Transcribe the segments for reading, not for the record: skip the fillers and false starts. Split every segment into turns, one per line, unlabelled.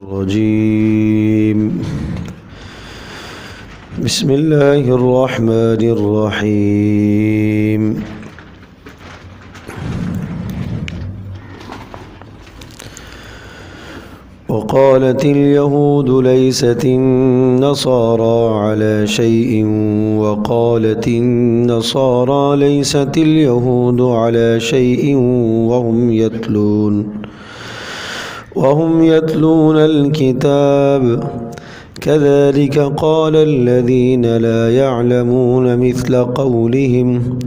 الرجيم بسم الله الرحمن الرحيم وقالت اليهود ليست النصارى على شيء وقالت النصارى ليست اليهود على شيء وهم يتلون الكتاب كذلك قال الذين لا يعلمون مثل قولهم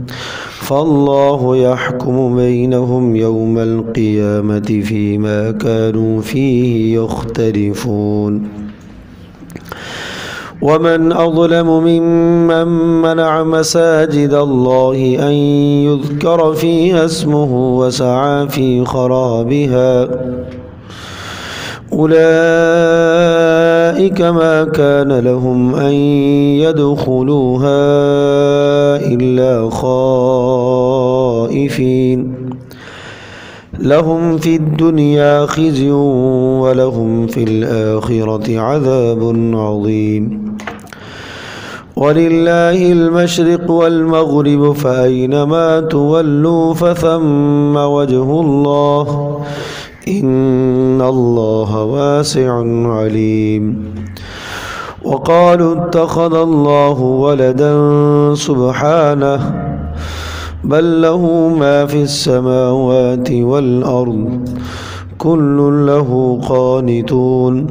فالله يحكم بينهم يوم القيامة فيما كانوا فيه يختلفون ومن أظلم ممن منع مساجد الله أن يذكر فيها اسمه وسعى في خرابها أولئك ما كان لهم أن يدخلوها إلا خائفين لهم في الدنيا خزي ولهم في الآخرة عذاب عظيم ولله المشرق والمغرب فأينما تولوا فثم وجه الله إن الله واسع عليم وقالوا اتخذ الله ولدا سبحانه بل له ما في السماوات والأرض كل له قانتون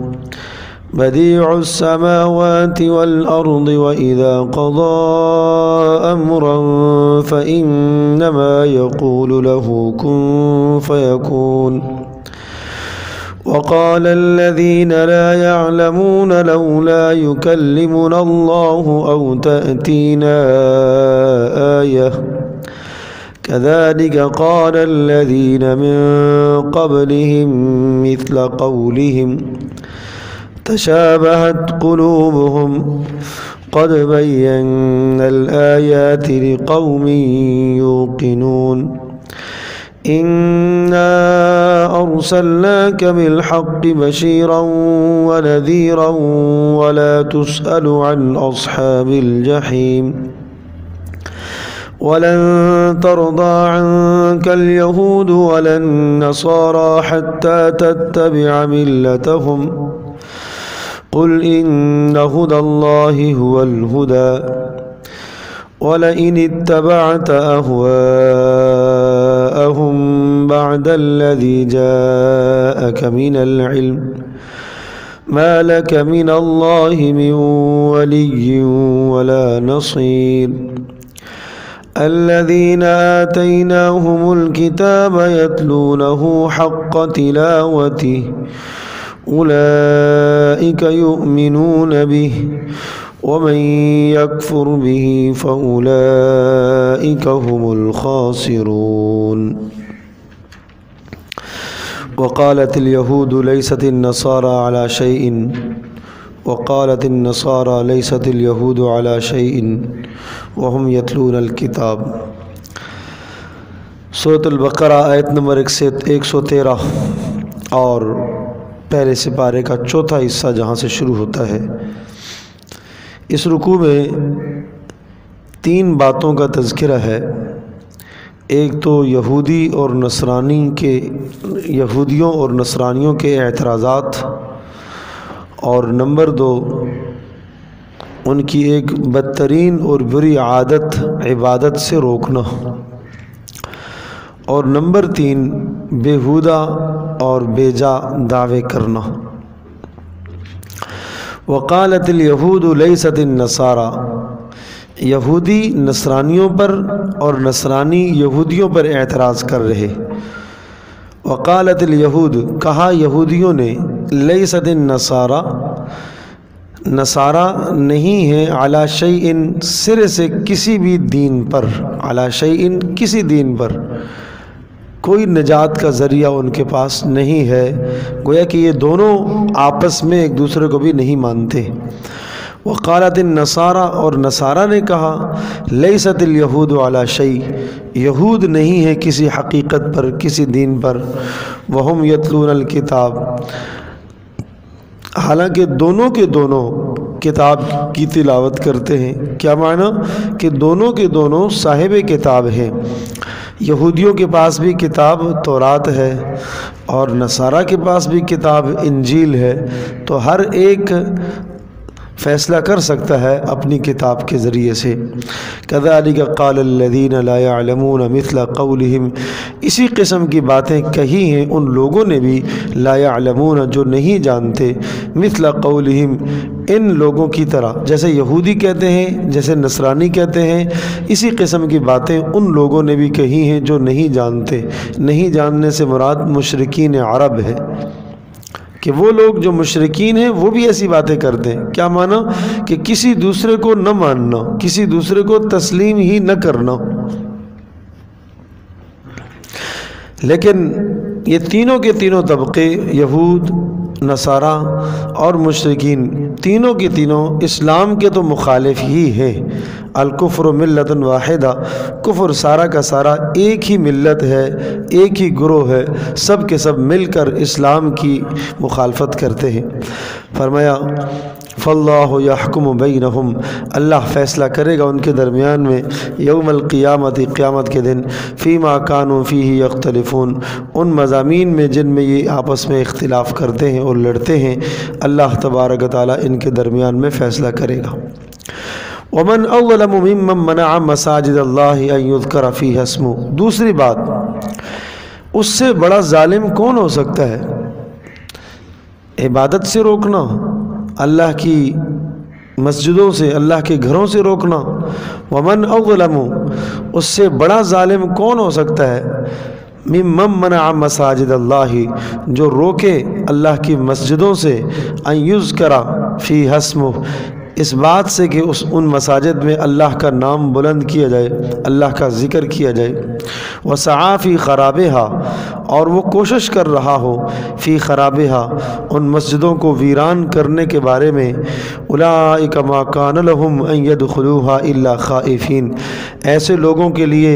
بديع السماوات والأرض وإذا قضى أمرا فإنما يقول له كن فيكون وقال الذين لا يعلمون لولا يكلمنا الله أو تأتينا آية كذلك قال الذين من قبلهم مثل قولهم تشابهت قلوبهم قد بينا الآيات لقوم يوقنون إنا أرسلناك بالحق بشيرا ونذيرا ولا تسأل عن أصحاب الجحيم ولن ترضى عنك اليهود ولا النصارى حتى تتبع ملتهم قل إن هدى الله هو الهدى ولئن اتبعت أهواءهم بعد الذي جاءك من العلم ما لك من الله من ولي ولا نصير الذين آتيناهم الكتاب يتلونه حق تلاوته أولئك يؤمنون به ومن يكفر به فأولئك هم الخاسرون وقالت اليهود ليست النصارى على شيء وقالت النصارى ليست اليهود على شيء وهم يتلون الكتاب سورۃ البقرہ آیت نمبر 113 اور پہلے سپارے کا چوتھا حصہ جہاں سے شروع ہوتا ہے۔ اس رکوع میں 3 باتوں کا تذکرہ ہے۔ ایک تو یہودیوں اور نصرانیوں کے اعتراضات، اور نمبر 2 ان کی ایک بدترین اور بری عادت عبادت سے روکنا، اور نمبر 3 بیہودہ اور بیجا دعوے کرنا۔ وقالت الیہود لیست النصارى، یہودی نصرانیوں پر اور نصرانی یہودیوں پر اعتراض کر رہے۔ وقالت الیہود، کہا یہودیوں نے، لیست النصارى، نصارہ نہیں ہے، علی شیء، سرے سے کسی بھی دین پر، علی شیء کسی دین پر، کوئی نجات کا ذریعہ ان کے پاس نہیں ہے، گویا کہ یہ دونوں آپس میں ایک دوسرے کو بھی نہیں مانتے۔ وقالت النصارى، اور نصارہ نے کہا، لیست الیہود علی شیء، یہود نہیں ہے کسی حقیقت پر، کسی دین پر، وہم یتلون الکتاب، حالانکہ دونوں کے دونوں کتاب کی تلاوت کرتے ہیں۔ کیا معنی؟ کہ دونوں کے دونوں صاحب کتاب ہیں۔ یہودیوں کے پاس بھی کتاب تورات ہے اور نصارہ کے پاس بھی کتاب انجیل ہے، تو ہر ایک فیصلہ کر سکتا ہے اپنی کتاب کے ذریعے سے۔ کذالک قال الذین لا یعلمون مثل قولہم، اسی قسم کی باتیں کہی ہیں ان لوگوں نے بھی، لا یعلمون جو نہیں جانتے، مثل قولہم ان لوگوں کی طرح، جیسے یہودی کہتے ہیں، جیسے نصرانی کہتے ہیں، اسی قسم کی باتیں ان لوگوں نے بھی کہی ہیں جو نہیں جانتے۔ نہیں جاننے سے مراد مشرکین عرب ہے، کہ وہ لوگ جو مشرکین ہیں وہ بھی ایسی باتیں کرتے ہیں۔ کیا معنی؟ کہ کسی دوسرے کو نہ ماننا، کسی دوسرے کو تسلیم ہی نہ کرنا۔ لیکن یہ تینوں کے تینوں طبقے، یہود، نصارہ اور مشرکین، تینوں کے تینوں اسلام کے تو مخالف ہی ہیں۔ الکفر ملت واحدہ، کفر سارا کا سارا ایک ہی ملت ہے، ایک ہی گروہ ہے، سب کے سب مل کر اسلام کی مخالفت کرتے ہیں۔ فرمایا فاللہ یحکم بینہم، اللہ فیصلہ کرے گا ان کے درمیان میں، یوم القیامت، قیامت کے دن، فیما کانوا فیہ یختلفون، ان مضامین میں جن میں یہ آپس میں اختلاف کرتے ہیں اور لڑتے ہیں، اللہ تبارک و تعالیٰ ان کے درمیان میں فیصلہ کرے گا۔ ومن اظلم ممن منع مساجد اللہ ان یذکر فیہا اسمہ، دوسری بات، اس سے بڑا ظالم کون ہو سکتا ہے؟ عبادت سے روکنا، اللہ کی مسجدوں سے، اللہ کے گھروں سے روکنا۔ ومن اظلم، اس سے بڑا ظالم کون ہو سکتا ہے؟ ممن منع مساجد اللہ، جو روکے اللہ کی مسجدوں سے، ان یذکر فیہا اسمہ، اس بات سے کہ ان مساجد میں اللہ کا نام بلند کیا جائے، اللہ کا ذکر کیا جائے۔ وسعی فی خرابہا، اور وہ کوشش کر رہا ہو، فی خرابہا، ان مسجدوں کو ویران کرنے کے بارے میں۔ اولئک ما کان لہم ان یدخلوہا الا خائفین، ایسے لوگوں کے لیے،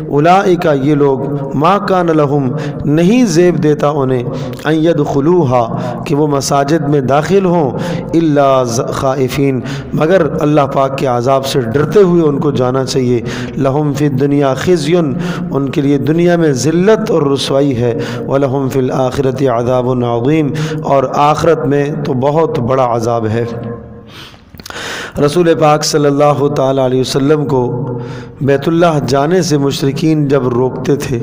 اولئک یہ لوگ، ما کان لہم نہیں زیب دیتا انہیں، ان یدخلوہا کہ وہ مساجد میں داخل ہوں، الا خائفین مگر اللہ پاک کے عذاب سے ڈرتے ہوئے ان کو جانا چاہیے۔ لہم فی الدنیا خزی، ان کے لیے دنیا میں ذلت اور رسوائی ہے، وَلَهُمْ فِي الْآخِرَةِ عَذَابٌ عَظِيمٌ، اور آخرت میں تو بہت بڑا عذاب ہے۔ رسول پاک صلی اللہ تعالیٰ علیہ وسلم کو بیت اللہ جانے سے مشرکین جب روکتے تھے،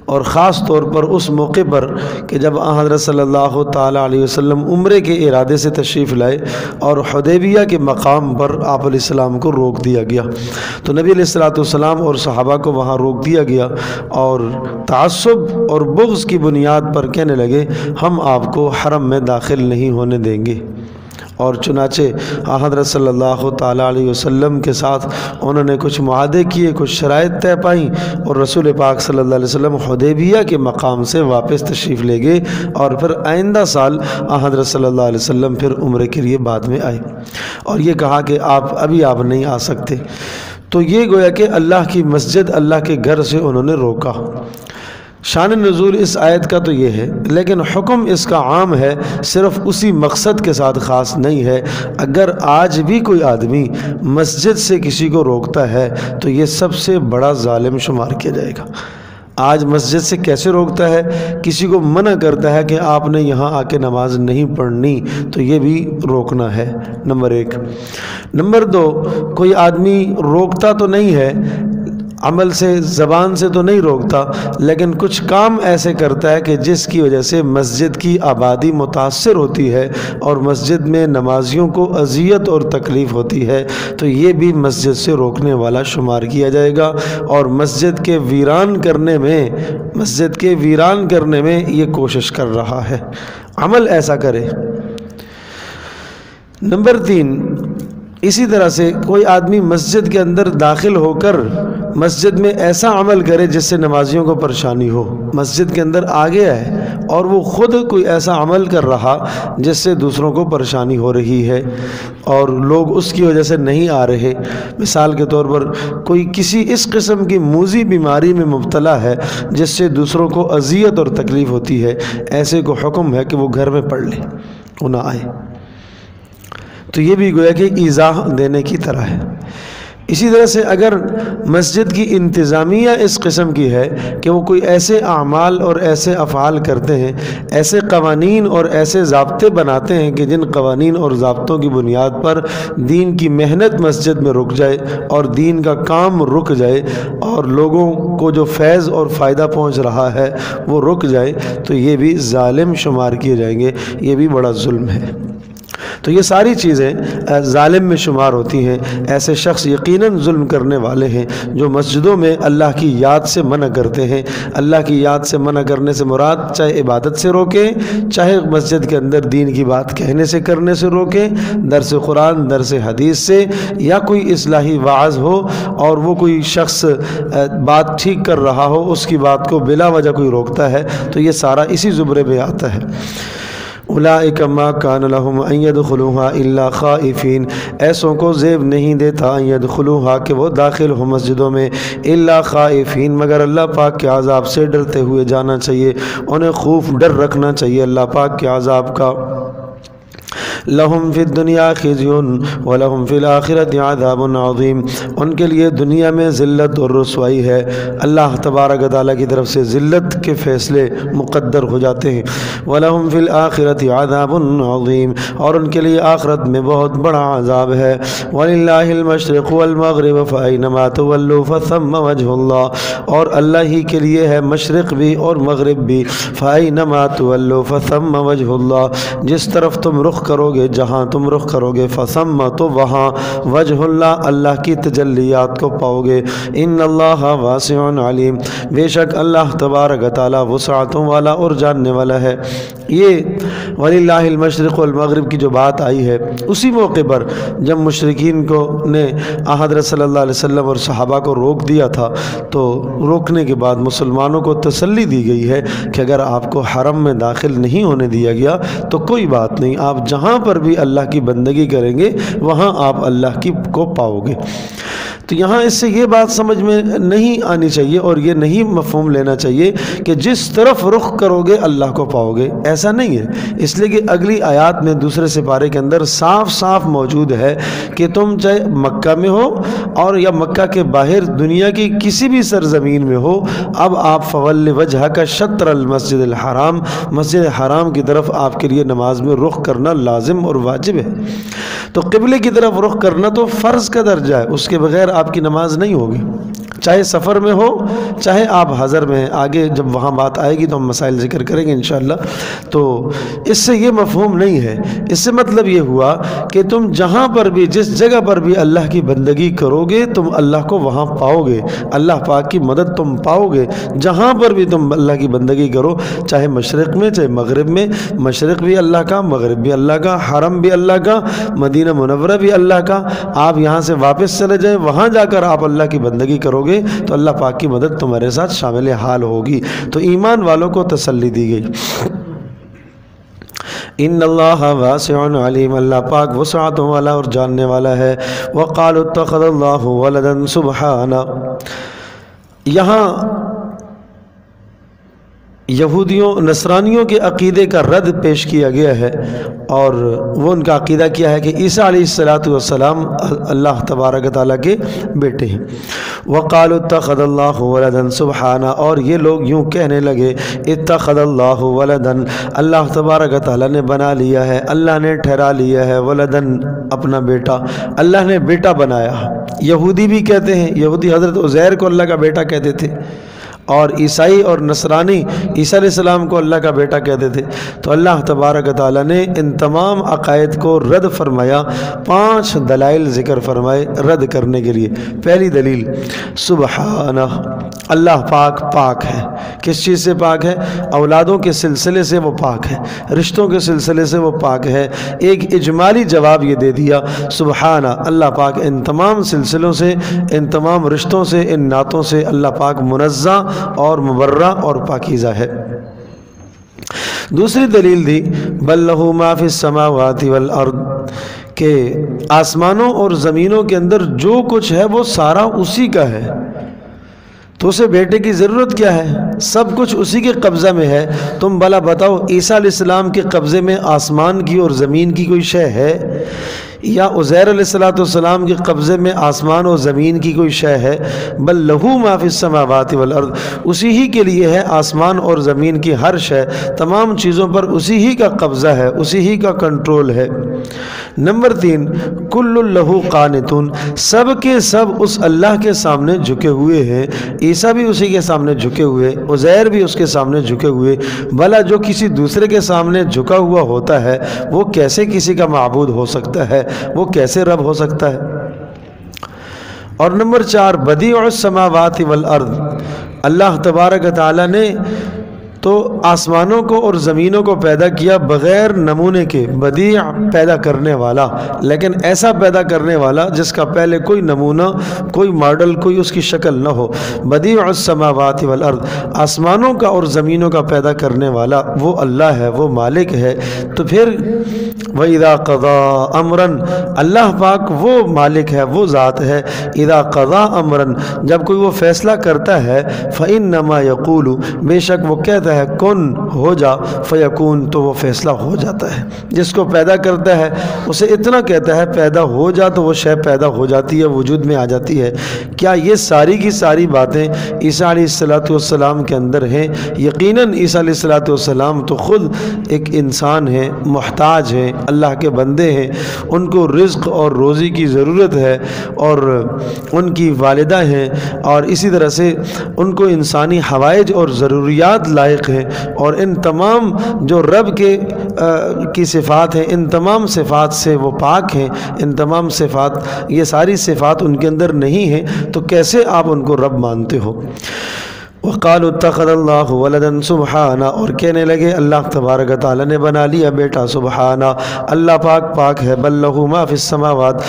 اور خاص طور پر اس موقع پر کہ جب حضرت صلی اللہ تعالیٰ علیہ وسلم عمرے کے ارادے سے تشریف لائے اور حدیبیہ کے مقام پر آپ علیہ السلام کو روک دیا گیا، تو نبی علیہ السلام اور صحابہ کو وہاں روک دیا گیا، اور تعصب اور بغض کی بنیاد پر کہنے لگے ہم آپ کو حرم میں داخل نہیں ہونے دیں گے۔ اور چنانچہ حضرت صلی اللہ تعالیٰ علیہ وسلم کے ساتھ انہوں نے کچھ معاہدے کیے، کچھ شرائط طے پائیں، اور رسول پاک صلی اللہ علیہ وسلم حدیبیہ کے مقام سے واپس تشریف لے گئے، اور پھر آئندہ سال حضرت صلی اللہ علیہ وسلم پھر عمرے کے لیے بعد میں آئے، اور یہ کہا کہ آپ نہیں آ سکتے۔ تو یہ گویا کہ اللہ کی مسجد، اللہ کے گھر سے انہوں نے روکا۔ شان نزول اس آیت کا تو یہ ہے، لیکن حکم اس کا عام ہے، صرف اسی مقصد کے ساتھ خاص نہیں ہے۔ اگر آج بھی کوئی آدمی مسجد سے کسی کو روکتا ہے تو یہ سب سے بڑا ظالم شمار کیا جائے گا۔ آج مسجد سے کیسے روکتا ہے؟ کسی کو منع کرتا ہے کہ آپ نے یہاں آ کے نماز نہیں پڑھنی، تو یہ بھی روکنا ہے، نمبر ایک۔ نمبر دو، کوئی آدمی روکتا تو نہیں ہے، عمل سے، زبان سے تو نہیں روکتا، لیکن کچھ کام ایسے کرتا ہے کہ جس کی وجہ سے مسجد کی آبادی متاثر ہوتی ہے اور مسجد میں نمازیوں کو اذیت اور تکلیف ہوتی ہے، تو یہ بھی مسجد سے روکنے والا شمار کیا جائے گا، اور مسجد کے ویران کرنے میں یہ کوشش کر رہا ہے، عمل ایسا کرے۔ نمبر تین، اسی طرح سے کوئی آدمی مسجد کے اندر داخل ہو کر مسجد میں ایسا عمل کرے جس سے نمازیوں کو پریشانی ہو، مسجد کے اندر آ گیا ہے اور وہ خود کوئی ایسا عمل کر رہا جس سے دوسروں کو پریشانی ہو رہی ہے اور لوگ اس کی وجہ سے نہیں آ رہے۔ مثال کے طور پر کوئی کسی اس قسم کی موذی بیماری میں مبتلا ہے جس سے دوسروں کو اذیت اور تکلیف ہوتی ہے، ایسے کو حکم ہے کہ وہ گھر میں پڑھ لے، وہ نہ آئے۔ تو یہ بھی گویا کہ ایذا دینے کی طرح ہے۔ اسی طرح سے اگر مسجد کی انتظامیہ اس قسم کی ہے کہ وہ کوئی ایسے اعمال اور ایسے افعال کرتے ہیں، ایسے قوانین اور ایسے ضابطے بناتے ہیں کہ جن قوانین اور ضابطوں کی بنیاد پر دین کی محنت مسجد میں رک جائے اور دین کا کام رک جائے اور لوگوں کو جو فیض اور فائدہ پہنچ رہا ہے وہ رک جائے، تو یہ بھی ظالم شمار کیے جائیں گے، یہ بھی بڑا ظلم ہے۔ تو یہ ساری چیزیں ظالم میں شمار ہوتی ہیں۔ ایسے شخص یقیناً ظلم کرنے والے ہیں جو مسجدوں میں اللہ کی یاد سے منع کرتے ہیں۔ اللہ کی یاد سے منع کرنے سے مراد چاہے عبادت سے روکیں، چاہے مسجد کے اندر دین کی بات کہنے سے کرنے سے روکیں، درس قرآن درس حدیث سے، یا کوئی اصلاحی واعظ ہو اور وہ کوئی شخص بات ٹھیک کر رہا ہو، اس کی بات کو بلا وجہ کوئی روکتا ہے، تو یہ سارا اسی زمرے میں آتا ہے۔ اولئک ما کان لہم ان یدخلوها الا خائفین، ایسوں کو زیب نہیں دیتا ان یدخلوها کہ وہ داخل ہو مسجدوں میں الا خائفین، مگر اللہ پاک کے عذاب سے ڈرتے ہوئے جانا چاہیے، انہیں خوف ڈر رکھنا چاہیے اللہ پاک کے عذاب کا۔ لہم فی الدنیا خزی ولہم فی الآخرۃ عذاب عظیم، ان کے لیے دنیا میں ذلت اور رسوائی ہے، اللہ تبارک و تعالیٰ کی طرف سے ذلت کے فیصلے مقدر ہو جاتے ہیں۔ ولہم فی الآخرۃ عذاب عظیم، اور ان کے لیے آخرت میں بہت بڑا عذاب ہے۔ وللہ المشرق والمغرب فأینما تولوا فثم وجہ اللہ، اور اللہ ہی کے لیے ہے مشرق بھی اور مغرب بھی، فأینما تولوا فثم وجہ اللہ، جس طرف تم رخ کرو گے، جہاں تم رخ کرو گے، فثم تو وہاں، وجہ اللہ اللہ کی تجلیات کو پاؤ گے۔ ان اللہ واسع علیم، بے شک اللہ تبارک تعالیٰ وسعتوں والا اور جاننے والا ہے۔ یہ وللہ المشرق والمغرب کی جو بات آئی ہے، اسی موقع پر جب مشرکین کو نے حضرت صلی اللہ علیہ وسلم اور صحابہ کو روک دیا تھا، تو روکنے کے بعد مسلمانوں کو تسلی دی گئی ہے کہ اگر آپ کو حرم میں داخل نہیں ہونے دیا گیا تو کوئی بات نہیں، آپ جہاں پر بھی اللہ کی بندگی کریں گے وہاں آپ اللہ کی کو پاؤ گے۔ تو یہاں اس سے یہ بات سمجھ میں نہیں آنی چاہیے اور یہ نہیں مفہوم لینا چاہیے کہ جس طرف رخ کرو گے اللہ کو پاؤ گے، ایسا نہیں ہے، اس لیے کہ اگلی آیات میں دوسرے سپارے کے اندر صاف صاف موجود ہے کہ تم چاہے مکہ میں ہو اور یا مکہ کے باہر دنیا کی کسی بھی سرزمین میں ہو، اب آپ فول وجہ کا شطر المسجد الحرام، مسجد حرام کی طرف آپ کے لیے نماز میں رخ کرنا لازم اور واجب ہے۔ تو قبلے کی طرف رخ کرنا تو فرض کا درجہ ہے، اس کے بغیر آپ کی نماز نہیں ہوگی، چاہے سفر میں ہو چاہے آپ حضر میں ہیں۔ آگے جب وہاں بات آئے گی تو ہم مسائل ذکر کریں گے انشاءاللہ۔ تو اس سے یہ مفہوم نہیں ہے، اس سے مطلب یہ ہوا کہ تم جہاں پر بھی جس جگہ پر بھی اللہ کی بندگی کرو گے تم اللہ کو وہاں پاؤ گے، اللہ پاک کی مدد تم پاؤ گے، جہاں پر بھی تم اللہ کی بندگی کرو، چاہے مشرق میں چاہے مغرب میں، مشرق بھی اللہ کا، مغرب بھی اللہ کا، حرم بھی اللہ کا، مدینہ منورہ بھی اللہ کا، آپ یہاں سے واپس چلے جائیں وہاں جا کر آپ اللہ کی بندگی کرو گے تو اللہ پاک کی مدد تمہارے ساتھ شامل حال ہوگی۔ تو ایمان والوں کو تسلی دی گئی۔ ان اللہ واسع علیم، اللہ پاک وسعتوں والا اور جاننے والا ہے۔ وقالوا اتخذ اللہ ولدا سبحانہ، یہاں یہودیوں نصرانیوں کے عقیدے کا رد پیش کیا گیا ہے، اور وہ ان کا عقیدہ کیا ہے کہ عیسیٰ علیہ السلام اللہ تبارک تعالیٰ کے بیٹے ہیں۔ وقالوا اتخذ اللہ ولدا سبحانہ، اور یہ لوگ یوں کہنے لگے اتخذ اللہ ولدا، اللہ تبارک تعالیٰ نے بنا لیا ہے، اللہ نے ٹھہرا لیا ہے، ولدن اپنا بیٹا، اللہ نے بیٹا بنایا۔ یہودی بھی کہتے ہیں، یہودی حضرت عزیر کو اللہ کا بیٹا کہتے تھے، اور عیسائی اور نصرانی عیسیٰ علیہ السلام کو اللہ کا بیٹا کہتے تھے۔ تو اللہ تبارک تعالیٰ نے ان تمام عقائد کو رد فرمایا، 5 دلائل ذکر فرمائے رد کرنے کے لیے۔ پہلی دلیل، سبحانہ، اللہ پاک پاک ہے۔ کس چیز سے پاک ہے؟ اولادوں کے سلسلے سے وہ پاک ہے، رشتوں کے سلسلے سے وہ پاک ہے۔ ایک اجمالی جواب یہ دے دیا، سبحانہ، اللہ پاک ان تمام سلسلوں سے، ان تمام رشتوں سے، ان نعتوں سے اللہ پاک منزہ اور مبرہ اور پاکیزہ ہے۔ دوسری دلیل دی، بل لہ ما فی السماوات والارض، کہ آسمانوں اور زمینوں کے اندر جو کچھ ہے وہ سارا اسی کا ہے، تو اسے بیٹے کی ضرورت کیا ہے؟ سب کچھ اسی کے قبضہ میں ہے۔ تم بھلا بتاؤ عیسیٰ علیہ السلام کے قبضے میں آسمان کی اور زمین کی کوئی شے ہے؟ یا عزیر علیہ السلام کے قبضے میں آسمان و زمین کی کوئی شے ہے؟ بل لہو ما فی السماوات والارض، اسی ہی کے لیے ہے آسمان اور زمین کی ہر شے، تمام چیزوں پر اسی ہی کا قبضہ ہے، اسی ہی کا کنٹرول ہے۔ نمبر 3، کل لہو قانتون، سب کے سب اس اللہ کے سامنے جھکے ہوئے ہیں۔ عیسیٰ بھی اسی کے سامنے جھکے ہوئے، عزیر بھی اس کے سامنے جھکے ہوئے۔ بھلا جو کسی دوسرے کے سامنے جھکا ہوا ہوتا ہے وہ کیسے کسی کا معبود ہو سکتا ہے؟ وہ کیسے رب ہو سکتا ہے؟ اور نمبر 4، بدیع السماوات والارض، اللہ تبارک و تعالی نے تو آسمانوں کو اور زمینوں کو پیدا کیا بغیر نمونے کے، بدیع پیدا کرنے والا، لیکن ایسا پیدا کرنے والا جس کا پہلے کوئی نمونہ، کوئی ماڈل، کوئی اس کی شکل نہ ہو۔ بدیع السماوات والارض، آسمانوں کا اور زمینوں کا پیدا کرنے والا وہ اللہ ہے، وہ مالک ہے۔ تو پھر وَإِذَا قَضَى أَمْرًا، اللہ پاک وہ مالک ہے، وہ ذات ہے، اذا قضا امرن، جب کوئی وہ فیصلہ کرتا ہے، فإنما يقول، بے شک وہ کہتا ہے کن، ہو جا، فیکون، تو وہ فیصلہ ہو جاتا ہے۔ جس کو پیدا کرتا ہے اسے اتنا کہتا ہے پیدا ہو جا، تو وہ شے پیدا ہو جاتی ہے، وجود میں آ جاتی ہے۔ کیا یہ ساری کی ساری باتیں عیسیٰ علیہ السلام کے اندر ہیں؟ یقیناً عیسیٰ علیہ السلام تو خود ایک انسان ہیں، محتاج ہیں، اللہ کے بندے ہیں، ان کو رزق اور روزی کی ضرورت ہے، اور ان کی والدہ ہیں، اور اسی طرح سے ان کو انسانی حوائج اور ضروریات لائق ہیں، اور ان تمام جو رب کے کی صفات ہیں، ان تمام صفات سے وہ پاک ہیں، ان تمام صفات، یہ ساری صفات ان کے اندر نہیں ہیں، تو کیسے آپ ان کو رب مانتے ہو؟ وقالوا اتخذ اللہ ولدا سبحانہ، اور کہنے لگے اللہ تبارک تعالی نے بنا لیا بیٹا، سبحانہ، اللہ پاک پاک ہے، بل لہو ما فی السماوات،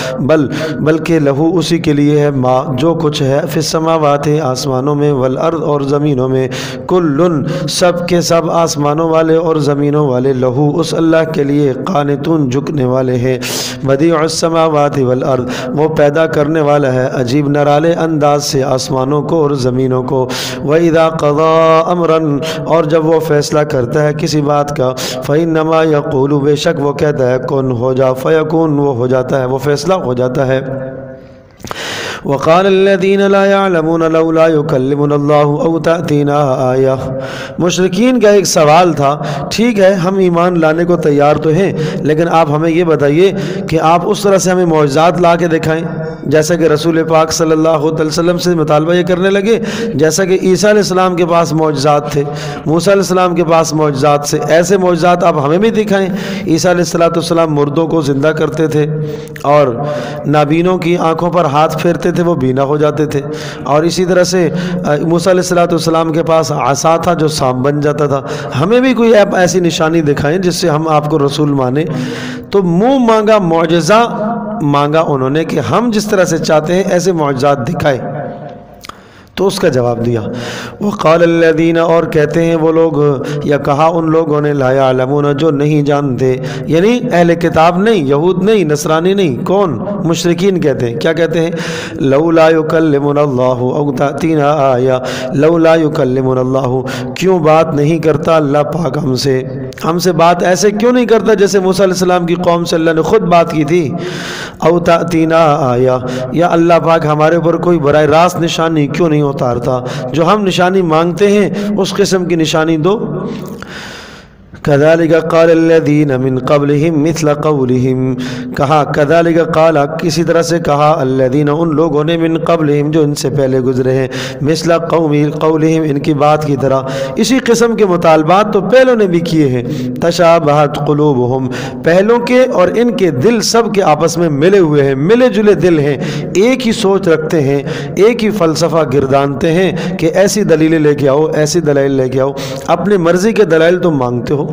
بلکہ لہو اسی کے لیے ہے، ما جو کچھ ہے، فی السماوات آسمانوں میں، والارض اور زمینوں میں، کلن سب کے سب آسمانوں والے اور زمینوں والے، لہو اس اللہ کے لیے، قانتون جھکنے والے ہیں۔ بدیع السماوات والارض، وہ پیدا کرنے والا ہے عجیب نرالے انداز سے آسمانوں کو اور زمینوں کو۔ وَإِذَا قَضَى أَمْرًا، اور جب وہ فیصلہ کرتا ہے کسی بات کا، فَإِنَّمَا يَقُولُ، بے شک وہ کہتا ہے کن، ہو جا، فَيَكُونُ، وہ ہو جاتا ہے، وہ فیصلہ ہو جاتا ہے۔ وقال الذين لا يعلمون لولا يكلمنا الله او تأتينا آية، مشرکین کا ایک سوال تھا، ٹھیک ہے ہم ایمان لانے کو تیار تو ہیں، لیکن آپ ہمیں یہ بتائیے کہ آپ اس طرح سے ہمیں معجزات لا کے دکھائیں، جیسا کہ رسول پاک صلی اللہ علیہ وسلم سے مطالبہ یہ کرنے لگے، جیسا کہ عیسیٰ علیہ السلام کے پاس معجزات تھے، موسیٰ علیہ السلام کے پاس معجزات سے، ایسے معجزات آپ ہمیں بھی دکھائیں۔ عیسیٰ علیہ السلام مردوں کو زندہ کرتے تھے، اور نابینوں کی آنکھوں پر ہاتھ پھیرتے تھے، وہ بینا ہو جاتے تھے، اور اسی طرح سے موسیٰ علیہ السلام کے پاس عصا تھا جو سانپ بن جاتا تھا، ہمیں بھی کوئی ایسی نشانی دکھائیں جس سے ہم آپ کو رسول مانیں۔ تو منہ مانگا معجزہ مانگا انہوں نے کہ ہم جس طرح سے چاہتے ہیں ایسے معجزات دکھائیں، تو اس کا جواب دیا۔ وقال الذین، اور کہتے ہیں وہ لوگ، یا کہا ان لوگوں نے، لا یعلمون، جو نہیں جانتے، یعنی اہل کتاب نہیں، یہود نہیں، نصرانی نہیں، کون؟ مشرکین کہتے ہیں، کیا کہتے ہیں؟ لولا یکلمنا اللہ او تأتینا آیہ، لولا یکلمنا اللہ، کیوں بات نہیں کرتا اللہ پاک ہم سے بات ایسے کیوں نہیں کرتا جیسے موسیٰ علیہ السلام کی قوم سے اللہ نے خود بات کی تھی؟ او تأتینا آیہ، یا اللہ پاک ہمارے اوپر کوئی براہ راست نشانی کیوں نہیں اتارتا؟ جو ہم نشانی مانگتے ہیں اس قسم کی نشانی دو۔ کذالک قال الذین من قبلہم مثل قولہم، کہا کذالک قال، کسی طرح سے کہا، الذین، ان لوگوں نے، من قبلہم، جو ان سے پہلے گزرے ہیں، مثل قولہم، ان کی بات کی طرح، اسی قسم کے مطالبات تو پہلوں نے بھی کیے ہیں۔ تشابہت قلوبہم، پہلوں کے اور ان کے دل سب کے آپس میں ملے ہوئے ہیں، ملے جلے دل ہیں، ایک ہی سوچ رکھتے ہیں، ایک ہی فلسفہ گردانتے ہیں کہ ایسی دلیلیں لے کے آؤ، ایسی دلائل لے کے آؤ، اپنی مرضی کے دلائل تم مانگتے ہو۔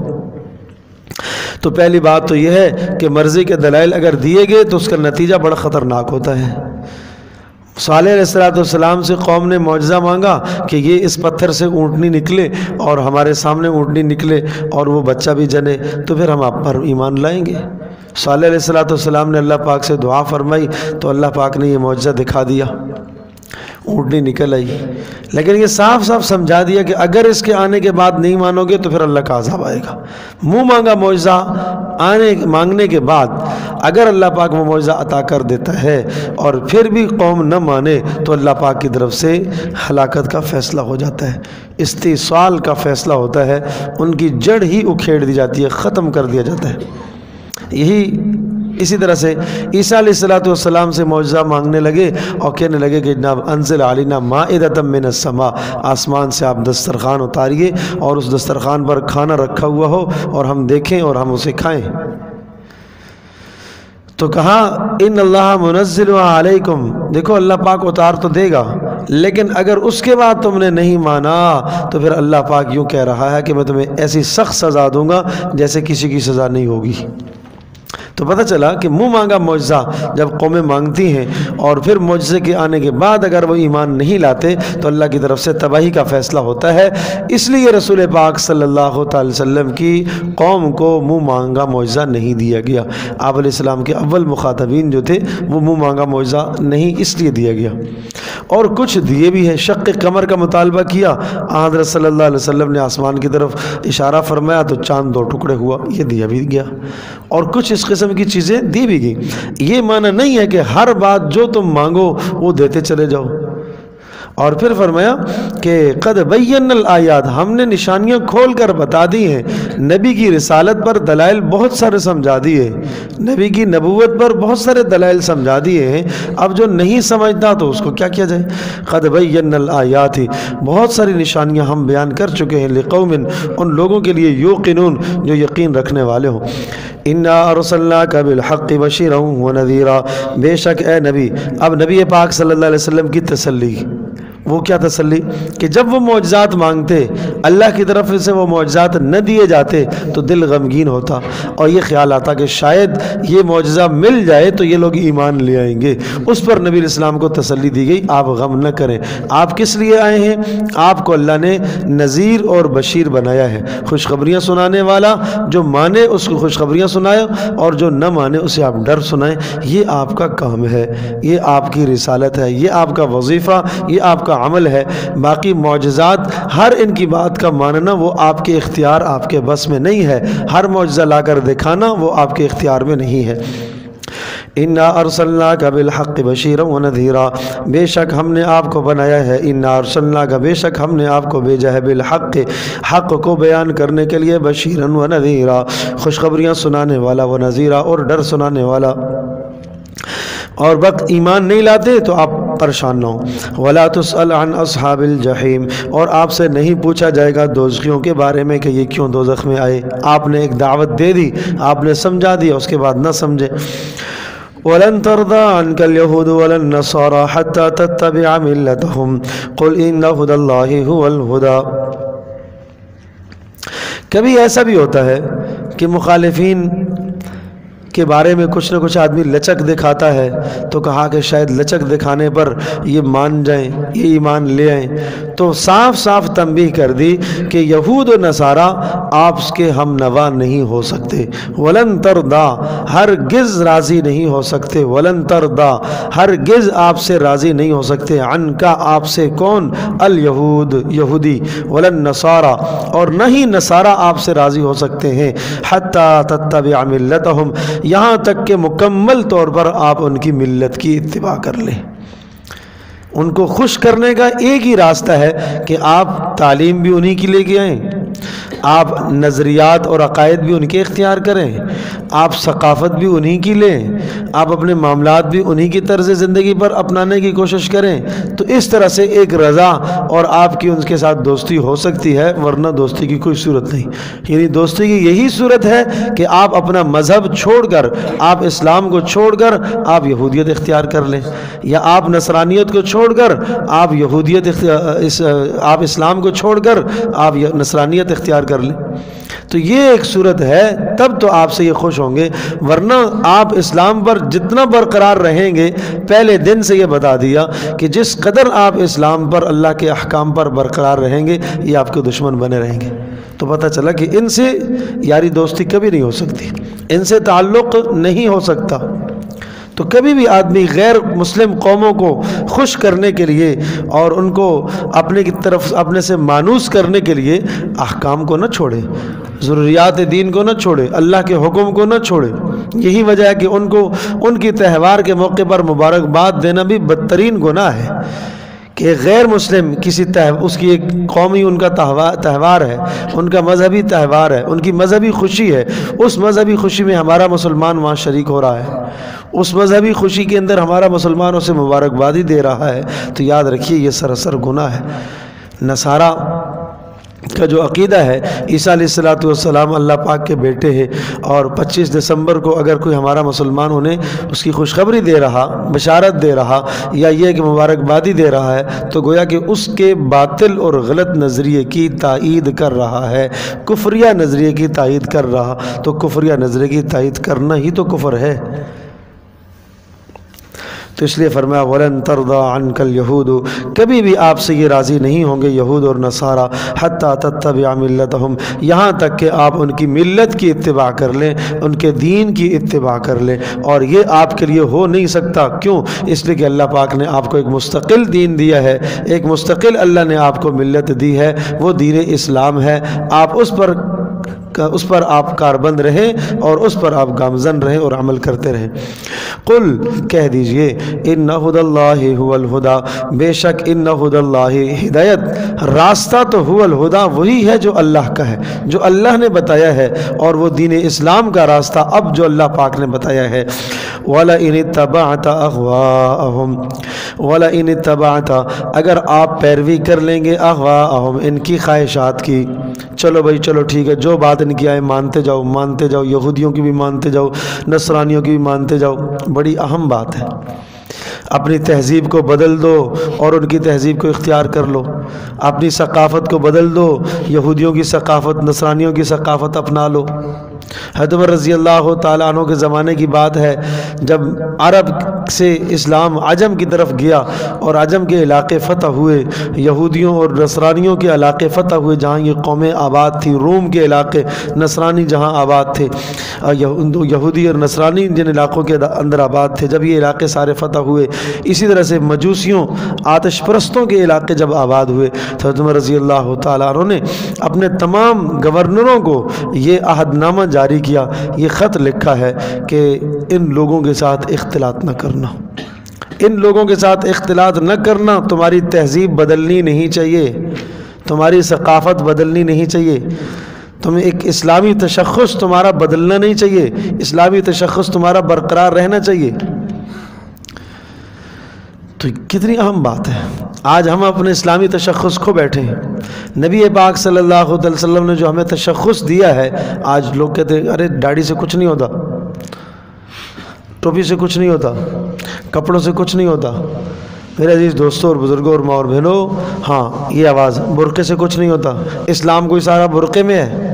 تو پہلی بات تو یہ ہے کہ مرضی کے دلائل اگر دیے گئے تو اس کا نتیجہ بڑا خطرناک ہوتا ہے۔ صالح علیہ السلام سے قوم نے معجزہ مانگا کہ یہ اس پتھر سے اونٹنی نکلے اور ہمارے سامنے اونٹنی نکلے اور وہ بچہ بھی جنے تو پھر ہم آپ پر ایمان لائیں گے۔ صالح علیہ السلام نے اللہ پاک سے دعا فرمائی تو اللہ پاک نے یہ معجزہ دکھا دیا۔ اونٹنی نکل آئی، لیکن یہ صاف صاف سمجھا دیا کہ اگر اس کے آنے کے بعد نہیں مانو گے تو پھر اللہ کا عذاب آئے گا۔ منہ مانگا معجزہ مانگنے کے بعد اگر اللہ پاک وہ معجزہ عطا کر دیتا ہے اور پھر بھی قوم نہ مانے تو اللہ پاک کی طرف سے ہلاکت کا فیصلہ ہو جاتا ہے، استئصال کا فیصلہ ہوتا ہے، ان کی جڑ ہی اکھیڑ دی جاتی ہے، ختم کر دیا جاتا ہے۔ اسی طرح سے عیسیٰ علیہ السلام سے معجزہ مانگنے لگے اور کہنے لگے کہ جناب انزل علینا مائدۃ من السماء، آسمان سے آپ دسترخوان اتاریے اور اس دسترخوان پر کھانا رکھا ہوا ہو اور ہم دیکھیں اور ہم اسے کھائیں۔ تو کہا ان اللہ منزل علیکم، دیکھو اللہ پاک اتار تو دے گا، لیکن اگر اس کے بعد تم نے نہیں مانا تو پھر اللہ پاک یوں کہہ رہا ہے کہ میں تمہیں ایسی سخت سزا دوں گا جیسے کسی کی سزا نہیں ہوگی۔ تو پتہ چلا کہ منہ مانگا معجزہ جب قومیں مانگتی ہیں اور پھر معجزے کے آنے کے بعد اگر وہ ایمان نہیں لاتے تو اللہ کی طرف سے تباہی کا فیصلہ ہوتا ہے۔ اس لیے رسول پاک صلی اللہ تعالی وسلم کی قوم کو منہ مانگا معجزہ نہیں دیا گیا۔ آپ علیہ السلام کے اول مخاطبین جو تھے وہ منہ مانگا معجزہ نہیں اس لیے دیا گیا، اور کچھ دیے بھی ہیں۔ شق قمر کا مطالبہ کیا، حضرت صلی اللہ علیہ وسلم نے آسمان کی طرف اشارہ فرمایا تو چاند 2 ٹکڑے ہوا، یہ دیا بھی گیا، اور کچھ اس قسم کی چیزیں دی بھی گئی۔ یہ معنی نہیں ہے کہ ہر بات جو تم مانگو وہ دیتے چلے جاؤ۔ اور پھر فرمایا کہ قد بینا الآیات، ہم نے نشانیاں کھول کر بتا دی ہیں، نبی کی رسالت پر دلائل بہت سارے سمجھا دیے، نبی کی نبوت پر بہت سارے دلائل سمجھا دیے ہیں، اب جو نہیں سمجھتا تو اس کو کیا کیا جائے۔ قد بینا الآیات، بہت ساری نشانیاں ہم بیان کر چکے ہیں، لقوم، ان لوگوں کے لیے یوقنون، جو یقین رکھنے والے ہوں۔ انا ارسلناک بالحق بشیرا ونذیرا، بے شک اے نبی، اب نبی پاک صلی اللہ علیہ وسلم کی تسلی، وہ کیا تسلی کہ جب وہ معجزات مانگتے اللہ کی طرف سے وہ معجزات نہ دیے جاتے تو دل غمگین ہوتا اور یہ خیال آتا کہ شاید یہ معجزہ مل جائے تو یہ لوگ ایمان لے آئیں گے۔ اس پر نبی علیہ السلام کو تسلی دی گئی، آپ غم نہ کریں، آپ کس لیے آئے ہیں؟ آپ کو اللہ نے نذیر اور بشیر بنایا ہے، خوشخبریاں سنانے والا، جو مانے اس کو خوشخبریاں سنائے اور جو نہ مانے اسے آپ ڈر سنائیں۔ یہ آپ کا کام ہے، یہ آپ کی رسالت ہے، یہ آپ کا وظیفہ، یہ آپ کا عمل ہے۔ باقی معجزات ہر ان کی بات کا ماننا وہ آپ کے اختیار، آپ کے بس میں نہیں ہے، ہر معجزہ لا کر دکھانا وہ آپ کے اختیار میں نہیں ہے۔ انا ارسلناک بالحق بشیرا ونذیرا، بے شک ہم نے آپ کو بنایا ہے، انا ارسلناک، بے شک ہم نے آپ کو بھیجا ہے، بالحق، حق کو بیان کرنے کے لیے، بشیرا ونذیرا، خوشخبریاں سنانے والا، ونذیرا، اور ڈر سنانے والا۔ اور وقت ایمان نہیں لاتے تو آپ پریشان نہ ہوں۔ ولا تسأل عن اصحاب الجحیم، اور آپ سے نہیں پوچھا جائے گا دوزخیوں کے بارے میں کہ یہ کیوں دوزخ میں آئے۔ آپ نے ایک دعوت دے دی، آپ نے سمجھا دیا، اس کے بعد نہ سمجھے۔ وَلَن تَرْضَىٰ عَنْكَ الْيَهُودُ وَلَا النَّصَارَىٰ حَتَّىٰ تَتَّبِعَ مِلَّتَهُمْ قُلْ إِنَّ هُدَى اللَّهِ هُوَ الْهُدَىٰ۔ کبھی ایسا بھی ہوتا ہے کہ مخالفین کے بارے میں کچھ نہ کچھ آدمی لچک دکھاتا ہے تو کہا کہ شاید لچک دکھانے پر یہ مان جائیں، یہ ایمان لے آئیں، تو صاف صاف تنبیہ کر دی کہ یہود و نصارہ آپ کے ہم نوا نہیں ہو سکتے۔ ولن ترضا، ہرگز راضی نہیں ہو سکتے، ولن ترضا، ہرگز آپ سے راضی نہیں ہو سکتے، عنکا، آپ سے، کون؟ الیہود، یہودی، ولن نصارہ، اور نہ ہی نصارہ آپ سے راضی ہو سکتے ہیں، حتی تتبع ملتہم، یہاں تک کہ مکمل طور پر آپ ان کی ملت کی اتباع کر لیں۔ ان کو خوش کرنے کا ایک ہی راستہ ہے کہ آپ تعلیم بھی انہی کی لے کے آئیں، آپ نظریات اور عقائد بھی ان کے اختیار کریں، آپ ثقافت بھی انہی کی لیں، آپ اپنے معاملات بھی انہی کی طرز زندگی پر اپنانے کی کوشش کریں، تو اس طرح سے ایک رضا اور آپ کی ان کے ساتھ دوستی ہو سکتی ہے، ورنہ دوستی کی کوئی صورت نہیں۔ یعنی دوستی کی یہی صورت ہے کہ آپ اپنا مذہب چھوڑ کر، آپ اسلام کو چھوڑ کر آپ یہودیت اختیار کر لیں، یا آپ نصرانیت کو چھوڑ کر آپ آپ اسلام کو چھوڑ کر آپ نصرانیت اختیار کر لیں، تو یہ ایک صورت ہے، تب تو آپ سے یہ خوش ہوں گے، ورنہ آپ اسلام پر جتنا برقرار رہیں گے، پہلے دن سے یہ بتا دیا کہ جس قدر آپ اسلام پر، اللہ کے احکام پر برقرار رہیں گے، یہ آپ کے دشمن بنے رہیں گے۔ تو پتہ چلا کہ ان سے یاری دوستی کبھی نہیں ہو سکتی، ان سے تعلق نہیں ہو سکتا۔ تو کبھی بھی آدمی غیر مسلم قوموں کو خوش کرنے کے لیے اور ان کو اپنے کی طرف اپنے سے مانوس کرنے کے لیے احکام کو نہ چھوڑے، ضروریات دین کو نہ چھوڑے، اللہ کے حکم کو نہ چھوڑے۔ یہی وجہ ہے کہ ان کو ان کی تہوار کے موقع پر مبارکباد دینا بھی بدترین گناہ ہے کہ غیر مسلم کسی اس کی ایک قومی ان کا تہوار ہے، ان کا مذہبی تہوار ہے، ان کی مذہبی خوشی ہے، اس مذہبی خوشی میں ہمارا مسلمان وہاں شریک ہو رہا ہے، اس مذہبی خوشی کے اندر ہمارا مسلمان اسے مبارکبادی دے رہا ہے، تو یاد رکھیے یہ سراسر گناہ ہے۔ نصارہ کا جو عقیدہ ہے عیسیٰ علیہ السلام اللہ پاک کے بیٹے ہیں، اور 25 دسمبر کو اگر کوئی ہمارا مسلمان انہیں اس کی خوشخبری دے رہا، بشارت دے رہا، یا یہ کہ مبارکبادی دے رہا ہے، تو گویا کہ اس کے باطل اور غلط نظریے کی تائید کر رہا ہے، کفریہ نظریے کی تائید کر رہا، تو کفریہ نظریے کی تائید کرنا ہی تو کفر ہے۔ تو اس لیے فرمایا وَلَن تَرْضَىٰ عَنْكَ الْيَهُودُ، کبھی بھی آپ سے یہ راضی نہیں ہوں گے یہود اور نصارہ، حَتَّىٰ تَتَّبِعَ مِلَّتَهُمْ، یہاں تک کہ آپ ان کی ملت کی اتباع کر لیں، ان کے دین کی اتباع کر لیں، اور یہ آپ کے لیے ہو نہیں سکتا۔ کیوں؟ اس لیے کہ اللہ پاک نے آپ کو ایک مستقل دین دیا ہے، ایک مستقل اللہ نے آپ کو ملت دی ہے، وہ دین اسلام ہے۔ آپ اس پر آپ کاربند رہیں اور اس پر آپ گامزن رہیں اور عمل کرتے رہیں۔ قل کہہ دیجئے ان ھدی اللہ ھو الھدی، بے شک ان ھدی اللہ، ہدایت راستہ تو ھو الھدی وہی ہے جو اللہ کا ہے، جو اللہ نے بتایا ہے، اور وہ دین اسلام کا راستہ اب جو اللہ پاک نے بتایا ہے۔ وَلَئِنِ اتَّبَعْتَ أَهْوَاءَهُمْ، وَلَئِنِ اتَّبَعْتَ، اگر آپ پیروی کر لیں گے أَهْوَاءَهُمْ، ان کی خواہشات کی، چلو بھائی چلو ٹھیک ہے، جو بات ان کی آئے مانتے جاؤ، یہودیوں کی بھی مانتے جاؤ، نصرانیوں کی بھی مانتے جاؤ، بڑی اہم بات ہے۔ اپنی تہذیب کو بدل دو اور ان کی تہذیب کو اختیار کر لو، اپنی ثقافت کو بدل دو، یہودیوں کی ثقافت، نصرانیوں کی ثقافت اپنا لو۔ حضرت عمر رضی اللہ تعالیٰ عنہ کے زمانے کی بات ہے، جب عرب سے اسلام عجم کی طرف گیا اور عجم کے علاقے فتح ہوئے، یہودیوں اور نصرانیوں کے علاقے فتح ہوئے، جہاں یہ قومیں آباد تھی، روم کے علاقے، نصرانی جہاں آباد تھے، یہودی اور نصرانی جن علاقوں کے اندر آباد تھے، جب یہ علاقے سارے فتح ہوئے، اسی طرح سے مجوسیوں، آتش پرستوں کے علاقے جب آباد ہوئے، تو حضرت عمر رضی اللہ تعالیٰ عنہ نے اپنے تمام گورنروں کو یہ عہد نامہ جاری کیا، یہ خط لکھا ہے کہ ان لوگوں کے ساتھ اختلاط نہ کرنا، ان لوگوں کے ساتھ اختلاط نہ کرنا، تمہاری تہذیب بدلنی نہیں چاہیے، تمہاری ثقافت بدلنی نہیں چاہیے، تمہیں ایک اسلامی تشخص تمہارا بدلنا نہیں چاہیے، اسلامی تشخص تمہارا برقرار رہنا چاہیے۔ تو کتنی اہم بات ہے، آج ہم اپنے اسلامی تشخص کھو بیٹھے ہیں۔ نبی پاک صلی اللہ علیہ وسلم نے جو ہمیں تشخص دیا ہے، آج لوگ کہتے ہیں ارے داڑھی سے کچھ نہیں ہوتا، ٹوپی سے کچھ نہیں ہوتا، کپڑوں سے کچھ نہیں ہوتا۔ میرے عزیز دوستوں اور بزرگوں اور ماں اور بہنوں، ہاں یہ آواز، برقعے سے کچھ نہیں ہوتا، اسلام کوئی سارا برقعے میں ہے،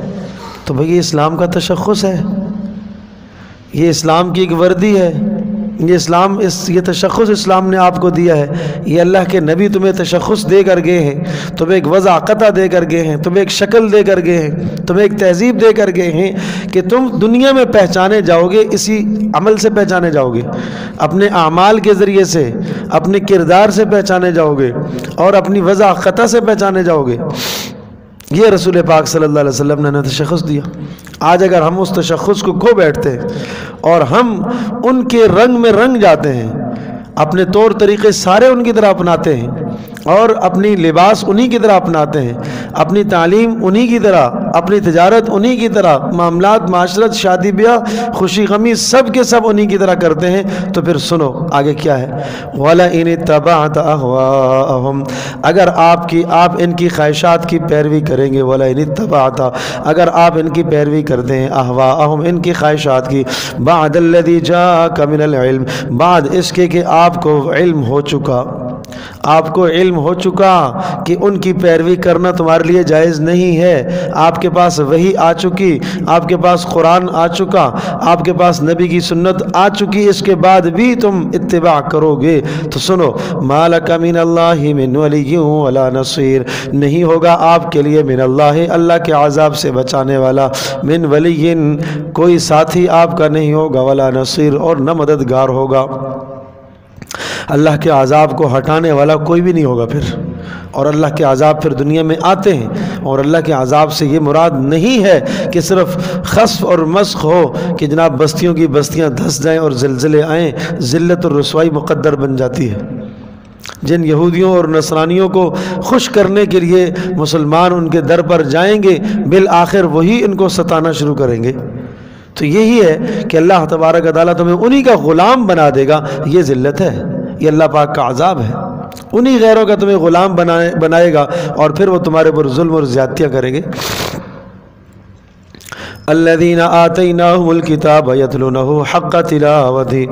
تو بھئی یہ اسلام کا تشخص ہے، یہ اسلام کی ایک وردی ہے، یہ تشخص اسلام نے آپ کو دیا ہے، یہ اللہ کے نبی تمہیں تشخص دے کر گئے ہیں، تمہیں ایک وضاقتہ دے کر گئے ہیں، تمہیں ایک شکل دے کر گئے ہیں، تمہیں ایک تہذیب دے کر گئے ہیں کہ تم دنیا میں پہچانے جاؤ گے، اسی عمل سے پہچانے جاؤ گے، اپنے اعمال کے ذریعے سے، اپنے کردار سے پہچانے جاؤ گے، اور اپنی وضاقتہ سے پہچانے جاؤ گے۔ یہ رسول پاک صلی اللہ علیہ وسلم نے تشخص دیا۔ آج اگر ہم اس تشخص کو کھو بیٹھتے ہیں اور ہم ان کے رنگ میں رنگ جاتے ہیں، اپنے طور طریقے سارے ان کی طرح اپناتے ہیں، اور اپنی لباس انہی کی طرح اپناتے ہیں، اپنی تعلیم انہی کی طرح، اپنی تجارت انہی کی طرح، معاملات، معاشرت، شادی بیاہ، خوشی غمی، سب کے سب انہی کی طرح کرتے ہیں، تو پھر سنو آگے کیا ہے۔ وَلَئِنِ اتَّبَعْتَ أَهْوَاءَهُمْ، اگر آپ ان کی خواہشات کی پیروی کریں گے، وَلَئِنِ اتَّبَعْتَ، اگر آپ ان کی پیروی کرتے ہیں، أَهْوَاءَهُمْ، ان کی خواہشات کی، بَعْدَ الَّذِي جَاءَكَ مِنَ الْعِلْمِ، بعد اس کے کہ آپ کو علم ہو چکا، آپ کو علم ہو چکا کہ ان کی پیروی کرنا تمہارے لیے جائز نہیں ہے، آپ کے پاس وحی آ چکی، آپ کے پاس قرآن آ چکا، آپ کے پاس نبی کی سنت آ چکی، اس کے بعد بھی تم اتباع کرو گے تو سنو، ما لک من اللہ من ولی ولا نصیر، نہیں ہوگا آپ کے لیے من اللہ کے عذاب سے بچانے والا، من ولی کوئی ساتھی آپ کا نہیں ہوگا، ولا نصیر اور نہ مددگار ہوگا، اللہ کے عذاب کو ہٹانے والا کوئی بھی نہیں ہوگا پھر۔ اور اللہ کے عذاب پھر دنیا میں آتے ہیں، اور اللہ کے عذاب سے یہ مراد نہیں ہے کہ صرف خسف اور مسخ ہو کہ جناب بستیوں کی بستیاں دھس جائیں اور زلزلے آئیں، ذلت اور رسوائی مقدر بن جاتی ہے۔ جن یہودیوں اور نصرانیوں کو خوش کرنے کے لیے مسلمان ان کے در پر جائیں گے، بالآخر وہی ان کو ستانا شروع کریں گے۔ تو یہی ہے کہ اللہ تبارک و تعالیٰ تمہیں انہی کا غلام بنا دے گا، یہ ذلت ہے، یہ اللہ پاک کا عذاب ہے۔ انہی غیروں کا تمہیں غلام بنائے گا اور پھر وہ تمہارے پر ظلم اور زیادتیاں کریں گے۔ الذین آتیناہم الکتاب یتلونہ حق تلاوتہ،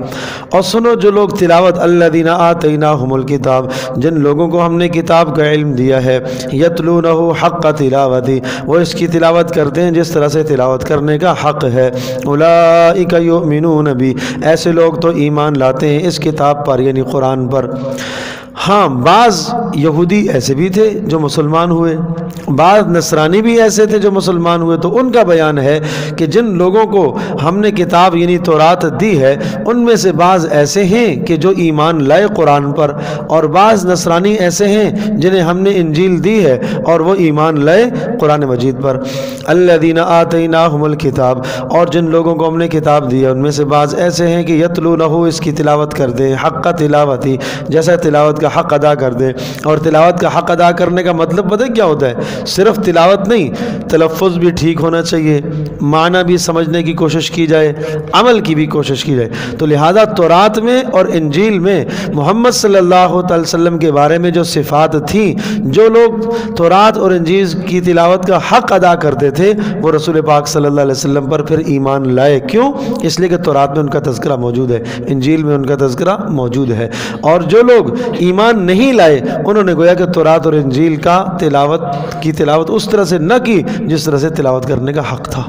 اور سنو جو لوگ تلاوت، الذین آتیناہم الکتاب، جن لوگوں کو ہم نے کتاب کا علم دیا ہے، یتلونہ حق تلاوتہ، وہ اس کی تلاوت کرتے ہیں جس طرح سے تلاوت کرنے کا حق ہے، اولئک یؤمنون بہ، ایسے لوگ تو ایمان لاتے ہیں اس کتاب پر یعنی قرآن پر۔ ہاں بعض یہودی ایسے بھی تھے جو مسلمان ہوئے، بعض نصرانی بھی ایسے تھے جو مسلمان ہوئے، تو ان کا بیان ہے کہ جن لوگوں کو ہم نے کتاب یعنی تورات دی ہے، ان میں سے بعض ایسے ہیں کہ جو ایمان لائے قرآن پر، اور بعض نصرانی ایسے ہیں جنہیں ہم نے انجیل دی ہے اور وہ ایمان لائے قرآن مجید پر۔ الذین آتیناہم الکتاب، اور جن لوگوں کو ہم نے کتاب دی ہے ان میں سے بعض ایسے ہیں کہ یتلونہ، اس کی تلاوت کر دیں، حق تلاوتی، جیسا تلاوت کا حق ادا کر دیں۔ اور تلاوت کا حق ادا کرنے کا مطلب پتہ کیا ہوتا ہے؟ صرف تلاوت نہیں، تلفظ بھی ٹھیک ہونا چاہیے، معنی بھی سمجھنے کی کوشش کی جائے، عمل کی بھی کوشش کی جائے۔ تو لہذا تورات میں اور انجیل میں محمد صلی اللہ علیہ وسلم کے بارے میں جو صفات تھیں، جو لوگ تورات اور انجیل کی تلاوت کا حق ادا کرتے تھے وہ رسول پاک صلی اللہ علیہ وسلم پر پھر ایمان لائے۔ کیوں؟ اس لیے کہ تورات میں ان کا تذکرہ موجود ہے، انجیل میں ان کا تذکرہ موجود ہے۔ اور جو لوگ ایمان نہیں لائے انہوں نے گویا کہ تورات اور انجیل کا تلاوت اس طرح سے نہ کی جس طرح سے تلاوت کرنے کا حق تھا۔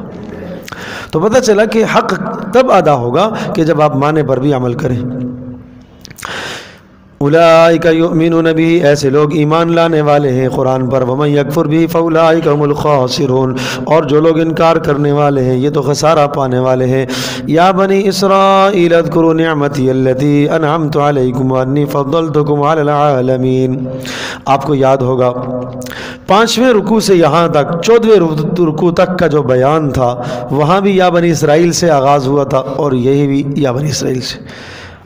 تو پتہ چلا کہ حق تب ادا ہوگا کہ جب آپ معنی پر بھی عمل کریں۔ اولئک یؤمنون بہ، ایسے لوگ ایمان لانے والے ہیں قرآن پر، ومن یکفر بہ فاولئک هم الخاسرون، اور جو لوگ انکار کرنے والے ہیں یہ تو خسارہ پانے والے ہیں۔ یا بنی اسرائیل اذکروا نعمتی التی انعمت علیکم وانی فضلتکم علی العالمین۔ آپ کو یاد ہوگا 5ویں رکوع سے یہاں تک 14ویں رکوع تک کا جو بیان تھا وہاں بھی یا بنی اسرائیل سے آغاز ہوا تھا، اور یہی بھی یا بنی اسرائیل سے،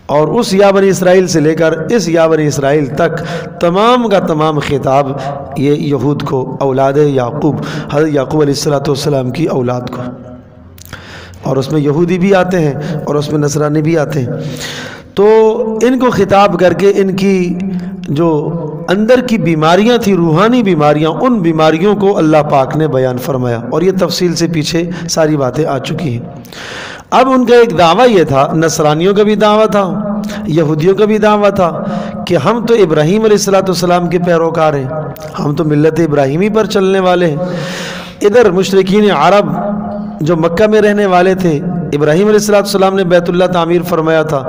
اور اس یا بنی اسرائیل سے لے کر اس یا بنی اسرائیل تک تمام کا تمام خطاب یہ یہود کو، اولاد یعقوب، حضرت یعقوب علیہ السلام کی اولاد کو، اور اس میں یہودی بھی آتے ہیں اور اس میں نصرانی بھی آتے ہیں۔ تو ان کو خطاب کر کے ان کی جو اندر کی بیماریاں تھیں، روحانی بیماریاں، ان بیماریوں کو اللہ پاک نے بیان فرمایا، اور یہ تفصیل سے پیچھے ساری باتیں آ چکی ہیں۔ اب ان کا ایک دعویٰ یہ تھا، نصرانیوں کا بھی دعویٰ تھا، یہودیوں کا بھی دعویٰ تھا کہ ہم تو ابراہیم علیہ السلام کے پیروکار ہیں، ہم تو ملت ابراہیمی پر چلنے والے ہیں۔ ادھر مشرکین عرب جو مکہ میں رہنے والے تھے، ابراہیم علیہ السلام نے بیت اللہ تعمیر فرمایا تھا،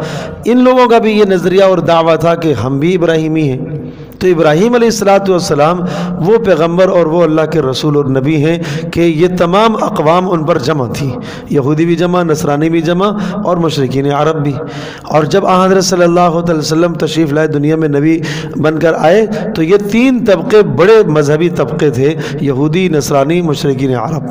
ان لوگوں کا بھی یہ نظریہ اور دعویٰ تھا کہ ہم بھی ابراہیمی ہیں۔ تو ابراہیم علیہ السلام وہ پیغمبر اور وہ اللہ کے رسول اور نبی ہیں کہ یہ تمام اقوام ان پر جمع تھی، یہودی بھی جمع، نصرانی بھی جمع اور مشرکین عرب بھی۔ اور جب حضرت صلی اللہ علیہ وسلم تشریف لائے، دنیا میں نبی بن کر آئے، تو یہ 3 طبقے بڑے مذہبی طبقے تھے، یہودی، نصرانی، مشرکین عرب۔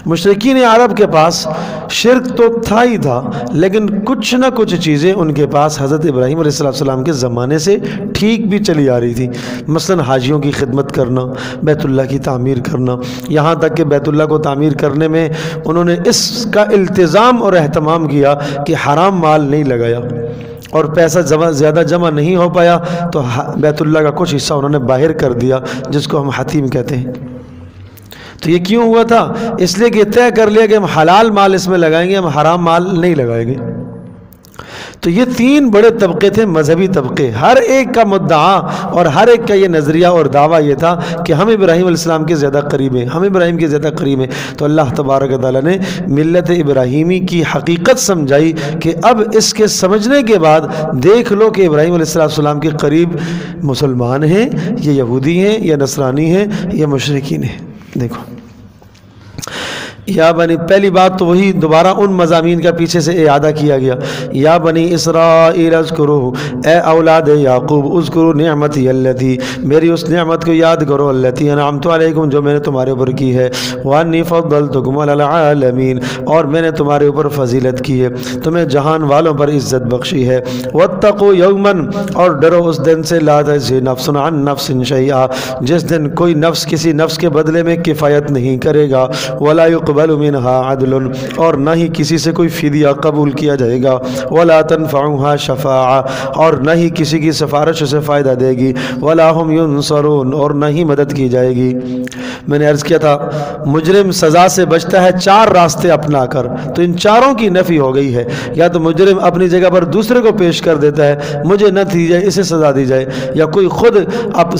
مشرکین عرب کے پاس شرک تو تھا ہی تھا، لیکن کچھ نہ کچھ چیزیں ان کے پاس حضرت ابراہیم علیہ السلام کے زمانے سے ٹھیک بھی چلی آ رہی تھی، مثلا حاجیوں کی خدمت کرنا، بیت اللہ کی تعمیر کرنا، یہاں تک کہ بیت اللہ کو تعمیر کرنے میں انہوں نے اس کا التزام اور اہتمام کیا کہ حرام مال نہیں لگایا، اور پیسہ زیادہ جمع نہیں ہو پایا تو بیت اللہ کا کچھ حصہ انہوں نے باہر کر دیا، جس کو ہم حتیم کہتے ہیں۔ تو یہ کیوں ہوا تھا؟ اس لیے کہ طے کر لیا کہ ہم حلال مال اس میں لگائیں گے، ہم حرام مال نہیں لگائیں گے۔ تو یہ تین بڑے طبقے تھے، مذہبی طبقے، ہر ایک کا مدعا اور ہر ایک کا یہ نظریہ اور دعویٰ یہ تھا کہ ہم ابراہیم علیہ السلام کے زیادہ قریب ہیں، ہم ابراہیم کے زیادہ قریب ہیں۔ تو اللہ تبارک و تعالیٰ نے ملت ابراہیمی کی حقیقت سمجھائی کہ اب اس کے سمجھنے کے بعد دیکھ لو کہ ابراہیم علیہ السلام کے قریب مسلمان ہیں، یہ یہودی ہیں، یا نصرانی ہیں، یا مشرکین ہیں۔ دیکھو یا بنی، پہلی بات تو وہی دوبارہ ان مضامین کا پیچھے سے اعادہ کیا گیا، یا بنی اسرائیل اذکروا، اے اولاد یعقوب، اذکروا نعمتی التی، میری اس نعمت کو یاد کرو، التی انعمت علیکم، جو میں نے تمہارے اوپر کی ہے، وانی فضلتکم علی العالمین، اور میں نے تمہارے اوپر فضیلت کی ہے، تمہیں جہان والوں پر عزت بخشی ہے، واتقوا یوما، اور ڈرو اس دن سے، لا تجزی نفس عن نفس شیئا، جس دن کوئی نفس کسی نفس کے بدلے میں کفایت نہیں کرے گا، ولا يقبل منها عدل، اور نہ ہی کسی سے کوئی فدیہ قبول کیا جائے گا، ولا تنفعها شفاعہ، اور نہ ہی کسی کی سفارش اسے فائدہ دے گی، ولا هم ينصرون، اور نہ ہی مدد کی جائے گی۔ میں نے عرض کیا تھا مجرم سزا سے بچتا ہے چار راستے اپنا کر، تو ان چاروں کی نفی ہو گئی ہے، یا تو مجرم اپنی جگہ پر دوسرے کو پیش کر دیتا ہے، مجھے نہ دی جائے اسے سزا دی جائے، یا کوئی خود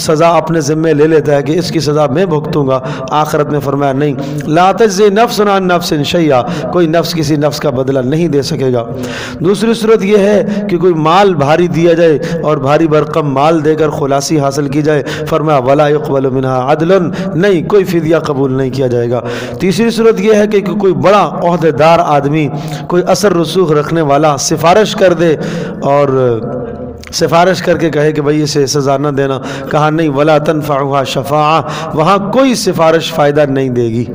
سزا اپنے ذمے لے لیتا ہے کہ اس کی سزا میں بھگتوں گا۔ آخرت میں فرمایا نہیں، لا تجزی نفس عن نفس شیئا، کوئی نفس کسی نفس کا بدلہ نہیں دے سکے گا۔ دوسری صورت یہ ہے کہ کوئی مال بھاری دیا جائے اور بھاری برقم مال دے کر خلاصی حاصل کی جائے، فرمایا ولا يقبل منها عدل، نہیں کوئی فدیہ قبول نہیں کیا جائے گا۔ تیسری صورت یہ ہے کہ کوئی بڑا عہدیدار آدمی، کوئی اثر رسوخ رکھنے والا سفارش کر دے اور سفارش کر کے کہے کہ بھئی اسے سزا نہ دینا، کہا نہیں، ولا تنفعها شفاعہ، وہاں کوئی سفارش فائدہ نہیں دے گی۔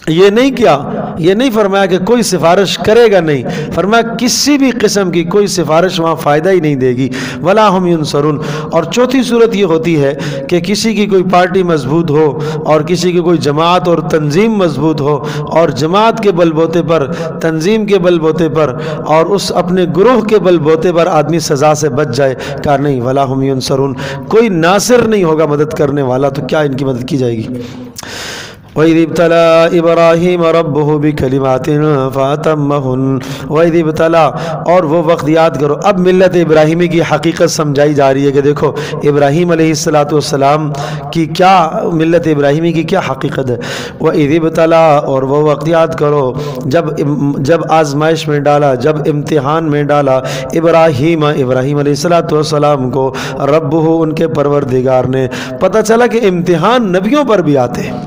یہ نہیں کیا، یہ نہیں فرمایا کہ کوئی سفارش کرے گا، نہیں فرمایا کسی بھی قسم کی کوئی سفارش وہاں فائدہ ہی نہیں دے گی، ولا هم ينصرون۔ اور چوتھی صورت یہ ہوتی ہے کہ کسی کی کوئی پارٹی مضبوط ہو اور کسی کی کوئی جماعت اور تنظیم مضبوط ہو، اور جماعت کے بل بوتے پر، تنظیم کے بل بوتے پر اور اس اپنے گروہ کے بل بوتے پر آدمی سزا سے بچ جائے، کہا نہیں ولا هم ينصرون، کوئی ناصر نہیں ہوگا مدد کرنے والا، تو کیا ان کی مدد کی جائے گی۔ وَإِذِ ابْتَلَىٰ إِبْرَاهِيمَ رَبُّهُ بِكَلِمَاتٍ فَأَتَمَّهُنَّ وَإِذِ ابْتَلَىٰ، اور وہ وقت یاد کرو، اب ملت ابراہیمی کی حقیقت سمجھائی جا رہی ہے کہ دیکھو ابراہیم علیہ السلام کی کیا، ملت ابراہیمی کی کیا حقیقت ہے۔ وَإِذِ ابْتَلَىٰ، اور وہ وقت یاد کرو جب آزمائش میں ڈالا، جب امتحان میں ڈالا، ابراہیم علیہ السلام کو، ربہ ان کے پروردگار نے۔ پتہ چلا کہ امتحان نبیوں پر بھی آتے ہیں۔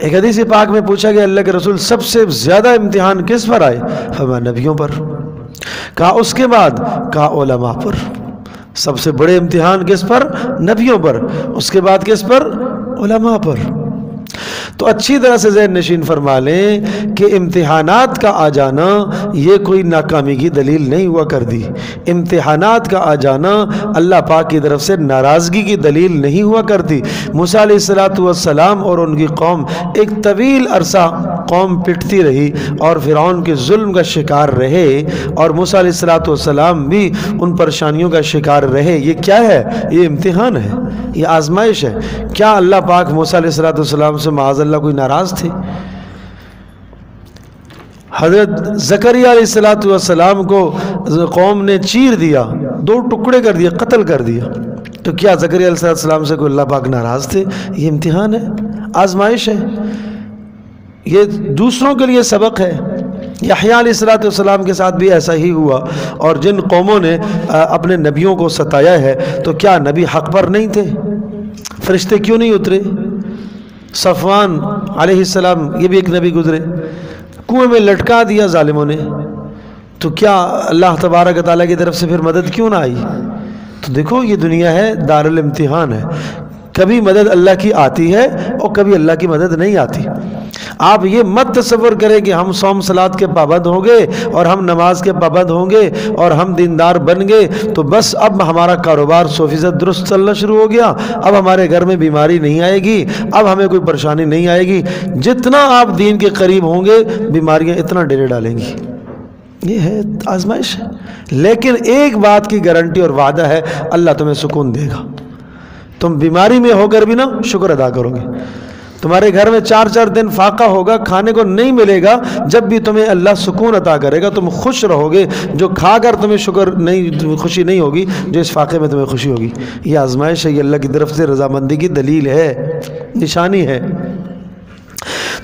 ایک حدیث پاک میں پوچھا گیا اللہ کے رسول سب سے زیادہ امتحان کس پر آئے؟ فرمایا نبیوں پر۔ کہا اس کے بعد؟ کہا علماء پر۔ سب سے بڑے امتحان کس پر؟ نبیوں پر۔ اس کے بعد کس پر؟ علماء پر۔ تو اچھی طرح سے ذہن نشین فرما لیں کہ امتحانات کا آ جانا یہ کوئی ناکامی کی دلیل نہیں ہوا کر دی، امتحانات کا آ جانا اللہ پاک کی طرف سے ناراضگی کی دلیل نہیں ہوا کرتی۔ موسیٰ علیہ السلام اور ان کی قوم ایک طویل عرصہ قوم پٹتی رہی اور فرعون کے ظلم کا شکار رہے، اور موسیٰ علیہ السلام بھی ان پریشانیوں کا شکار رہے۔ یہ کیا ہے؟ یہ امتحان ہے، یہ آزمائش ہے۔ کیا اللہ پاک موسیٰ علیہ السلام سے معاذ اللہ کوئی ناراض تھے؟ حضرت زکریا علیہ السلام کو قوم نے چیر دیا، دو ٹکڑے کر دیا، قتل کر دیا، تو کیا زکریا علیہ السلام سے کوئی اللہ پاک ناراض تھے؟ یہ امتحان ہے، آزمائش ہے، یہ دوسروں کے لیے سبق ہے۔ یحییٰ علیہ السلام کے ساتھ بھی ایسا ہی ہوا، اور جن قوموں نے اپنے نبیوں کو ستایا ہے تو کیا نبی حق پر نہیں تھے؟ فرشتے کیوں نہیں اترے؟ صفوان علیہ السلام یہ بھی ایک نبی گزرے، کنویں میں لٹکا دیا ظالموں نے، تو کیا اللہ تبارک و تعالیٰ کی طرف سے پھر مدد کیوں نہ آئی؟ تو دیکھو یہ دنیا ہے، دار الامتحان ہے، کبھی مدد اللہ کی آتی ہے اور کبھی اللہ کی مدد نہیں آتی۔ آپ یہ مت تصور کریں کہ ہم صوم صلات کے پابند ہوں گے اور ہم نماز کے پابند ہوں گے اور ہم دیندار بن گئے تو بس اب ہمارا کاروبار 100% درست چلنا شروع ہو گیا، اب ہمارے گھر میں بیماری نہیں آئے گی، اب ہمیں کوئی پریشانی نہیں آئے گی۔ جتنا آپ دین کے قریب ہوں گے بیماریاں اتنا ڈیرے ڈالیں گی۔ یہ ہے آزمائش ہے، لیکن ایک بات کی گارنٹی اور وعدہ ہے، اللہ تمہیں سکون دے گا، تم بیماری میں ہو کر بھی نا شکر ادا کرو گے۔ تمہارے گھر میں 4 دن فاقہ ہوگا، کھانے کو نہیں ملے گا، جب بھی تمہیں اللہ سکون عطا کرے گا تم خوش رہو گے، جو کھا کر تمہیں خوشی نہیں ہوگی جو اس فاقے میں تمہیں خوشی ہوگی۔ یہ آزمائش ہے، یہ اللہ کی طرف سے رضامندی کی دلیل ہے، نشانی ہے۔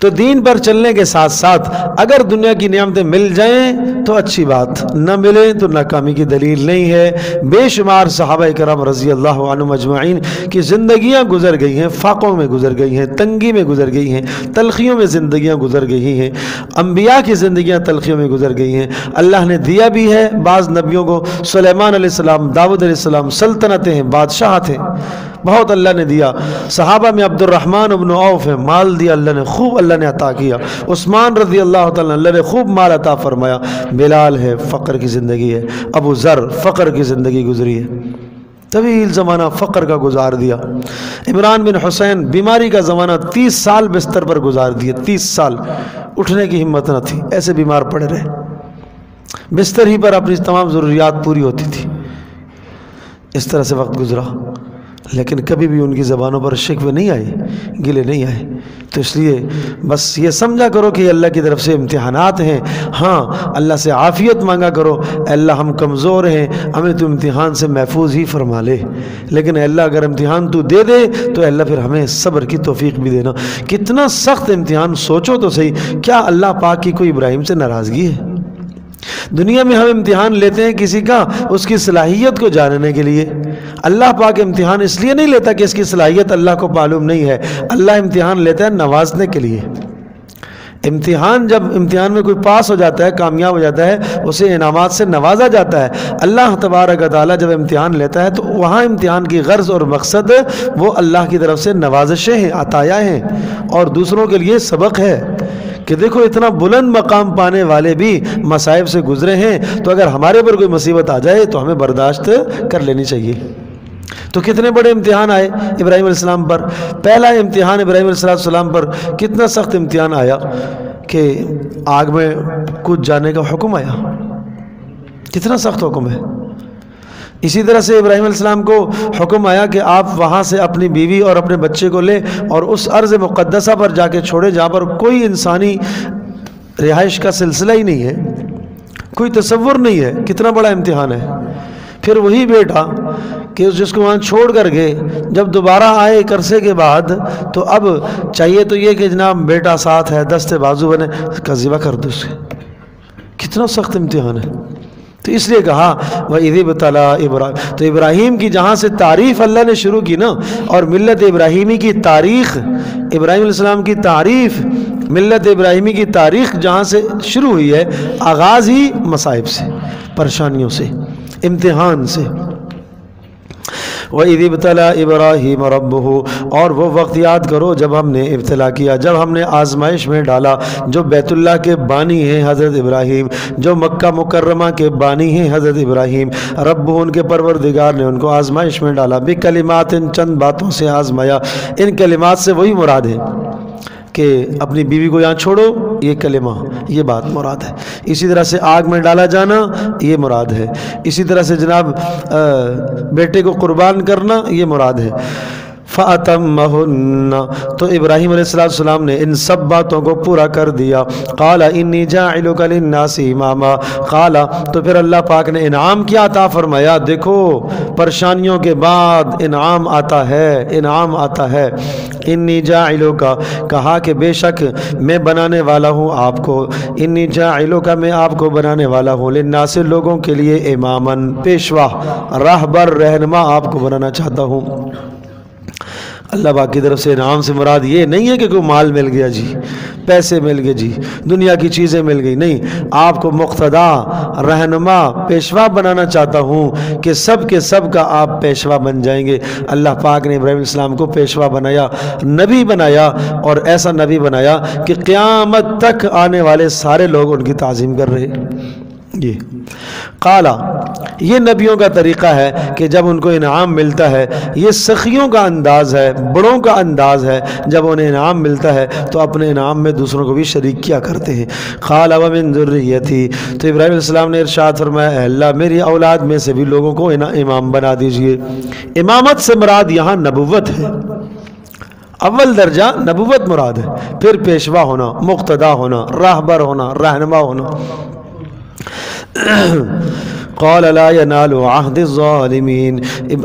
تو دین پر چلنے کے ساتھ ساتھ اگر دنیا کی نعمتیں مل جائیں تو اچھی بات، نہ ملیں تو ناکامی کی دلیل نہیں ہے۔ بے شمار صحابہ کرام رضی اللہ عنہم اجمعین کی زندگیاں گزر گئی ہیں، فاقوں میں گزر گئی ہیں، تنگی میں گزر گئی ہیں، تلخیوں میں زندگیاں گزر گئی ہیں، انبیاء کی زندگیاں تلخیوں میں گزر گئی ہیں۔ اللہ نے دیا بھی ہے بعض نبیوں کو، سلیمان علیہ السلام، داؤد علیہ السلام سلطنتیں ہیں، بادشاہت ہیں، بہت اللہ نے دیا۔ صحابہ میں عبد الرحمن ابن عوف ہے، مال دیا اللہ نے، خوب اللہ نے عطا کیا۔ عثمان رضی اللہ تعالیٰ اللہ نے خوب مال عطا فرمایا۔ بلال ہے، فقر کی زندگی ہے۔ ابو ذر فقر کی زندگی گزری ہے، طویل زمانہ فقر کا گزار دیا۔ عمران بن حسین بیماری کا زمانہ 30 سال بستر پر گزار دیا، 30 سال اٹھنے کی ہمت نہ تھی، ایسے بیمار پڑے رہے، بستر ہی پر اپنی تمام ضروریات پوری ہوتی تھی۔ اس طرح سے وقت گزرا، لیکن کبھی بھی ان کی زبانوں پر شکوے نہیں آئے، گلے نہیں آئے۔ تو اس لیے بس یہ سمجھا کرو کہ یہ اللہ کی طرف سے امتحانات ہیں۔ ہاں، اللہ سے عافیت مانگا کرو، اے اللہ ہم کمزور ہیں، ہمیں تو امتحان سے محفوظ ہی فرما لے، لیکن اے اللہ اگر امتحان تو دے دے تو اے اللہ پھر ہمیں صبر کی توفیق بھی دینا۔ کتنا سخت امتحان، سوچو تو صحیح، کیا اللہ پاک کی کوئی ابراہیم سے ناراضگی ہے؟ دنیا میں ہم امتحان لیتے ہیں کسی کا اس کی صلاحیت کو جاننے کے لیے، اللہ پاک امتحان اس لیے نہیں لیتا کہ اس کی صلاحیت اللہ کو معلوم نہیں ہے، اللہ امتحان لیتا ہے نوازنے کے لیے۔ جب امتحان میں کوئی پاس ہو جاتا ہے، کامیاب ہو جاتا ہے، اسے انعامات سے نوازا جاتا ہے۔ اللہ تبارک و تعالیٰ جب امتحان لیتا ہے تو وہاں امتحان کی غرض اور مقصد وہ اللہ کی طرف سے نوازشیں ہیں، عطایا ہیں، اور دوسروں کے لیے سبق ہے کہ دیکھو اتنا بلند مقام پانے والے بھی مصائب سے گزرے ہیں، تو اگر ہمارے پر کوئی مصیبت آ جائے تو ہمیں برداشت کر لینی چاہیے۔ تو کتنے بڑے امتحان آئے ابراہیم علیہ السلام پر۔ پہلا امتحان ابراہیم علیہ السلام پر کتنا سخت امتحان آیا کہ آگ میں کود جانے کا حکم آیا، کتنا سخت حکم ہے۔ اسی طرح سے ابراہیم علیہ السلام کو حکم آیا کہ آپ وہاں سے اپنی بیوی اور اپنے بچے کو لے اور اس ارض مقدسہ پر جا کے چھوڑے جہاں پر کوئی انسانی رہائش کا سلسلہ ہی نہیں ہے، کوئی تصور نہیں ہے۔ کتنا بڑا امتحان ہے۔ پھر وہی بیٹا کہ جس کو وہاں چھوڑ کر گئے، جب دوبارہ آئے ایک عرصے کے بعد تو اب چاہیے تو یہ کہ جناب بیٹا ساتھ ہے، دست بازو بنے، کا ذبح کر دو اسے۔ کتنا سخت امتحان ہے۔ تو اس لیے کہا وَإِذِ ابْتَلَىٰ إِبْرَاهِيمَ، تو ابراہیم کی جہاں سے تعریف اللہ نے شروع کی نا، اور ملت ابراہیمی کی تاریخ، ابراہیم علیہ السلام کی تعریف، ملت ابراہیمی کی تاریخ جہاں سے شروع ہوئی ہے، آغاز ہی مصائب سے، پریشانیوں سے، امتحان سے۔ وَإِذِ ابْتَلَىٰ إِبْرَاهِيمَ رَبُّهُ، اور وہ وقت یاد کرو جب ہم نے ابتلا کیا، جب ہم نے آزمائش میں ڈالا جو بیت اللہ کے بانی ہیں حضرت ابراہیم، جو مکہ مکرمہ کے بانی ہیں حضرت ابراہیم، رب ان کے پروردگار نے ان کو آزمائش میں ڈالا، بکلمات، چند باتوں سے آزمایا۔ ان کلمات سے وہی مراد ہے کہ اپنی بیوی کو یہاں چھوڑو، یہ کلمہ، یہ بات مراد ہے۔ اسی طرح سے آگ میں ڈالا جانا، یہ مراد ہے۔ اسی طرح سے جناب بیٹے کو قربان کرنا، یہ مراد ہے۔ فَأَتَمَّهُنَّ، تو ابراہیم علیہ السلام نے ان سب باتوں کو پورا کر دیا۔ قَالَ إِنِّي جَاعِلُكَ لِلنَّاسِ إِمَامًا، قَالَ، تو پھر اللہ پاک نے انعام کیا عطا فرمایا۔ دیکھو پریشانیوں کے بعد انعام آتا ہے، انعام آتا ہے۔ انی جاعلک، کہا کہ بے شک میں بنانے والا ہوں آپ کو، انی جاعلک، میں آپ کو بنانے والا ہوں، للناس، لوگوں کے لیے، اماماً، پیشوا، راہبر، رہنما آپ کو بنانا چاہتا ہوں۔ اللہ پاک کی طرف سے انعام سے مراد یہ نہیں ہے کہ کوئی مال مل گیا جی، پیسے مل گئے جی، دنیا کی چیزیں مل گئی، نہیں، آپ کو مقتدا، رہنما، پیشوا بنانا چاہتا ہوں کہ سب کے سب کا آپ پیشوا بن جائیں گے۔ اللہ پاک نے ابراہیم علیہ السلام کو پیشوا بنایا، نبی بنایا، اور ایسا نبی بنایا کہ قیامت تک آنے والے سارے لوگ ان کی تعظیم کر رہے۔ یہ قالا، یہ نبیوں کا طریقہ ہے کہ جب ان کو انعام ملتا ہے، یہ سخیوں کا انداز ہے، بڑوں کا انداز ہے، جب انہیں انعام ملتا ہے تو اپنے انعام میں دوسروں کو بھی شریک کیا کرتے ہیں۔ قال ومن ذریتی، تو ابراہیم علیہ السلام نے ارشاد فرمایا، اے اللہ میری اولاد میں سے بھی لوگوں کو امام بنا دیجئے۔ امامت سے مراد یہاں نبوت ہے، اول درجہ نبوت مراد ہے، پھر پیشوا ہونا، مقتدا ہونا، راہبر ہونا، رہنما ہونا۔ قال لا ینال عہد الظالمین،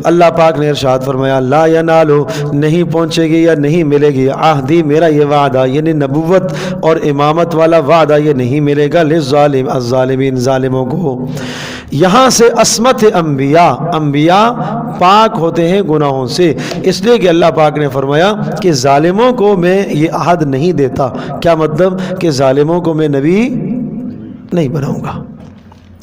اللہ پاک نے ارشاد فرمایا لا ینال، نہیں پہنچے گی یا نہیں ملے گی، عہدی میرا یہ وعدہ، یعنی نبوت اور امامت والا وعدہ یہ نہیں ملے گا للظالم الظالمین، ظالموں کو۔ یہاں سے عصمت انبیاء، انبیاء پاک ہوتے ہیں گناہوں سے، اس لیے کہ اللہ پاک نے فرمایا کہ ظالموں کو میں یہ عہد نہیں دیتا۔ کیا مطلب؟ کہ ظالموں کو میں نبی نہیں بناؤں گا،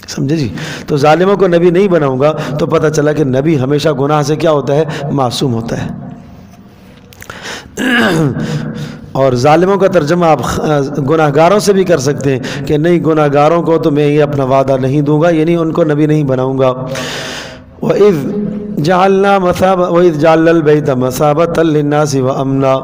سمجھے جی؟ تو ظالموں کو نبی نہیں بناؤں گا، تو پتہ چلا کہ نبی ہمیشہ گناہ سے کیا ہوتا ہے؟ معصوم ہوتا ہے۔ اور ظالموں کا ترجمہ آپ گناہ گاروں سے بھی کر سکتے ہیں کہ نہیں، گناہ گاروں کو تو میں یہ اپنا وعدہ نہیں دوں گا، یعنی ان کو نبی نہیں بناؤں گا۔ وَإِذْ جَعَلْنَا وَإِذْ جَعَلْنَا الْبَيْتَ مَثَابَةً لِلنَّاسِ وَأَمْنًا،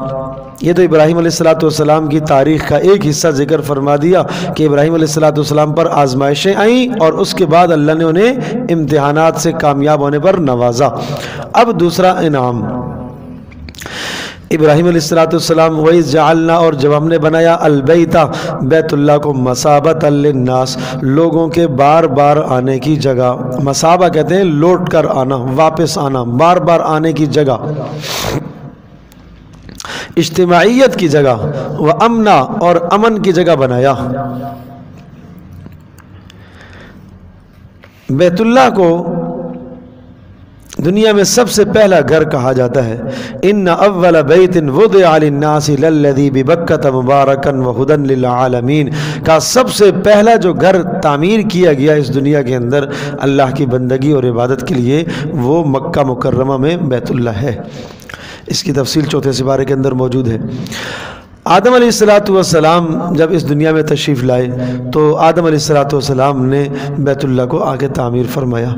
یہ تو ابراہیم علیہ السلام کی تاریخ کا ایک حصہ ذکر فرما دیا کہ ابراہیم علیہ السلام پر آزمائشیں آئیں اور اس کے بعد اللہ نے انہیں امتحانات سے کامیاب ہونے پر نوازا۔ اب دوسرا انعام، ابراہیم علیہ السلام وَإِذْ جَعَلْنَا، اور جب ہم نے بنایا البیتہ بیت اللہ کو، مَثَابَةً لِلنَّاسِ، لوگوں کے بار بار آنے کی جگہ، مصابہ کہتے ہیں لوٹ کر آنا، واپس آنا، بار بار آنے کی جگہ، اجتماعیت کی جگہ، وَأَمْنًا، اور امن کی جگہ بنایا۔ بیت اللہ کو دنیا میں سب سے پہلا گھر کہا جاتا ہے۔ ان اول بیت وضع للناس للذی ببکۃ مبارکا وہدی للعالمین، کا سب سے پہلا جو گھر تعمیر کیا گیا اس دنیا کے اندر اللہ کی بندگی اور عبادت کے لیے، وہ مکہ مکرمہ میں بیت اللہ ہے۔ اس کی تفصیل چوتھے سپارے کے اندر موجود ہے۔ آدم علیہ السلام جب اس دنیا میں تشریف لائے تو آدم علیہ السلام نے بیت اللہ کو آگے تعمیر فرمایا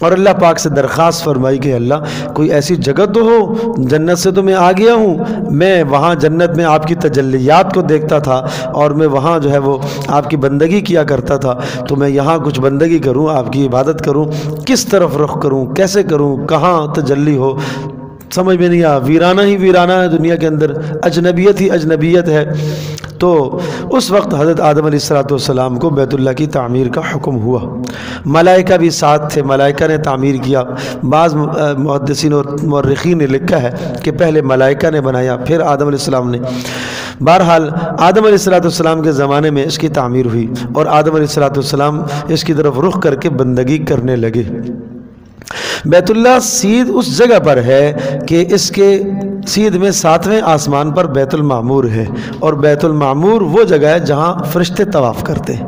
اور اللہ پاک سے درخواست فرمائی کہ اللہ کوئی ایسی جگہ تو ہو، جنت سے تو میں آ گیا ہوں، میں وہاں جنت میں آپ کی تجلیات کو دیکھتا تھا اور میں وہاں جو ہے وہ آپ کی بندگی کیا کرتا تھا، تو میں یہاں کچھ بندگی کروں، آپ کی عبادت کروں، کس طرف رخ کروں، کیسے کروں، کہاں تجلی ہو، سمجھ میں نہیں آیا، ویرانہ ہی ویرانہ ہے دنیا کے اندر، اجنبیت ہی اجنبیت ہے۔ تو اس وقت حضرت آدم علیہ السلام کو بیت اللہ کی تعمیر کا حکم ہوا۔ ملائکہ بھی ساتھ تھے، ملائکہ نے تعمیر کیا۔ بعض محدثین اور مورخین نے لکھا ہے کہ پہلے ملائکہ نے بنایا پھر آدم علیہ السلام نے۔ بہرحال آدم علیہ السلام کے زمانے میں اس کی تعمیر ہوئی اور آدم علیہ السلام اس کی طرف رخ کر کے بندگی کرنے لگے۔ بیت اللہ سید اس جگہ پر ہے کہ اس کے سید میں 7ویں آسمان پر بیت المعمور ہے، اور بیت المعمور وہ جگہ ہے جہاں فرشتے طواف کرتے ہیں،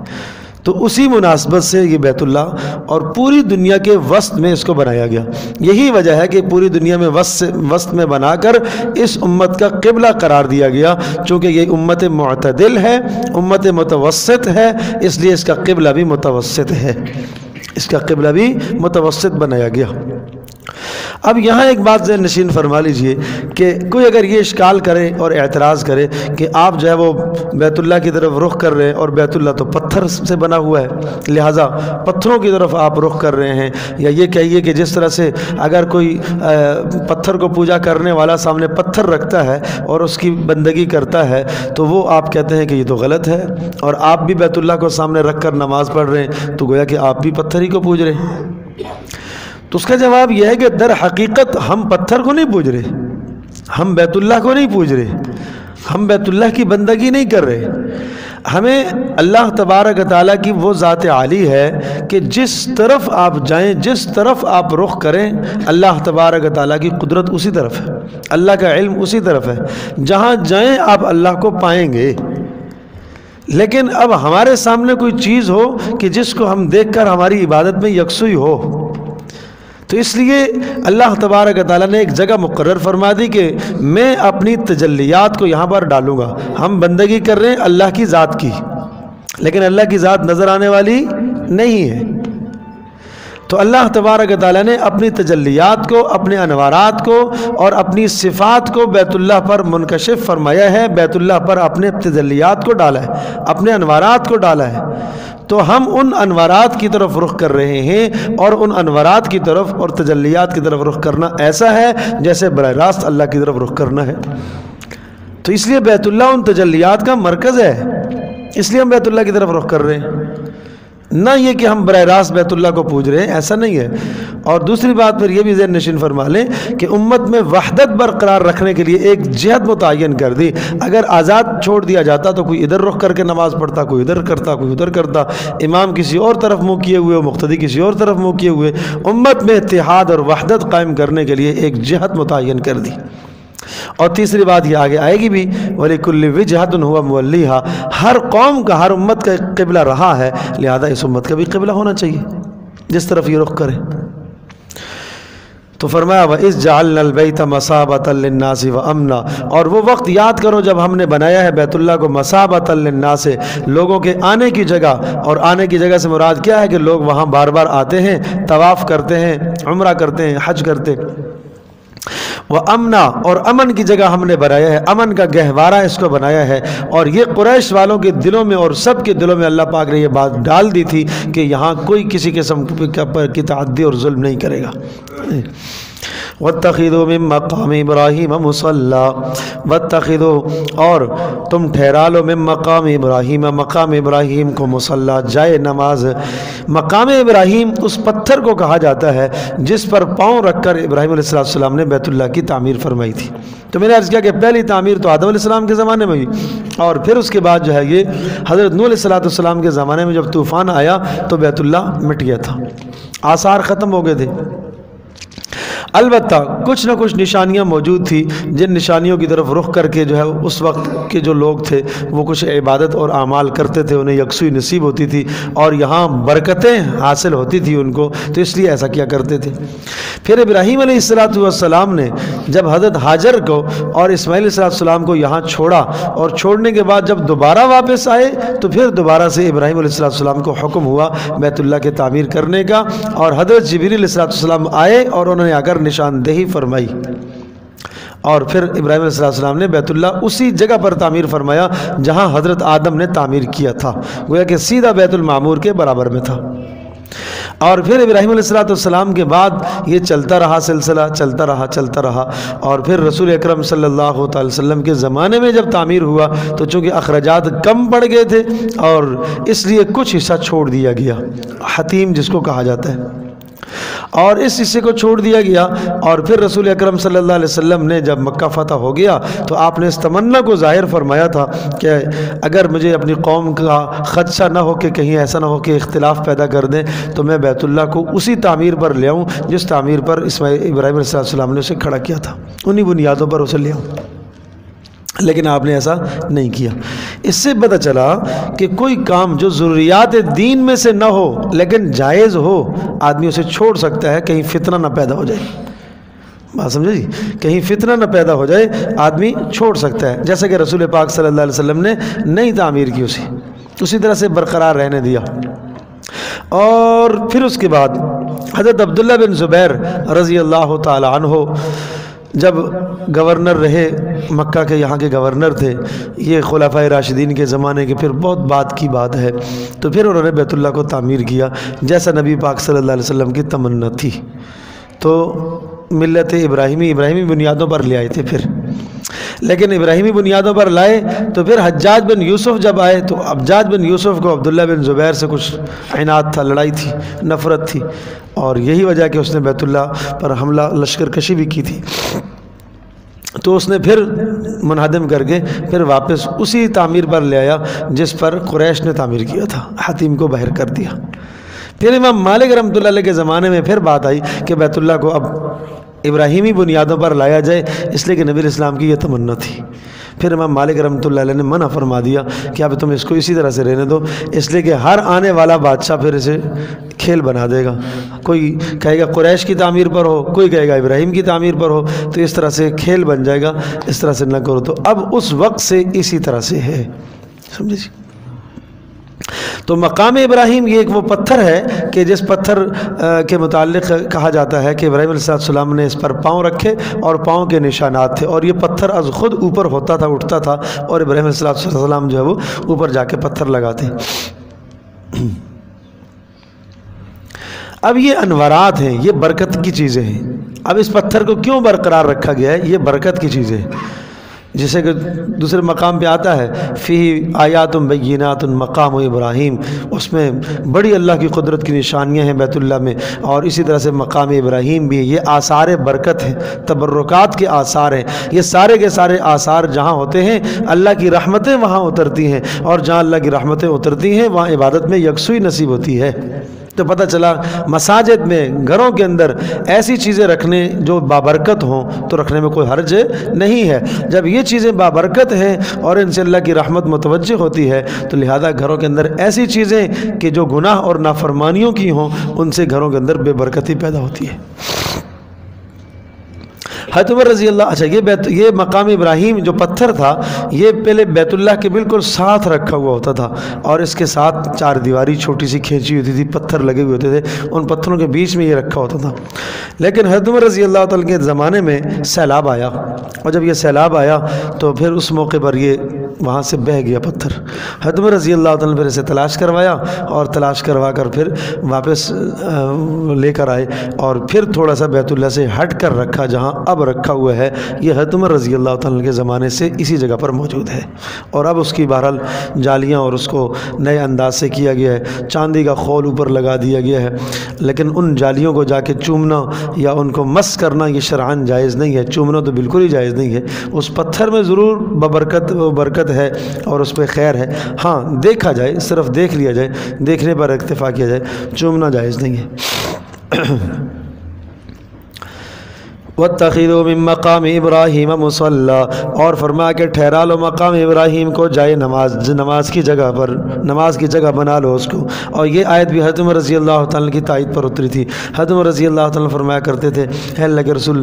تو اسی مناسبت سے یہ بیت اللہ اور پوری دنیا کے وسط میں اس کو بنایا گیا۔ یہی وجہ ہے کہ پوری دنیا میں وسط میں بنا کر اس امت کا قبلہ قرار دیا گیا، چونکہ یہ امت معتدل ہے، امت متوسط ہے، اس لیے اس کا قبلہ بھی متوسط ہے، اس کا قبلہ بھی متوسط بنایا گیا۔ اب یہاں ایک بات ذہن نشین فرما لیجئے کہ کوئی اگر یہ اشکال کرے اور اعتراض کرے کہ آپ جو ہے وہ بیت اللہ کی طرف رخ کر رہے ہیں اور بیت اللہ تو پتھر سے بنا ہوا ہے، لہٰذا پتھروں کی طرف آپ رخ کر رہے ہیں، یا یہ کہیے کہ جس طرح سے اگر کوئی پتھر کو پوجا کرنے والا سامنے پتھر رکھتا ہے اور اس کی بندگی کرتا ہے تو وہ آپ کہتے ہیں کہ یہ تو غلط ہے، اور آپ بھی بیت اللہ کو سامنے رکھ کر نماز پڑھ رہے ہیں تو گویا کہ آپ بھی پتھر ہی کو پوج رہے ہیں۔ تو اس کا جواب یہ ہے کہ در حقیقت ہم پتھر کو نہیں پوج رہے، ہم بیت اللہ کو نہیں پوج رہے، ہم بیت اللہ کی بندگی نہیں کر رہے۔ ہمیں اللہ تبارک و تعالیٰ کی وہ ذات عالی ہے کہ جس طرف آپ جائیں، جس طرف آپ رخ کریں، اللہ تبارک و تعالیٰ کی قدرت اسی طرف ہے، اللہ کا علم اسی طرف ہے، جہاں جائیں آپ اللہ کو پائیں گے۔ لیکن اب ہمارے سامنے کوئی چیز ہو کہ جس کو ہم دیکھ کر ہماری عبادت میں یکسوئی ہو، تو اس لیے اللہ تبارک و تعالیٰ نے ایک جگہ مقرر فرما دی کہ میں اپنی تجلیات کو یہاں پر ڈالوں گا۔ ہم بندگی کر رہے ہیں اللہ کی ذات کی، لیکن اللہ کی ذات نظر آنے والی نہیں ہے، تو اللہ تبارک و تعالیٰ نے اپنی تجلیات کو، اپنے انوارات کو اور اپنی صفات کو بیت اللہ پر منکشف فرمایا ہے، بیت اللہ پر اپنے تجلیات کو ڈالا ہے، اپنے انوارات کو ڈالا ہے۔ تو ہم ان انوارات کی طرف رخ کر رہے ہیں، اور ان انوارات کی طرف اور تجلیات کی طرف رخ کرنا ایسا ہے جیسے براہ راست اللہ کی طرف رخ کرنا ہے۔ تو اس لیے بیت اللہ ان تجلیات کا مرکز ہے، اس لیے ہم بیت اللہ کی طرف رخ کر رہے ہیں، نہ یہ کہ ہم براہ راست بیت اللہ کو پوج رہے ہیں، ایسا نہیں ہے۔ اور دوسری بات پھر یہ بھی ذہن نشین فرما لیں کہ امت میں وحدت برقرار رکھنے کے لیے ایک جہت متعین کر دی۔ اگر آزاد چھوڑ دیا جاتا تو کوئی ادھر رخ کر کے نماز پڑھتا، کوئی ادھر کرتا، کوئی ادھر کرتا، امام کسی اور طرف منہ کیے ہوئے، مقتدی کسی اور طرف منہ کیے ہوئے۔ امت میں اتحاد اور وحدت قائم کرنے کے لیے ایک جہت متعین کر دی۔ اور تیسری بات یہ آگے آئے گی بھی، وَلِكُلِّ وِجْهَةٌ هُوَ مُوَلِّيهَا، ہر قوم کا، ہر امت کا ایک قبلہ رہا ہے، لہذا اس امت کا بھی قبلہ ہونا چاہیے جس طرف یہ رخ کرے۔ تو فرمایا وَإِذْ جَعَلْنَا الْبَيْتَ مَثَابَةً لِلنَّاسِ وَأَمْنًا، اور وہ وقت یاد کرو جب ہم نے بنایا ہے بیت اللہ کو مَثَابَةً لِلنَّاسِ، لوگوں کے آنے کی جگہ، اور آنے کی جگہ سے مراد کیا ہے کہ لوگ وہاں بار بار آتے ہیں، طواف کرتے ہیں، عمرہ کرتے ہیں، حج کرتے ہیں۔ وَأَمْنًا، اور امن کی جگہ ہم نے بنایا ہے، امن کا گہوارہ اس کو بنایا ہے۔ اور یہ قریش والوں کے دلوں میں اور سب کے دلوں میں اللہ پاک نے یہ بات ڈال دی تھی کہ یہاں کوئی کسی قسم کی تعدی اور ظلم نہیں کرے گا۔ وَاتَّخِذُوا مِن مَّقَامِ إِبْرَاهِيمَ مُصَلًّى، وَاتَّخِذُوا، اور تم ٹھہرا لو، من مقام ابراہیم، مقام ابراہیم کو مصلی، جائے نماز۔ مقام ابراہیم اس پتھر کو کہا جاتا ہے جس پر پاؤں رکھ کر ابراہیم علیہ السلام نے بیت اللہ کی تعمیر فرمائی تھی۔ تو میں نے عرض کیا کہ پہلی تعمیر تو آدم علیہ السلام کے زمانے میں ہوئی، اور پھر اس کے بعد جو ہے یہ حضرت نوح علیہ السلام کے زمانے میں جب طوفان آیا تو بیت اللہ مٹ گیا تھا، آثار ختم ہو گئے تھے۔ البتہ کچھ نہ کچھ نشانیاں موجود تھی، جن نشانیوں کی طرف رخ کر کے جو ہے اس وقت کے جو لوگ تھے وہ کچھ عبادت اور اعمال کرتے تھے، انہیں یکسوئی نصیب ہوتی تھی اور یہاں برکتیں حاصل ہوتی تھی ان کو، تو اس لیے ایسا کیا کرتے تھے۔ پھر ابراہیم علیہ السلام نے جب حضرت ہاجر کو اور اسماعیل علیہ السلام کو یہاں چھوڑا، اور چھوڑنے کے بعد جب دوبارہ واپس آئے تو پھر دوبارہ سے ابراہیم علیہ السلام کو حکم ہوا بیت اللہ کے تعمیر کرنے کا، اور حضرت جبریل علیہ السلام آئے اور انہوں نے آ کر نشاندہی فرمائی، اور پھر ابراہیم علیہ السلام نے بیت اللہ اسی جگہ پر تعمیر فرمایا جہاں حضرت آدم نے تعمیر کیا تھا، گویا کہ سیدھا بیت المعمور کے برابر میں تھا۔ اور پھر ابراہیم علیہ السلام کے بعد یہ چلتا رہا، سلسلہ چلتا رہا، اور پھر رسول اکرم صلی اللہ تعالی وسلم کے زمانے میں جب تعمیر ہوا تو چونکہ اخراجات کم پڑ گئے تھے اور اس لیے کچھ حصہ چھوڑ دیا گیا، حتیم جس کو کہا جاتا ہے، اور اس حصے کو چھوڑ دیا گیا۔ اور پھر رسول اکرم صلی اللہ علیہ وسلم نے جب مکہ فتح ہو گیا تو آپ نے اس تمنا کو ظاہر فرمایا تھا کہ اگر مجھے اپنی قوم کا خدشہ نہ ہو کہ کہیں ایسا نہ ہو کہ اختلاف پیدا کر دیں تو میں بیت اللہ کو اسی تعمیر پر لے آؤں جس تعمیر پر ابراہیم علیہ السلام نے اسے کھڑا کیا تھا، انہی بنیادوں پر اسے لے آؤں، لیکن آپ نے ایسا نہیں کیا۔ اس سے پتہ چلا کہ کوئی کام جو ضروریات دین میں سے نہ ہو لیکن جائز ہو، آدمی اسے چھوڑ سکتا ہے، کہیں فتنہ نہ پیدا ہو جائے۔ بات سمجھے جی، کہیں فتنہ نہ پیدا ہو جائے آدمی چھوڑ سکتا ہے، جیسا کہ رسول پاک صلی اللہ علیہ وسلم نے نئی تعمیر کی اسی طرح سے برقرار رہنے دیا۔ اور پھر اس کے بعد حضرت عبداللہ بن زبیر رضی اللہ تعالی عنہ جب گورنر رہے، مکہ کے یہاں کے گورنر تھے، یہ خلفائے راشدین کے زمانے کے، پھر بہت بعد کی بات ہے، تو پھر انہوں نے بیت اللہ کو تعمیر کیا جیسا نبی پاک صلی اللہ علیہ وسلم کی تمنا تھی، تو ملت ابراہیمی بنیادوں پر لے آئے تھے پھر، لیکن ابراہیمی بنیادوں پر لائے تو پھر حجاج بن یوسف جب آئے تو حجاج بن یوسف کو عبداللہ بن زبیر سے کچھ عناد تھا، لڑائی تھی، نفرت تھی، اور یہی وجہ کہ اس نے بیت اللہ پر حملہ لشکر کشی بھی کی تھی، تو اس نے پھر منہدم کر کے پھر واپس اسی تعمیر پر لے آیا جس پر قریش نے تعمیر کیا تھا، حتیم کو باہر کر دیا۔ پھر امام مالک رحمۃ اللہ علیہ کے زمانے میں پھر بات آئی کہ بیت اللہ کو اب ابراہیمی بنیادوں پر لایا جائے، اس لیے کہ نبی اسلام کی یہ تمنا تھی۔ پھر امام مالک رحمۃ اللہ علیہ نے منع فرما دیا کہ اب تم اس کو اسی طرح سے رہنے دو، اس لیے کہ ہر آنے والا بادشاہ پھر اسے کھیل بنا دے گا، کوئی کہے گا قریش کی تعمیر پر ہو، کوئی کہے گا ابراہیم کی تعمیر پر ہو، تو اس طرح سے کھیل بن جائے گا، اس طرح سے نہ کرو۔ تو اب اس وقت سے اسی طرح سے ہے، سمجھے جی۔ تو مقام ابراہیم یہ ایک وہ پتھر ہے کہ جس پتھر کے متعلق کہا جاتا ہے کہ ابراہیم علیہ السلام نے اس پر پاؤں رکھے اور پاؤں کے نشانات تھے، اور یہ پتھر از خود اوپر ہوتا تھا، اٹھتا تھا، اور ابراہیم علیہ السلام جو ہے وہ اوپر جا کے پتھر لگاتے۔ اب یہ انوارات ہیں، یہ برکت کی چیزیں ہیں۔ اب اس پتھر کو کیوں برقرار رکھا گیا ہے؟ یہ برکت کی چیزیں ہیں۔ جسے کہ دوسرے مقام پہ آتا ہے فی آیات بینات مقام ابراہیم، اس میں بڑی اللہ کی قدرت کی نشانیاں ہیں بیت اللہ میں، اور اسی طرح سے مقام ابراہیم بھی. یہ آثار برکت ہیں، تبرکات کے آثار ہیں. یہ سارے کے سارے آثار جہاں ہوتے ہیں اللہ کی رحمتیں وہاں اترتی ہیں، اور جہاں اللہ کی رحمتیں اترتی ہیں وہاں عبادت میں یکسوئی نصیب ہوتی ہے. تو پتہ چلا مساجد میں، گھروں کے اندر ایسی چیزیں رکھنے جو بابرکت ہوں تو رکھنے میں کوئی حرج نہیں ہے. جب یہ چیزیں بابرکت ہیں اور ان سے اللہ کی رحمت متوجہ ہوتی ہے تو لہذا گھروں کے اندر ایسی چیزیں کہ جو گناہ اور نافرمانیوں کی ہوں ان سے گھروں کے اندر بے برکتی پیدا ہوتی ہے. حضرت عمر رضی اللہ، اچھا یہ مقام ابراہیم جو پتھر تھا یہ پہلے بیت اللہ کے بالکل ساتھ رکھا ہوا ہوتا تھا، اور اس کے ساتھ چار دیواری چھوٹی سی کھینچی ہوتی تھی، پتھر لگے ہوئے ہوتے تھے، ان پتھروں کے بیچ میں یہ رکھا ہوتا تھا. لیکن حضرت عمر رضی اللہ تعالیٰ کے زمانے میں سیلاب آیا، اور جب یہ سیلاب آیا تو پھر اس موقع پر یہ وہاں سے بہہ گیا پتھر. حضرت عمر رضی اللہ تعالیٰ نے پھر اسے تلاش کروایا، اور تلاش کروا کر پھر واپس لے کر آئے، اور پھر تھوڑا سا بیت اللہ سے ہٹ کر رکھا جہاں اب رکھا ہوا ہے. یہ حضرت عمر رضی اللہ تعالیٰ کے زمانے سے اسی جگہ پر موجود ہے، اور اب اس کی بہرحال جالیاں اور اس کو نئے انداز سے کیا گیا ہے، چاندی کا خول اوپر لگا دیا گیا ہے. لیکن ان جالیوں کو جا کے چومنا یا ان کو مس کرنا یہ شرعاً جائز نہیں ہے. چومنا تو بالکل ہی جائز نہیں ہے. اس پتھر میں ضرور برکت ہے اور اس پہ خیر ہے، ہاں دیکھا جائے، صرف دیکھ لیا جائے، دیکھنے پر اکتفا کیا جائے، چومنا جائز نہیں ہے. وَاتَّخِذُوا مِن مَّقَامِ إِبْرَاهِيمَ مُصَلًّى، اور فرما کہ ٹھہرا لو مقام ابراہیم کو جائے نماز کی جگہ پر، نماز کی جگہ بنا لو اس کو. اور یہ آیت بھی حضرت عمر رضی اللہ تعالیٰ کی تائید پر اتری تھی. حضرت عمر رضی اللہ تعالیٰ فرمایا کرتے تھے، اے اللہ کے رسول،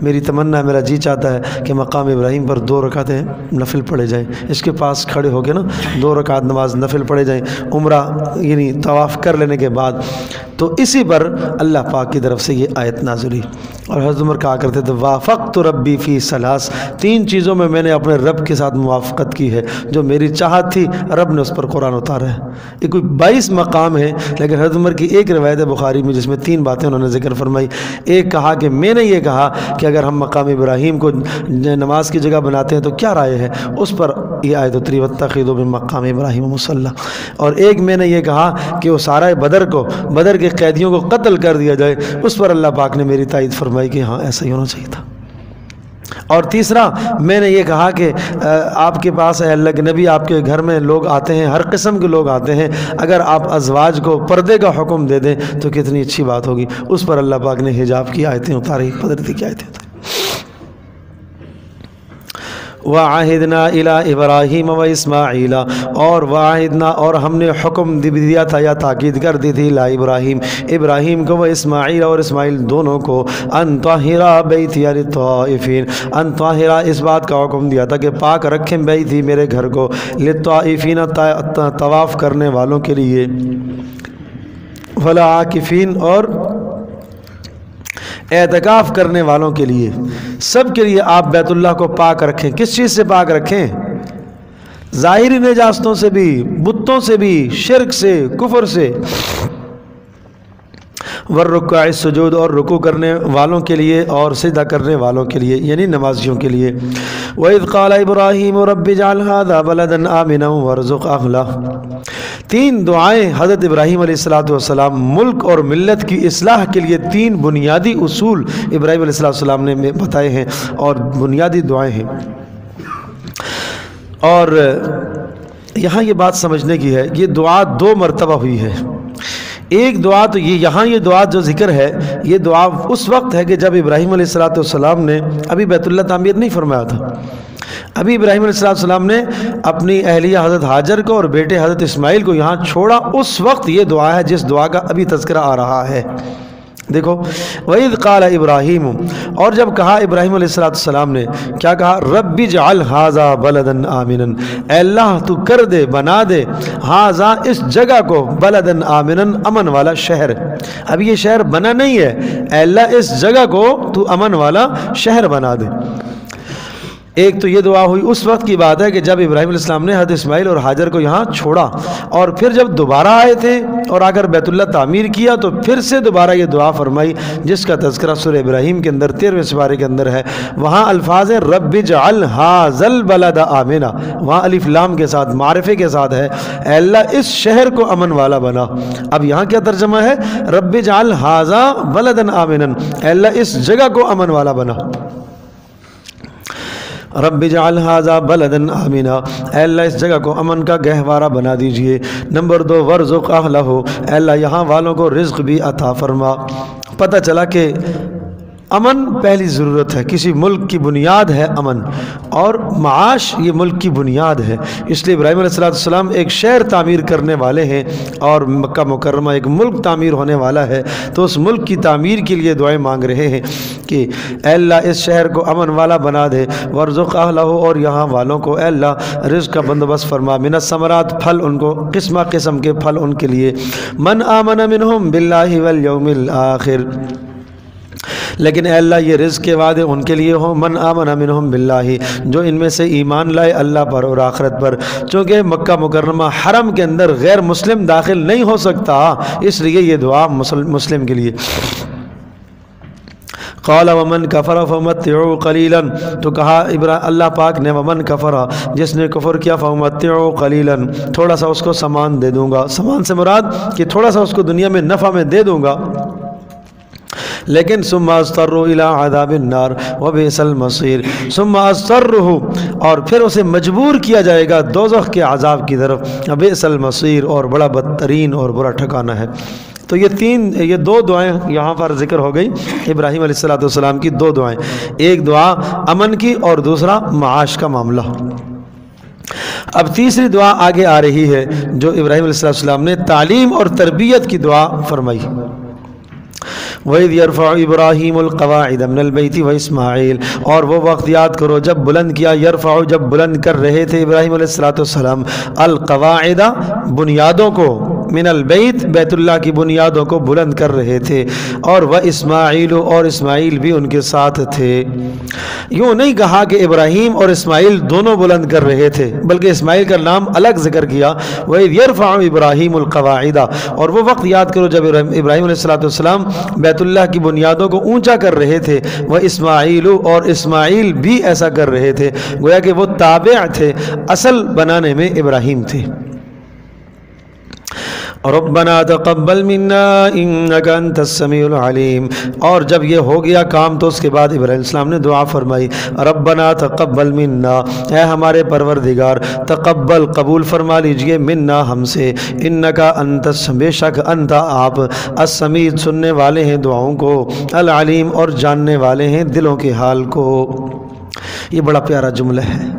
میری تمنا، میرا جی چاہتا ہے کہ مقام ابراہیم پر 2 رکعتیں نفل پڑھے جائیں. اس کے پاس کھڑے ہو کے نا 2 رکعت نماز نفل پڑھے جائیں عمرہ یعنی طواف کر لینے کے بعد. تو اسی پر اللہ پاک کی طرف سے یہ آیت نازل ہوئی. اور حضرت عمر کہا کرتے تھے، وافقت ربی فی ثلاث، 3 چیزوں میں نے اپنے رب کے ساتھ موافقت کی ہے، جو میری چاہت تھی رب نے اس پر قرآن اتارا ہے. یہ کوئی 22 مقام ہے، لیکن حضرت عمر کی ایک روایت ہے بخاری میں جس میں 3 باتیں انہوں نے ذکر فرمائی. ایک کہا کہ میں نے یہ کہا کہ اگر ہم مقام ابراہیم کو نماز کی جگہ بناتے ہیں تو کیا رائے ہے، اس پر یہ آیت اتری، واتخذوا من مقام ابراہیم مصلی. اور ایک میں نے یہ کہا کہ وہ سارے بدر کے قیدیوں کو قتل کر دیا جائے، اس پر اللہ پاک نے میری تائید فرمائی کہ ہاں ایسا ہی ہونا چاہیے تھا. اور تیسرا میں نے یہ کہا کہ آپ کے پاس اے اللہ کے نبی، آپ کے گھر میں لوگ آتے ہیں، ہر قسم کے لوگ آتے ہیں، اگر آپ ازواج کو پردے کا حکم دے دیں تو کتنی اچھی بات ہوگی. اس پر اللہ پاک نے حجاب کی آیتیں اتاری، قدرتی کی آیتیں اتاری. وَعَهِدْنَا إِلَىٰ إِبْرَاهِيمَ وَإِسْمَاعِيلَ، اور وَعَهِدْنَا، اور ہم نے حکم دیا تھا یا تاکید کر دی تھی، ابراہیم کو، وَإِسْمَاعِيلَ، اور اسماعیل دونوں کو، أَن طَهِرَ بَيْتِيَ لِلطَّائِفِينَ، أَن طَهِرَ، اس بات کا حکم دیا تھا کہ پاک رکھیں بیتی، میرے گھر کو، لِلطَّائِفِينَ، طواف کرنے والوں کے لیے، وَالْعَاكِفِينَ، اور اعتکاف کرنے والوں کے لیے، سب کے لیے آپ بیت اللہ کو پاک رکھیں. کس چیز سے پاک رکھیں؟ ظاہری نجاستوں سے بھی، بتوں سے بھی، شرک سے، کفر سے. والرکوع السجود، اور رکوع کرنے والوں کے لیے اور سجدہ کرنے والوں کے لیے یعنی نمازیوں کے لیے. وَإِذْ قَالَ إِبْرَاهِيمُ رَبِّ اجْعَلْ هَٰذَا بَلَدًا آمِنًا وَارْزُقْ أَهْلَهُ. 3 دعائیں حضرت ابراہیم علیہ السلام ملک اور ملت کی اصلاح کے لیے 3 بنیادی اصول ابراہیم علیہ السلام نے بتائے ہیں اور بنیادی دعائیں ہیں. اور یہاں یہ بات سمجھنے کی ہے، یہ دعا 2 مرتبہ ہوئی ہے. ایک دعا تو یہاں یہ دعا جو ذکر ہے، یہ دعا اس وقت ہے کہ جب ابراہیم علیہ السلام نے ابھی بیت اللہ تعمیر نہیں فرمایا تھا. ابھی ابراہیم علیہ السلام نے اپنی اہلیہ حضرت ہاجر کو اور بیٹے حضرت اسماعیل کو یہاں چھوڑا. اس وقت یہ دعا ہے جس دعا کا ابھی تذکرہ آ رہا ہے. دیکھو، وَإِذْ قَالَ إِبْرَاهِيمُ، اور جب کہا ابراہیم علیہ السلام نے، کیا کہا؟ رَبِّ اجْعَلْ هَٰذَا بَلَدًا آمِنًا، اے اللہ تو کر دے، بنا دے، ہاذا، اس جگہ کو، بلدن آمنن، امن والا شہر. ابھی یہ شہر بنا نہیں ہے، اے اللہ اس جگہ کو تو امن والا شہر بنا دے. ایک تو یہ دعا ہوئی اس وقت کی بات ہے کہ جب ابراہیم علیہ السلام نے حضرت اسماعیل اور ہاجر کو یہاں چھوڑا اور پھر جب دوبارہ آئے تھے اور آ کر بیت اللہ تعمیر کیا تو پھر سے دوبارہ یہ دعا فرمائی جس کا تذکرہ سورہ ابراہیم کے اندر 13ویں سپارے کے اندر ہے. وہاں الفاظ ہیں رب اجعل ھذا البلد آمنا، وہاں الف لام کے ساتھ معرفے کے ساتھ ہے اے اللہ اس شہر کو امن والا بنا. اب یہاں کیا ترجمہ ہے؟ رب اجعل ھذا بلدا آمنا، اے اللہ اس جگہ کو امن والا بنا. رب اجعل ھذا بلدا آمنا، اے اللہ اس جگہ کو امن کا گہوارہ بنا دیجئے. نمبر 2 ورزق اہلہ، اے اللہ یہاں والوں کو رزق بھی عطا فرما. پتہ چلا کہ امن پہلی ضرورت ہے، کسی ملک کی بنیاد ہے امن، اور معاش یہ ملک کی بنیاد ہے. اس لیے ابراہیم علیہ السلام ایک شہر تعمیر کرنے والے ہیں اور مکہ مکرمہ ایک ملک تعمیر ہونے والا ہے، تو اس ملک کی تعمیر کے لیے دعائیں مانگ رہے ہیں کہ اے اللہ اس شہر کو امن والا بنا دے. ورزق اہلہ، اور یہاں والوں کو اے اللہ رزق کا بندوبست فرما. من الثمرات، پھل ان کو قسمہ قسم کے پھل ان کے لیے. من آمن منہم باللہ والیوم الآخر، لیکن اے اللہ یہ رزق کے وعدے ان کے لیے ہوں من آمن منہم باللہ، جو ان میں سے ایمان لائے اللہ پر اور آخرت پر. چونکہ مکہ مکرمہ حرم کے اندر غیر مسلم داخل نہیں ہو سکتا، اس لیے یہ دعا مسلم کے لیے. قال ومن کفر فمتعوا قلیلا، تو کہا اللہ پاک نے ومن کفر، جس نے کفر کیا، فمتعوا قلیلا، تھوڑا سا اس کو سامان دے دوں گا. سامان سے مراد کہ تھوڑا سا اس کو دنیا میں نفع میں دے دوں گا. لیکن ثم اضطروا الى عذاب النار وبئس المصير، ثم اضطروا، اور پھر اسے مجبور کیا جائے گا دوزخ کے عذاب کی طرف. وبئس المصير، اور بڑا بدترین اور برا ٹھکانہ ہے. تو یہ دو دعائیں یہاں پر ذکر ہو گئی، ابراہیم علیہ السلام کی 2 دعائیں، ایک دعا امن کی اور دوسرا معاش کا معاملہ. اب تیسری دعا آگے آ رہی ہے جو ابراہیم علیہ السلام نے تعلیم اور تربیت کی دعا فرمائی. وَإِذْ يَرْفَعُ إِبْرَاهِيمُ الْقَوَاعِدَ مِنَ الْبَيْتِ وَإِسْمَاعِيلُ، اور وہ وقت یاد کرو جب بلند کیا، یرفع جب بلند کر رہے تھے ابراہیم علیہ السلام القواعد بنیادوں کو، من البیت بیت اللہ کی بنیادوں کو بلند کر رہے تھے، اور وہ اسماعیل، اور اسماعیل بھی ان کے ساتھ تھے. یوں نہیں کہا کہ ابراہیم اور اسماعیل دونوں بلند کر رہے تھے، بلکہ اسماعیل کا نام الگ ذکر کیا. وَإِذْ يَرْفَعُ إِبْرَاهِيمُ الْقَوَاعِدَ، اور وہ وقت یاد کرو جب ابراہیم علیہ السلام بیت اللہ کی بنیادوں کو اونچا کر رہے تھے. وہ اسماعیل، اور اسماعیل بھی ایسا کر رہے تھے، گویا کہ وہ تابع تھے، اصل بنانے میں ابراہیم تھے. ربنا تقبل منا انك انت السميع العليم، اور جب یہ ہو گیا کام تو اس کے بعد ابراہیم علیہ السلام نے دعا فرمائی ربنا تقبل منا، اے ہمارے پروردگار تقبل قبول فرما لیجئے منا ہم سے، انك انت، بے شک انت آپ، السمیع سننے والے ہیں دعاؤں کو، العلیم اور جاننے والے ہیں دلوں کے حال کو. یہ بڑا پیارا جملہ ہے،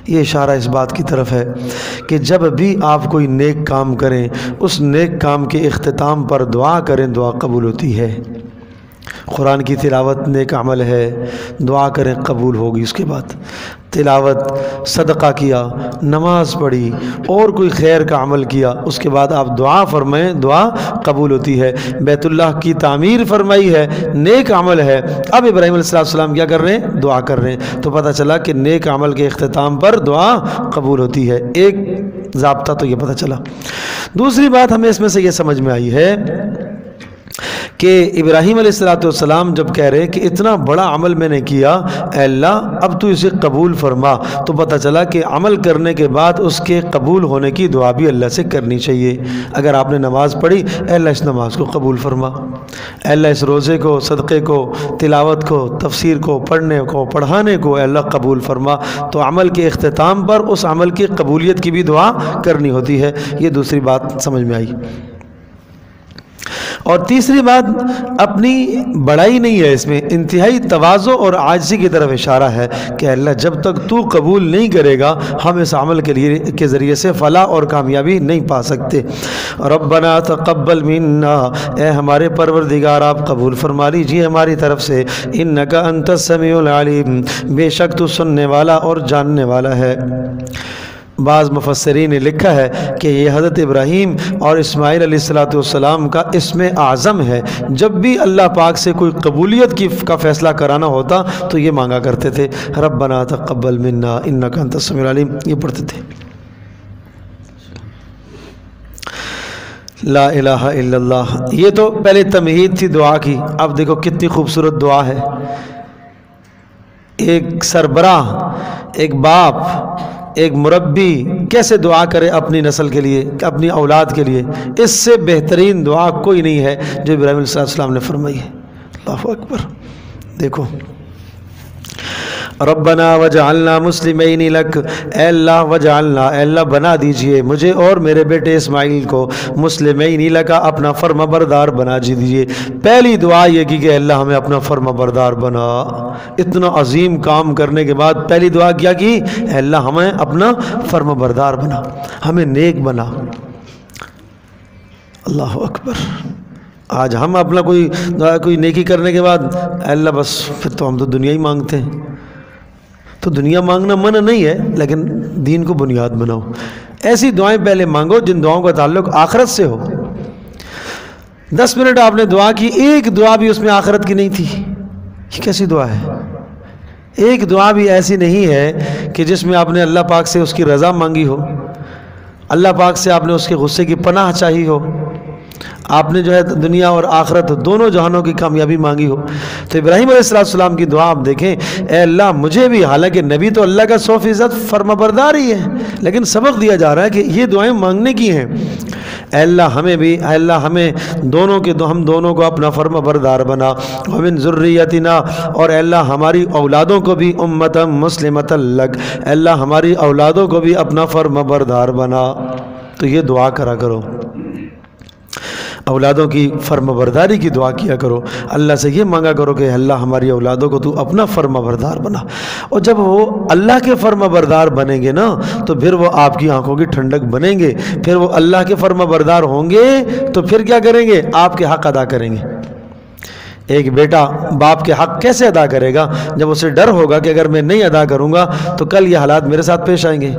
یہ اشارہ اس بات کی طرف ہے کہ جب بھی آپ کوئی نیک کام کریں اس نیک کام کے اختتام پر دعا کریں، دعا قبول ہوتی ہے. قرآن کی تلاوت نیک عمل ہے، دعا کریں قبول ہوگی. اس کے بعد تلاوت، صدقہ کیا، نماز پڑھی اور کوئی خیر کا عمل کیا، اس کے بعد آپ دعا فرمائیں، دعا قبول ہوتی ہے. بیت اللہ کی تعمیر فرمائی ہے، نیک عمل ہے. اب ابراہیم علیہ السلام کیا کر رہے ہیں؟ دعا کر رہے ہیں. تو پتہ چلا کہ نیک عمل کے اختتام پر دعا قبول ہوتی ہے. ایک ضابطہ تو یہ پتہ چلا. دوسری بات ہمیں اس میں سے یہ سمجھ میں آئی ہے کہ ابراہیم علیہ السلام جب کہہ رہے کہ اتنا بڑا عمل میں نے کیا، اے اللہ اب تو اسے قبول فرما، تو پتہ چلا کہ عمل کرنے کے بعد اس کے قبول ہونے کی دعا بھی اللہ سے کرنی چاہیے. اگر آپ نے نماز پڑھی، اے اللہ اس نماز کو قبول فرما، اے اللہ اس روزے کو، صدقے کو، تلاوت کو، تفسیر کو، پڑھنے کو، پڑھانے کو اے اللہ قبول فرما. تو عمل کے اختتام پر اس عمل کی قبولیت کی بھی دعا کرنی ہوتی ہے. یہ دوسری بات سمجھ میں آئی. اور تیسری بات اپنی بڑائی نہیں ہے، اس میں انتہائی تواضع اور عاجزی کی طرف اشارہ ہے کہ اللہ جب تک تو قبول نہیں کرے گا ہم اس عمل کے ذریعے سے فلاح اور کامیابی نہیں پا سکتے. ربنا تقبل منا، اے ہمارے پروردگار آپ قبول فرما لیجیے ہماری طرف سے، انک انت السمیع العلیم، بے شک تو سننے والا اور جاننے والا ہے. بعض مفسرین نے لکھا ہے کہ یہ حضرت ابراہیم اور اسماعیل علیہ السلام کا اسم اعظم ہے. جب بھی اللہ پاک سے کوئی قبولیت کا فیصلہ کرانا ہوتا تو یہ مانگا کرتے تھے ربنا تقبل منا انک انت السمیع العلیم، یہ پڑھتے تھے. لا الہ الا اللہ، یہ تو پہلے تمہید تھی دعا کی. اب دیکھو کتنی خوبصورت دعا ہے. ایک سربراہ، ایک باپ، ایک مربی کیسے دعا کرے اپنی نسل کے لیے، اپنی اولاد کے لیے، اس سے بہترین دعا کوئی نہیں ہے جو ابراہیم علیہ السلام نے فرمائی ہے. اللہ اکبر. دیکھو ربنا وجعلنا مسلمین لک، اے اللہ وجعلنا، اے اللہ بنا دیجئے مجھے اور میرے بیٹے اسماعیل کو مسلمین لک، اپنا فرما بردار بنا دیجئے. پہلی دعا یہ کی کہ اللہ ہمیں اپنا فرما بردار بنا. اتنا عظیم کام کرنے کے بعد پہلی دعا کیا کی؟ اے اللہ ہمیں اپنا فرما بردار بنا، ہمیں نیک بنا. اللہ اکبر. آج ہم اپنا کوئی نیکی کرنے کے بعد اے اللہ بس پھر تو ہم تو دنیا ہی مانگتے ہیں. تو دنیا مانگنا منع نہیں ہے، لیکن دین کو بنیاد بناؤ. ایسی دعائیں پہلے مانگو جن دعاؤں کا تعلق آخرت سے ہو. 10 منٹ آپ نے دعا کی، ایک دعا بھی اس میں آخرت کی نہیں تھی. یہ کیسی دعا ہے؟ ایک دعا بھی ایسی نہیں ہے کہ جس میں آپ نے اللہ پاک سے اس کی رضا مانگی ہو، اللہ پاک سے آپ نے اس کے غصے کی پناہ چاہی ہو، آپ نے جو ہے دنیا اور آخرت دونوں جہانوں کی کامیابی مانگی ہو. تو ابراہیم علیہ السلام کی دعا آپ دیکھیں، اے اللہ مجھے بھی، حالانکہ نبی تو اللہ کا 100% فرما بردار ہی ہے، لیکن سبق دیا جا رہا ہے کہ یہ دعائیں مانگنے کی ہیں. اے اللہ ہمیں بھی، اے اللہ ہمیں دونوں کے ہم دونوں کو اپنا فرما بردار بنا. ومن ذریتنا، اور اے اللہ ہماری اولادوں کو بھی امتا مسلمتا لک، اے اللہ ہماری اولادوں کو بھی اپنا فرما بردار بنا. تو یہ دعا کرا کرو، اولادوں کی فرما برداری کی دعا کیا کرو. اللہ سے یہ مانگا کرو کہ اللہ ہماری اولادوں کو تو اپنا فرما بردار بنا. اور جب وہ اللہ کے فرما بردار بنیں گے نا تو پھر وہ آپ کی آنکھوں کی ٹھنڈک بنیں گے. پھر وہ اللہ کے فرما بردار ہوں گے تو پھر کیا کریں گے؟ آپ کے حق ادا کریں گے. ایک بیٹا باپ کے حق کیسے ادا کرے گا؟ جب اسے ڈر ہوگا کہ اگر میں نہیں ادا کروں گا تو کل یہ حالات میرے ساتھ پیش آئیں گے.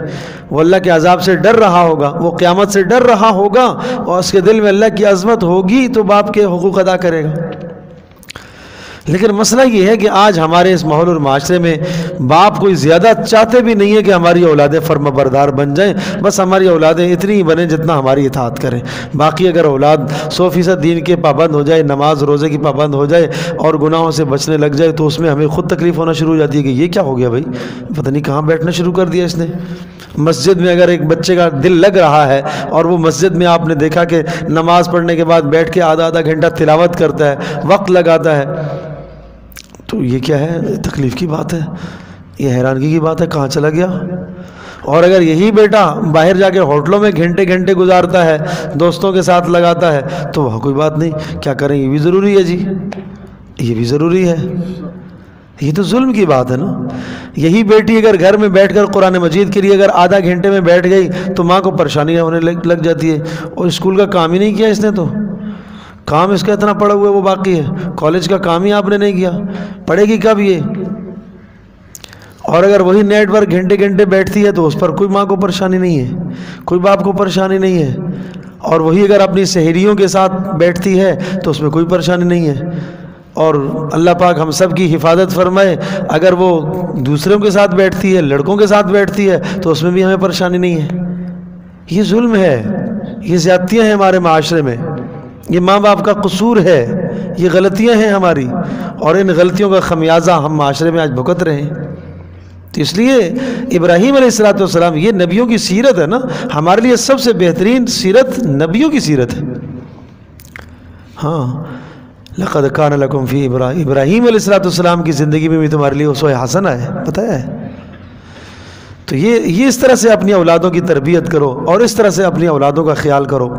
وہ اللہ کے عذاب سے ڈر رہا ہوگا، وہ قیامت سے ڈر رہا ہوگا، اور اس کے دل میں اللہ کی عظمت ہوگی تو باپ کے حقوق ادا کرے گا. لیکن مسئلہ یہ ہے کہ آج ہمارے اس ماحول اور معاشرے میں باپ کوئی زیادہ چاہتے بھی نہیں ہے کہ ہماری اولادیں فرما بردار بن جائیں. بس ہماری اولادیں اتنی ہی بنیں جتنا ہماری اطاعت کریں. باقی اگر اولاد 100% دین کے پابند ہو جائے، نماز روزے کی پابند ہو جائے اور گناہوں سے بچنے لگ جائے تو اس میں ہمیں خود تکلیف ہونا شروع ہو جاتی ہے کہ یہ کیا ہو گیا بھائی، پتہ نہیں کہاں بیٹھنا شروع کر دیا اس نے. مسجد میں اگر ایک بچے کا دل لگ رہا ہے اور وہ مسجد میں آپ نے دیکھا کہ نماز پڑھنے کے بعد بیٹھ کے آدھا گھنٹہ تلاوت کرتا ہے، وقت لگاتا ہے، تو یہ کیا ہے؟ تکلیف کی بات ہے، یہ حیرانگی کی بات ہے، کہاں چلا گیا. اور اگر یہی بیٹا باہر جا کے ہوٹلوں میں گھنٹے گھنٹے گزارتا ہے، دوستوں کے ساتھ لگاتا ہے، تو وہاں کوئی بات نہیں، کیا کریں، یہ بھی ضروری ہے جی، یہ بھی ضروری ہے. یہ تو ظلم کی بات ہے نا. یہی بیٹی اگر گھر میں بیٹھ کر قرآن مجید کے لیے اگر آدھا گھنٹے میں بیٹھ گئی تو ماں کو پریشانی ہونے لگ جاتی ہے. اور اسکول کا کام ہی نہیں کیا اس نے، تو کام اس کا اتنا پڑا ہوا ہے وہ باقی ہے. کالج کا کام ہی آپ نے نہیں کیا، پڑھے گی کب یہ؟ اور اگر وہی نیٹ پر گھنٹے گھنٹے بیٹھتی ہے تو اس پر کوئی ماں کو پریشانی نہیں ہے، کوئی باپ کو پریشانی نہیں ہے. اور وہی اگر اپنی سہیلیوں کے ساتھ بیٹھتی ہے تو اس میں کوئی پریشانی نہیں ہے. اور اللہ پاک ہم سب کی حفاظت فرمائے، اگر وہ دوسروں کے ساتھ بیٹھتی ہے، لڑکوں کے ساتھ بیٹھتی ہے تو اس میں بھی ہمیں پریشانی نہیں ہے. یہ ظلم ہے، یہ زیادتیاں ہیں ہمارے معاشرے میں، یہ ماں باپ کا قصور ہے، یہ غلطیاں ہیں ہماری، اور ان غلطیوں کا خمیازہ ہم معاشرے میں آج بھگت رہے ہیں. تو اس لیے ابراہیم علیہ السلام، یہ نبیوں کی سیرت ہے نا، ہمارے لیے سب سے بہترین سیرت نبیوں کی سیرت ہے. ہاں، لقد کان لکم فی ابراہیم علیہ السلام کی زندگی میں بھی تمہارے لیے اسوہ حسنہ ہے، پتہ ہے. تو یہ اس طرح سے اپنی اولادوں کی تربیت کرو اور اس طرح سے اپنی اولادوں کا خیال کرو.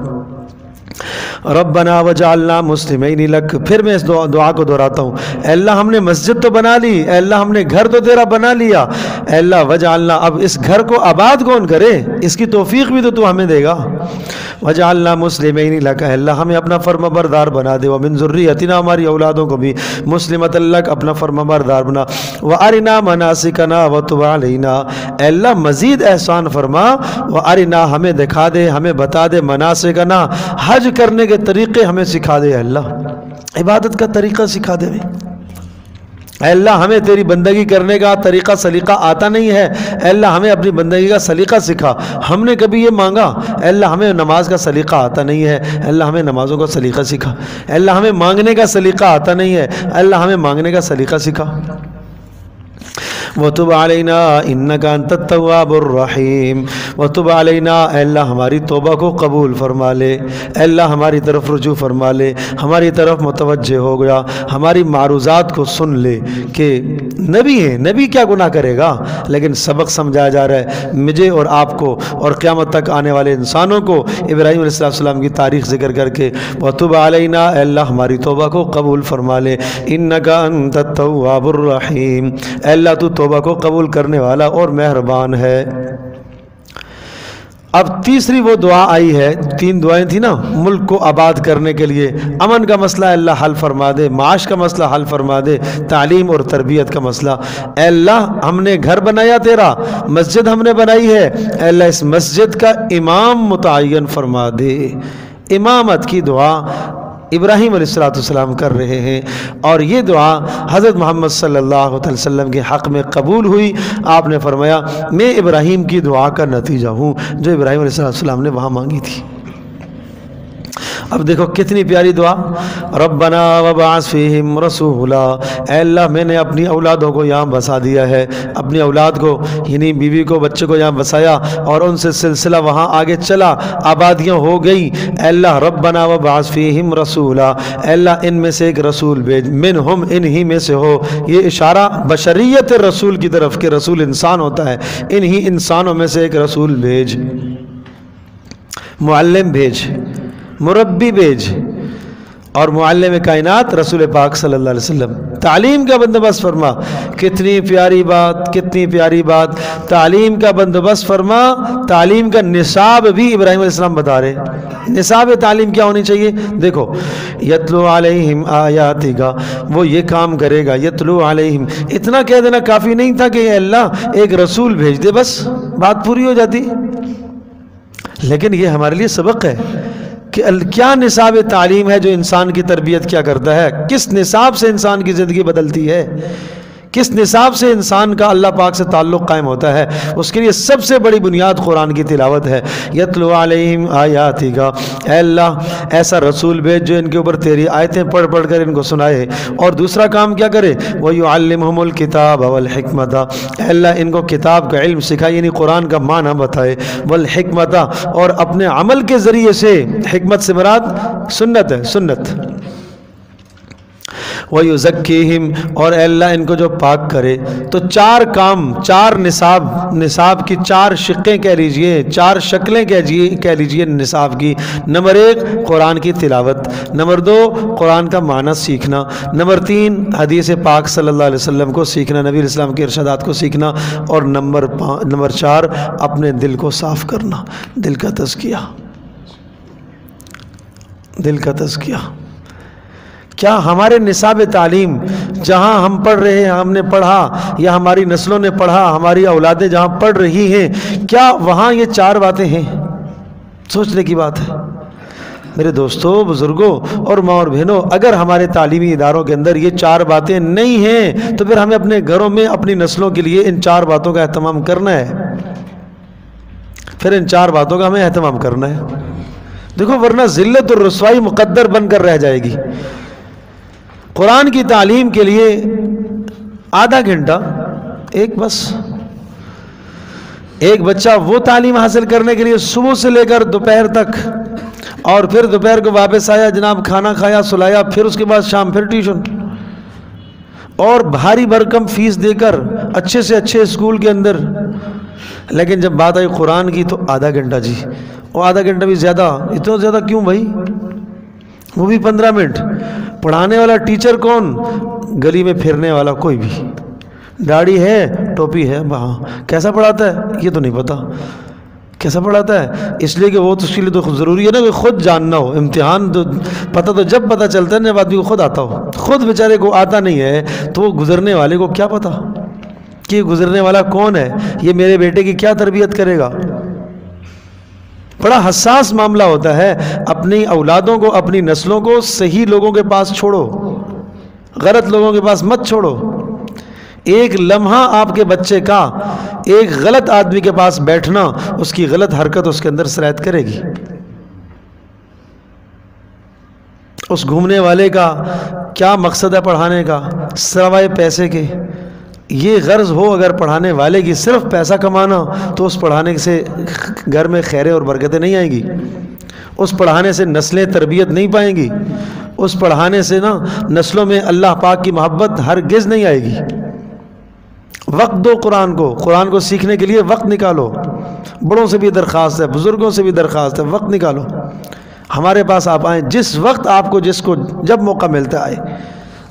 ربنا وجعلنا مسلمین لک، پھر میں اس دعا کو دہراتا ہوں، اے اللہ ہم نے مسجد تو بنا لی، اے اللہ ہم نے گھر تو تیرا بنا لیا، اے اللہ وجعلنا، اب اس گھر کو آباد کون کرے، اس کی توفیق بھی تو ہمیں دے گا، وجعلنا مسلمین لک، اے اللہ ہمیں اپنا فرما بردار بنا دے، ومن ذریتنا، ہماری اولادوں کو بھی مسلمۃ لک، اپنا فرما بردار بنا، وارنا مناسکنا وتب علینا، اے اللہ مزید احسان فرما، وارنا ہمیں دکھا دے، ہمیں بتا دے، مناسکنا حج کرنے کے طریقے ہمیں سکھا دے، اللہ عبادت کا طریقہ سکھا دے، اے اللہ ہمیں تیری بندگی کرنے کا طریقہ سلیقہ آتا نہیں ہے، اے اللہ ہمیں اپنی بندگی کا سلیقہ سکھا، ہم نے کبھی یہ مانگا، اے اللہ ہمیں نماز کا سلیقہ آتا نہیں ہے، اے اللہ ہمیں نمازوں کا سلیقہ سکھا، اے اللہ ہمیں مانگنے کا سلیقہ آتا نہیں ہے، اے اللہ ہمیں مانگنے کا سلیقہ سکھا، وَتُبْ عَلَيْنَا إِنَّكَ أَنْتَ التَّوَّابُ الرَّحِيمُ، وَتُبْ عَلَيْنَا، اے اللہ ہماری توبہ کو قبول فرما لے، اے اللہ ہماری طرف رجوع فرما لے، ہماری طرف متوجہ ہو گیا، ہماری معروضات کو سن لے کہ نبی ہیں، نبی کیا گناہ کرے گا، لیکن سبق سمجھایا جا رہا ہے مجھے اور آپ کو اور قیامت تک آنے والے انسانوں کو، ابراہیم علیہ السلام کی تاریخ ذکر کر کے، وَتُبْ عَلَيْنَا، اے اللہ ہماری توبہ کو قبول فرما لے، إِنَّكَ أَنْتَ التَّوَّابُ الرَّحِيمُ، اے اللہ تو توبہ کو قبول کرنے والا اور مہربان ہے۔ اب تیسری وہ دعا آئی ہے، تین دعائیں تھیں نا، ملک کو آباد کرنے کے لیے، امن کا مسئلہ اللہ حل فرما دے، معاش کا مسئلہ حل فرما دے، تعلیم اور تربیت کا مسئلہ، اے اللہ ہم نے گھر بنایا تیرا، مسجد ہم نے بنائی ہے، اے اللہ اس مسجد کا امام متعین فرما دے، امامت کی دعا ابراہیم علیہ السلام کر رہے ہیں، اور یہ دعا حضرت محمد صلی اللہ علیہ وسلم کے حق میں قبول ہوئی، آپ نے فرمایا میں ابراہیم کی دعا کا نتیجہ ہوں جو ابراہیم علیہ السلام نے وہاں مانگی تھی۔ اب دیکھو کتنی پیاری دعا، ربنا وبعث فیہم رسولا، اے اللہ میں نے اپنی اولادوں کو یہاں بسا دیا ہے، اپنی اولاد کو یعنی بیوی کو بچے کو یہاں بسایا اور ان سے سلسلہ وہاں آگے چلا، آبادیاں ہو گئی، اے اللہ ربنا وبعث فیہم رسولا، اے اللہ ان میں سے ایک رسول بھیج، منہم انہی میں سے ہو، یہ اشارہ بشریت رسول کی طرف کہ رسول انسان ہوتا ہے، انہی انسانوں میں سے ایک رسول بھیج، معلم بھیج، مربی بھیج، اور معلم کائنات رسول پاک صلی اللہ علیہ وسلم، تعلیم کا بندوبست فرما، کتنی پیاری بات، کتنی پیاری بات، تعلیم کا بندوبست فرما، تعلیم کا نصاب بھی ابراہیم علیہ السلام بتا رہے، نصاب تعلیم کیا ہونی چاہیے، دیکھو یتلو علیہم آیاتک، وہ یہ کام کرے گا، یتلو علیہم، اتنا کہہ دینا کافی نہیں تھا کہ اے اللہ ایک رسول بھیج دے بس بات پوری ہو جاتی، لیکن یہ ہمارے لیے سبق ہے کہ کیا نصاب تعلیم ہے جو انسان کی تربیت کیا کرتا ہے، کس نصاب سے انسان کی زندگی بدلتی ہے، کس نصاب سے انسان کا اللہ پاک سے تعلق قائم ہوتا ہے، اس کے لیے سب سے بڑی بنیاد قرآن کی تلاوت ہے، یتلو علیہم آیاتک، اے اللہ ایسا رسول بھیج جو ان کے اوپر تیری آیتیں پڑھ پڑھ کر ان کو سنائے، اور دوسرا کام کیا کرے، وَيُعَلِّمْهُمُ الْكِتَابَ وَالْحِكْمَةَ، اے اللہ ان کو کتاب کا علم سکھائے، یعنی قرآن کا معنی بتائے، وَالْحِكْمَةَ، اور اپنے عمل کے ذریعے سے، حکمت سے مراد سنت ہے، سنت، وَيُزَكِّيهِمْ، اور اے اللہ ان کو جو پاک کرے، تو چار کام، چار نصاب کی چار شقیں کہہ لیجئے، چار شکلیں کہہ لیجئے نصاب کی، نمبر ایک قرآن کی تلاوت، نمبر دو قرآن کا معنی سیکھنا، نمبر تین حدیث پاک صلی اللہ علیہ وسلم کو سیکھنا، نبی علیہ السلام کے ارشادات کو سیکھنا، اور نمبر چار اپنے دل کو صاف کرنا، دل کا تزکیہ، دل کا تزکیہ۔ کیا ہمارے نصاب تعلیم جہاں ہم پڑھ رہے ہیں، ہم نے پڑھا یا ہماری نسلوں نے پڑھا، ہماری اولادیں جہاں پڑھ رہی ہیں، کیا وہاں یہ چار باتیں ہیں؟ سوچنے کی بات ہے میرے دوستوں، بزرگوں اور ماں اور بہنوں، اگر ہمارے تعلیمی اداروں کے اندر یہ چار باتیں نہیں ہیں تو پھر ہمیں اپنے گھروں میں اپنی نسلوں کے لیے ان چار باتوں کا اہتمام کرنا ہے، پھر ان چار باتوں کا ہمیں اہتمام کرنا ہے، دیکھو ورنہ ذلت اور رسوائی مقدر بن کر رہ جائے گی۔ قرآن کی تعلیم کے لیے آدھا گھنٹہ ایک بچہ وہ تعلیم حاصل کرنے کے لیے صبح سے لے کر دوپہر تک، اور پھر دوپہر کو واپس آیا، جناب کھانا کھایا، سلایا، پھر اس کے بعد شام پھر ٹیوشن، اور بھاری بھرکم فیس دے کر اچھے سے اچھے اسکول کے اندر، لیکن جب بات آئی قرآن کی تو آدھا گھنٹہ، جی وہ آدھا گھنٹہ بھی زیادہ، اتنا زیادہ کیوں بھائی؟ وہ بھی 15 منٹ۔ پڑھانے والا ٹیچر کون؟ گلی میں پھرنے والا کوئی بھی، داڑھی ہے ٹوپی ہے، وہاں کیسا پڑھاتا ہے یہ تو نہیں پتا کیسا پڑھاتا ہے، اس لیے کہ وہ تو اس کے لیے تو ضروری ہے نا کہ خود جاننا ہو۔ امتحان تو پتہ تو جب پتہ چلتا ہے جب آدمی کو خود آتا ہو، خود بیچارے کو آتا نہیں ہے تو وہ گزرنے والے کو کیا پتا کہ گزرنے والا کون ہے، یہ میرے بیٹے کی کیا تربیت کرے گا۔ بڑا حساس معاملہ ہوتا ہے۔ اپنی اولادوں کو، اپنی نسلوں کو صحیح لوگوں کے پاس چھوڑو، غلط لوگوں کے پاس مت چھوڑو۔ ایک لمحہ آپ کے بچے کا ایک غلط آدمی کے پاس بیٹھنا، اس کی غلط حرکت اس کے اندر سرایت کرے گی۔ اس گھومنے والے کا کیا مقصد ہے پڑھانے کا؟ سوائے پیسے کے۔ یہ غرض ہو اگر پڑھانے والے کی صرف پیسہ کمانا، تو اس پڑھانے سے گھر میں خیریں اور برکتیں نہیں آئیں گی، اس پڑھانے سے نسلیں تربیت نہیں پائیں گی، اس پڑھانے سے نا نسلوں میں اللہ پاک کی محبت ہرگز نہیں آئے گی۔ وقت دو قرآن کو سیکھنے کے لیے وقت نکالو۔ بڑوں سے بھی درخواست ہے، بزرگوں سے بھی درخواست ہے، وقت نکالو۔ ہمارے پاس آپ آئیں، جس وقت آپ کو جب موقع ملتا ہے آئے۔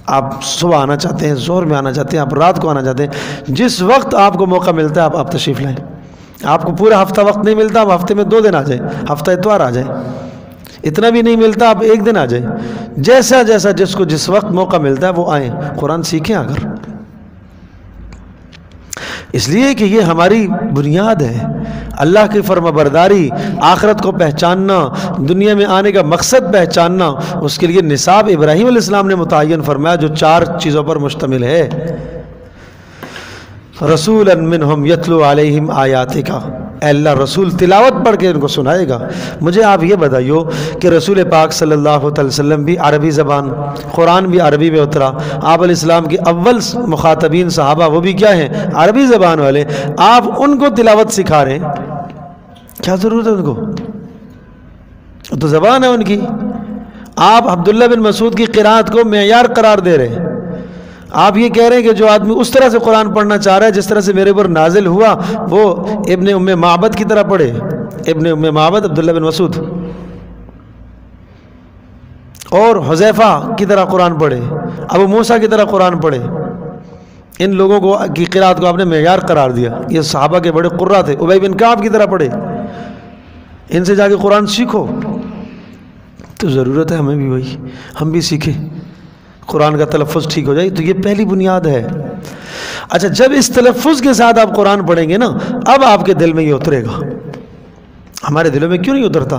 آپ صبح آنا چاہتے ہیں، ظہر میں آنا چاہتے ہیں، آپ رات کو آنا چاہتے ہیں، جس وقت آپ کو موقع ملتا ہے آپ تشریف لائیں۔ آپ کو پورا ہفتہ وقت نہیں ملتا، آپ ہفتے میں 2 دن آ جائیں، ہفتہ اتوار آ جائیں۔ اتنا بھی نہیں ملتا آپ 1 دن آ جائیں۔ جیسا جس کو جس وقت موقع ملتا ہے وہ آئیں، قرآن سیکھیں۔ اگر اس لیے کہ یہ ہماری بنیاد ہے، اللہ کی فرما برداری، آخرت کو پہچاننا، دنیا میں آنے کا مقصد پہچاننا۔ اس کے لیے نصاب ابراہیم علیہ السلام نے متعین فرمایا جو 4 چیزوں پر مشتمل ہے۔ رسولا منہم یتلو علیہم آیاتک، اے اللہ رسول تلاوت پڑھ کے ان کو سنائے گا۔ مجھے آپ یہ بتائیو کہ رسول پاک صلی اللہ علیہ وسلم بھی عربی زبان، قرآن بھی عربی میں اترا، آپ علیہ السلام کے اول مخاطبین صحابہ وہ بھی کیا ہیں؟ عربی زبان والے۔ آپ ان کو تلاوت سکھا رہے ہیں، کیا ضرورت ہے ان کو؟ تو زبان ہے ان کی۔ آپ عبداللہ بن مسعود کی قرات کو معیار قرار دے رہے ہیں۔ آپ یہ کہہ رہے ہیں کہ جو آدمی اس طرح سے قرآن پڑھنا چاہ رہا ہے جس طرح سے میرے پر نازل ہوا، وہ ابن ام معبد کی طرح پڑھے۔ ابن ام معبد عبداللہ بن مسعود اور حذیفہ کی طرح قرآن پڑھے، ابو موسیٰ کی طرح قرآن پڑھے۔ ان لوگوں کو کی قرات کو آپ نے معیار قرار دیا۔ یہ صحابہ کے بڑے قرہ تھے، ابی بن کعب کی طرح پڑھے۔ ان سے جا کے قرآن سیکھو۔ تو ضرورت ہے ہمیں بھی وہی، ہم بھی سیکھیں، قرآن کا تلفظ ٹھیک ہو جائے۔ تو یہ پہلی بنیاد ہے۔ اچھا، جب اس تلفظ کے ساتھ آپ قرآن پڑھیں گے نا، اب آپ کے دل میں یہ اترے گا۔ ہمارے دلوں میں کیوں نہیں اترتا؟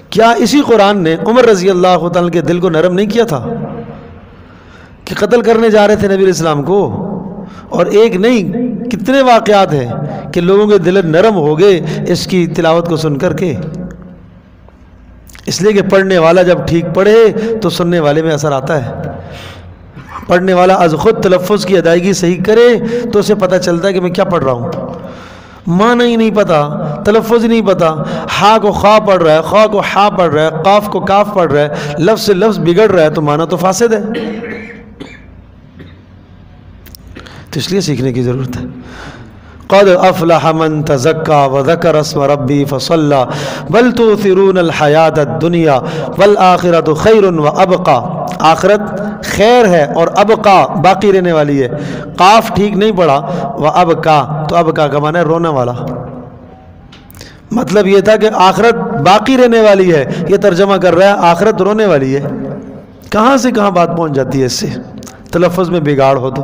کیا اسی قرآن نے عمر رضی اللہ تعالیٰ کے دل کو نرم نہیں کیا تھا کہ قتل کرنے جا رہے تھے نبی علیہ السلام کو؟ اور ایک نہیں کتنے واقعات ہیں کہ لوگوں کے دل نرم ہو گئے اس کی تلاوت کو سن کر کے۔ اس لیے کہ پڑھنے والا جب ٹھیک پڑھے تو سننے والے میں اثر آتا ہے۔ پڑھنے والا از خود تلفظ کی ادائیگی صحیح کرے تو اسے پتہ چلتا ہے کہ میں کیا پڑھ رہا ہوں۔ معنی ہی نہیں پتا، تلفظ ہی نہیں پتا، ہا کو خا پڑھ رہا ہے، خا کو ہا پڑھ رہا ہے، قاف کو کاف پڑھ رہا ہے، لفظ سے لفظ بگڑ رہا ہے، تو معنی تو فاسد ہے۔ تو اس لیے سیکھنے کی ضرورت ہے۔ قد افلح من تزکا وذکر اسم ربی فصلی بل تؤثرون الحیاۃ الدنیا والآخرۃ خیر وابقی، آخرت خیر ہے اور ابقا باقی رہنے والی ہے۔ قاف ٹھیک نہیں پڑا، وابقا تو ابقا کا معنی ہے رونے والا۔ مطلب یہ تھا کہ آخرت باقی رہنے والی ہے، یہ ترجمہ کر رہا ہے آخرت رونے والی ہے۔ کہاں سے کہاں بات پہنچ جاتی ہے اس سے، تلفظ میں بگاڑ ہو تو۔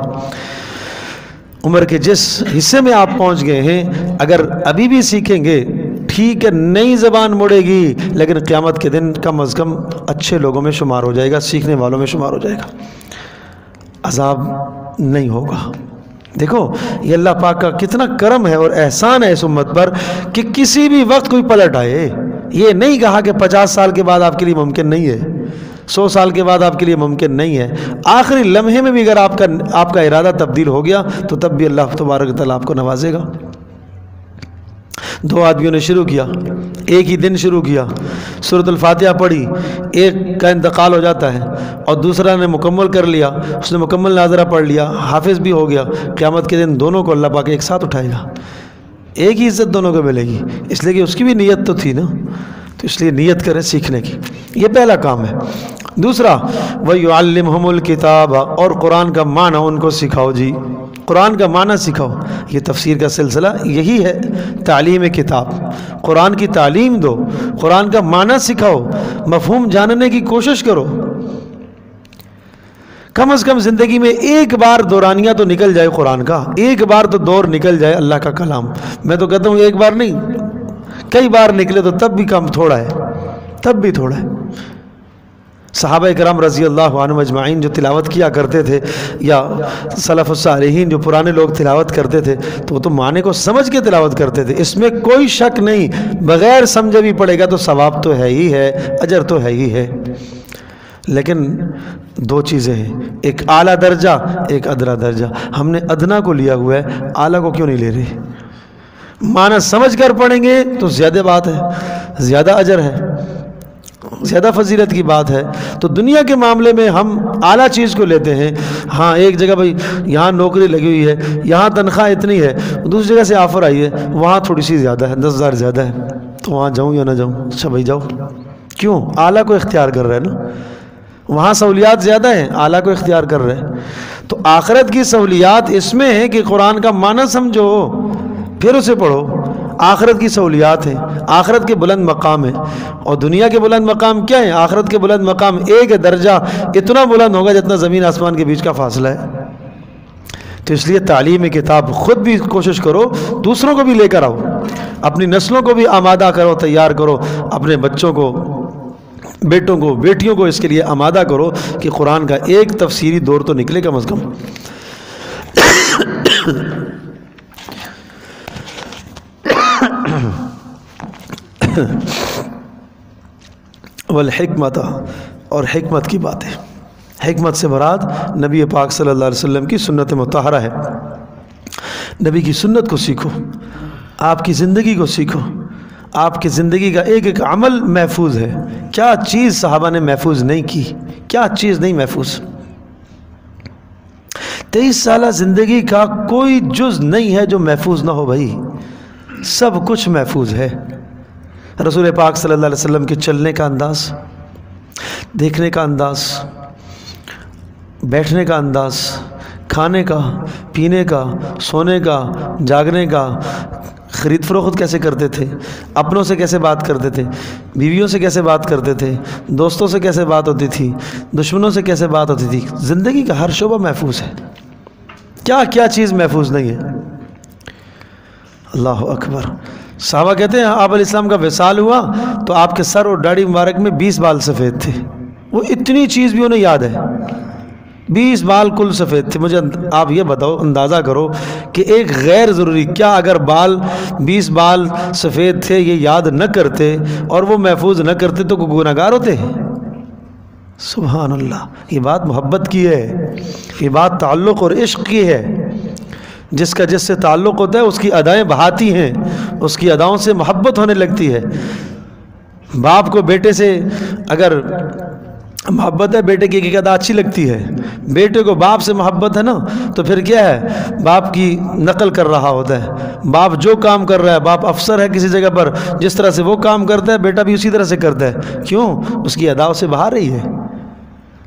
عمر کے جس حصے میں آپ پہنچ گئے ہیں، اگر ابھی بھی سیکھیں گے ٹھیک ہے، نئی زبان مڑے گی، لیکن قیامت کے دن کم از کم اچھے لوگوں میں شمار ہو جائے گا، سیکھنے والوں میں شمار ہو جائے گا، عذاب نہیں ہوگا۔ دیکھو یہ اللہ پاک کا کتنا کرم ہے اور احسان ہے اس امت پر کہ کسی بھی وقت کوئی پلٹ آئے۔ یہ نہیں کہا کہ 50 سال کے بعد آپ کے لیے ممکن نہیں ہے، 100 سال کے بعد آپ کے لیے ممکن نہیں ہے، آخری لمحے میں بھی اگر آپ کا ارادہ تبدیل ہو گیا تو تب بھی اللہ تبارک و تعالیٰ آپ کو نوازے گا۔ 2 آدمیوں نے شروع کیا، ایک ہی دن شروع کیا، سورۃ الفاتحہ پڑھی، ایک کا انتقال ہو جاتا ہے اور دوسرا نے مکمل کر لیا، اس نے مکمل ناظرہ پڑھ لیا، حافظ بھی ہو گیا۔ قیامت کے دن دونوں کو اللہ پاک ایک ساتھ اٹھائے گا، ایک ہی عزت دونوں کو ملے گی، اس لیے کہ اس کی بھی نیت تو تھی نا، تو اس لیے نیت کریں سیکھنے کی۔ یہ پہلا کام ہے۔ دوسرا وَيُعَلِّمْهُمُ الْكِتَابَ، اور قرآن کا معنی ان کو سکھاؤ جی، قرآن کا معنی سکھاؤ۔ یہ تفسیر کا سلسلہ یہی ہے، تعلیم کتاب، قرآن کی تعلیم دو، قرآن کا معنی سکھاؤ، مفہوم جاننے کی کوشش کرو۔ کم از کم زندگی میں ایک بار دورانیہ تو نکل جائے قرآن کا، ایک بار تو دور نکل جائے اللہ کا کلام۔ میں تو کہتا ہوں ایک بار نہیں، کئی بار نکلے تو تب بھی کم تھوڑا ہے، تب بھی تھوڑا ہے۔ صحابہ کرام رضی اللہ عنہم اجمعین جو تلاوت کیا کرتے تھے، یا سلف الصالحین جو پرانے لوگ تلاوت کرتے تھے، تو وہ تو معنی کو سمجھ کے تلاوت کرتے تھے، اس میں کوئی شک نہیں، بغیر سمجھے بھی پڑے گا تو ثواب تو ہے ہی ہے، اجر تو ہے ہی ہے۔ لیکن دو چیزیں ہیں، ایک اعلیٰ درجہ، ایک ادنا درجہ۔ ہم نے ادنا کو لیا ہوا ہے، اعلیٰ کو کیوں نہیں لے رہے؟ معنی سمجھ کر پڑھیں گے تو زیادہ بات ہے، زیادہ اجر ہے، زیادہ فضیلت کی بات ہے۔ تو دنیا کے معاملے میں ہم اعلیٰ چیز کو لیتے ہیں۔ ہاں ایک جگہ بھائی یہاں نوکری لگی ہوئی ہے، یہاں تنخواہ اتنی ہے، دوسری جگہ سے آفر آئی ہے، وہاں تھوڑی سی زیادہ ہے، 10,000 زیادہ ہے، تو وہاں جاؤں یا نہ جاؤں؟ اچھا بھائی جاؤ، کیوں؟ اعلیٰ کو اختیار کر رہے ہیں نا، وہاں سہولیات زیادہ ہیں، اعلیٰ کو اختیار کر رہے ہیں۔ تو آخرت کی سہولیات اس میں ہے کہ قرآن کا معنی سمجھو پھر اسے پڑھو۔ آخرت کی سہولیات ہیں، آخرت کے بلند مقام ہیں، اور دنیا کے بلند مقام کیا ہیں؟ آخرت کے بلند مقام ایک درجہ اتنا بلند ہوگا جتنا زمین آسمان کے بیچ کا فاصلہ ہے۔ تو اس لیے تعلیم کتاب خود بھی کوشش کرو، دوسروں کو بھی لے کر آؤ، اپنی نسلوں کو بھی آمادہ کرو، تیار کرو، اپنے بچوں کو، بیٹوں کو، بیٹیوں کو اس کے لیے آمادہ کرو کہ قرآن کا ایک تفسیری دور تو نکلے کم از کم۔ والحکمت، اور حکمت کی باتیں، حکمت سے مراد نبی پاک صلی اللہ علیہ وسلم کی سنت مطہرہ ہے۔ نبی کی سنت کو سیکھو، آپ کی زندگی کو سیکھو، آپ کی زندگی کا ایک ایک عمل محفوظ ہے۔ کیا چیز صحابہ نے محفوظ نہیں کی؟ کیا چیز نہیں محفوظ؟ 23 سالہ زندگی کا کوئی جز نہیں ہے جو محفوظ نہ ہو بھائی، سب کچھ محفوظ ہے۔ رسول پاک صلی اللہ علیہ وسلم کے چلنے کا انداز، دیکھنے کا انداز، بیٹھنے کا انداز، کھانے کا، پینے کا، سونے کا، جاگنے کا، خرید فروخت کیسے کرتے تھے، اپنوں سے کیسے بات کرتے تھے، بیویوں سے کیسے بات کرتے تھے، دوستوں سے کیسے بات ہوتی تھی، دشمنوں سے کیسے بات ہوتی تھی، زندگی کا ہر شعبہ محفوظ ہے۔ کیا کیا چیز محفوظ نہیں ہے؟ اللہ اکبر۔ صحابہ کہتے ہیں آپ علیہ السلام کا وصال ہوا تو آپ کے سر اور داڑھی مبارک میں 20 بال سفید تھے، وہ اتنی چیز بھی انہیں یاد ہے، 20 بال کل سفید تھے۔ مجھے آپ یہ بتاؤ، اندازہ کرو کہ ایک غیر ضروری، کیا اگر 20 بال سفید تھے یہ یاد نہ کرتے اور وہ محفوظ نہ کرتے تو کوئی گناہگار ہوتے ہیں؟ سبحان اللہ۔ یہ بات محبت کی ہے، یہ بات تعلق اور عشق کی ہے۔ جس کا جس سے تعلق ہوتا ہے اس کی ادائیں بہاتی ہیں، اس کی اداؤں سے محبت ہونے لگتی ہے۔ باپ کو بیٹے سے اگر محبت ہے، بیٹے کی ایک ادا اچھی لگتی ہے، بیٹے کو باپ سے محبت ہے نا تو پھر کیا ہے، باپ کی نقل کر رہا ہوتا ہے۔ باپ جو کام کر رہا ہے، باپ افسر ہے کسی جگہ پر، جس طرح سے وہ کام کرتا ہے بیٹا بھی اسی طرح سے کرتا ہے۔ کیوں؟ اس کی اداؤں سے بہا رہی ہے،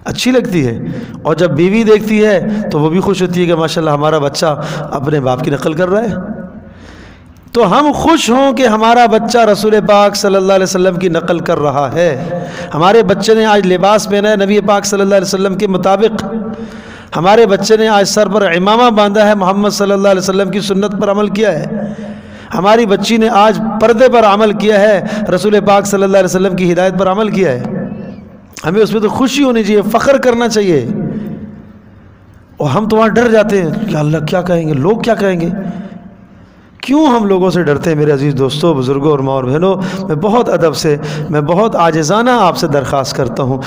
اچھی لگتی ہے۔ اور جب بیوی دیکھتی ہے تو وہ بھی خوش ہوتی ہے کہ ماشاءاللہ ہمارا بچہ اپنے باپ کی نقل کر رہا ہے۔ تو ہم خوش ہوں کہ ہمارا بچہ رسول پاک صلی اللہ علیہ وسلم کی نقل کر رہا ہے۔ ہمارے بچے نے آج لباس پہنا ہے نبی پاک صلی اللہ علیہ وسلم کے مطابق، ہمارے بچے نے آج سر پر عمامہ باندھا ہے، محمد صلی اللہ علیہ وسلم کی سنت پر عمل کیا ہے، ہماری بچی نے آج پردے پر عمل کیا ہے، رسول پاک صلی اللہ علیہ وسلم کی ہدایت پر عمل کیا ہے۔ ہمیں اس میں تو خوشی ہونی چاہیے، فخر کرنا چاہیے۔ اور ہم تو وہاں ڈر جاتے ہیں کہ اللہ کیا کہیں گے، لوگ کیا کہیں گے۔ کیوں ہم لوگوں سے ڈرتے ہیں؟ میرے عزیز دوستوں، بزرگوں اور ماں اور بہنوں، میں بہت ادب سے، میں بہت عاجزانہ آپ سے درخواست کرتا ہوں،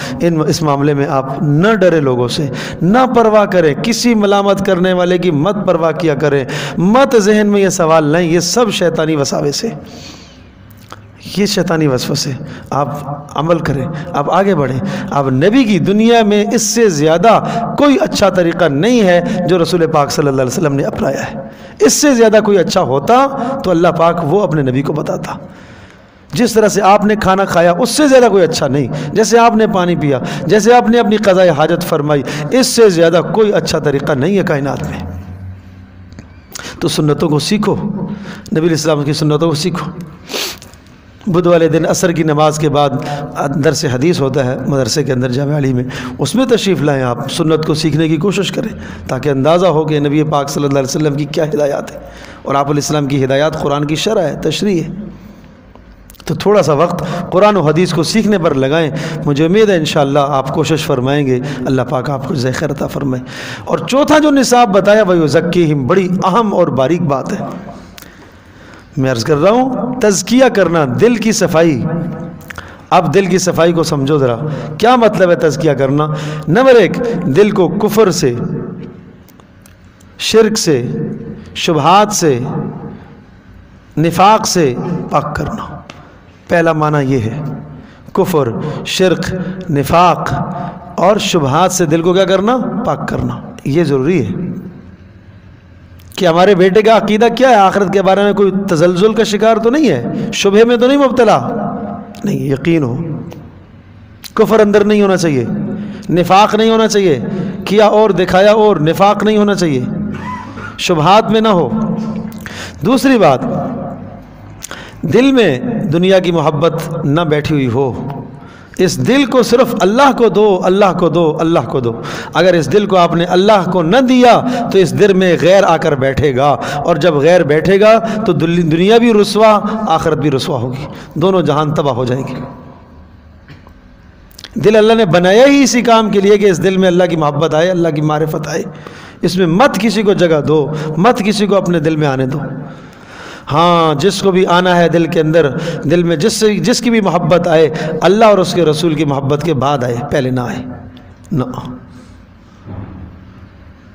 اس معاملے میں آپ نہ ڈرے، لوگوں سے نہ پرواہ کریں، کسی ملامت کرنے والے کی مت پرواہ کیا کریں، مت ذہن میں یہ سوال لیں، یہ سب شیطانی وساوے سے، یہ شیطانی وسوسے۔ آپ عمل کریں، آپ آگے بڑھیں۔ آپ نبی کی دنیا میں اس سے زیادہ کوئی اچھا طریقہ نہیں ہے جو رسول پاک صلی اللہ علیہ وسلم نے اپنایا ہے۔ اس سے زیادہ کوئی اچھا ہوتا تو اللہ پاک وہ اپنے نبی کو بتاتا۔ جس طرح سے آپ نے کھانا کھایا اس سے زیادہ کوئی اچھا نہیں، جیسے آپ نے پانی پیا، جیسے آپ نے اپنی قضاء حاجت فرمائی، اس سے زیادہ کوئی اچھا طریقہ نہیں ہے کائنات میں۔ تو سنتوں کو سیکھو، نبی علیہ السلام کی سنتوں کو سیکھو۔ بدھ والے دن عصر کی نماز کے بعد درس حدیث ہوتا ہے مدرسے کے اندر جامعہ علی میں، اس میں تشریف لائیں، آپ سنت کو سیکھنے کی کوشش کریں تاکہ اندازہ ہو کہ نبی پاک صلی اللہ علیہ وسلم کی کیا ہدایات ہے، اور آپ علیہ السلام کی ہدایات قرآن کی شرح ہے، تشریح ہے۔ تو تھوڑا سا وقت قرآن و حدیث کو سیکھنے پر لگائیں، مجھے امید ہے انشاءاللہ آپ کوشش فرمائیں گے، اللہ پاک آپ کو جزائے خیر عطا فرمائے۔ اور چوتھا جو نصاب بتایا وَيُزَكِّيهِمْ، بڑی اہم اور باریک بات ہے، میں عرض کر رہا ہوں تزکیہ کرنا، دل کی صفائی۔ اب دل کی صفائی کو سمجھو ذرا، کیا مطلب ہے تزکیہ کرنا؟ نمبر 1، دل کو کفر سے، شرک سے، شبہات سے، نفاق سے پاک کرنا۔ پہلا معنی یہ ہے، کفر، شرک، نفاق اور شبہات سے دل کو کیا کرنا؟ پاک کرنا۔ یہ ضروری ہے کہ ہمارے بیٹے کا عقیدہ کیا ہے، آخرت کے بارے میں کوئی تزلزل کا شکار تو نہیں ہے، شبہ میں تو نہیں مبتلا، نہیں، یقین ہو، کفر اندر نہیں ہونا چاہیے، نفاق نہیں ہونا چاہیے، کیا اور دکھایا اور، نفاق نہیں ہونا چاہیے، شبہات میں نہ ہو۔ دوسری بات، دل میں دنیا کی محبت نہ بیٹھی ہوئی ہو، اس دل کو صرف اللہ کو دو، اللہ کو دو، اللہ کو دو۔ اگر اس دل کو آپ نے اللہ کو نہ دیا تو اس دل میں غیر آ کر بیٹھے گا، اور جب غیر بیٹھے گا تو دنیا بھی رسوا، آخرت بھی رسوا ہوگی، دونوں جہان تباہ ہو جائیں گے۔ دل اللہ نے بنایا ہی اسی کام کے لیے کہ اس دل میں اللہ کی محبت آئے، اللہ کی معرفت آئے، اس میں مت کسی کو جگہ دو، مت کسی کو اپنے دل میں آنے دو۔ ہاں، جس کو بھی آنا ہے دل کے اندر، دل میں جس کی بھی محبت آئے، اللہ اور اس کے رسول کی محبت کے بعد آئے، پہلے نہ آئے، نہ۔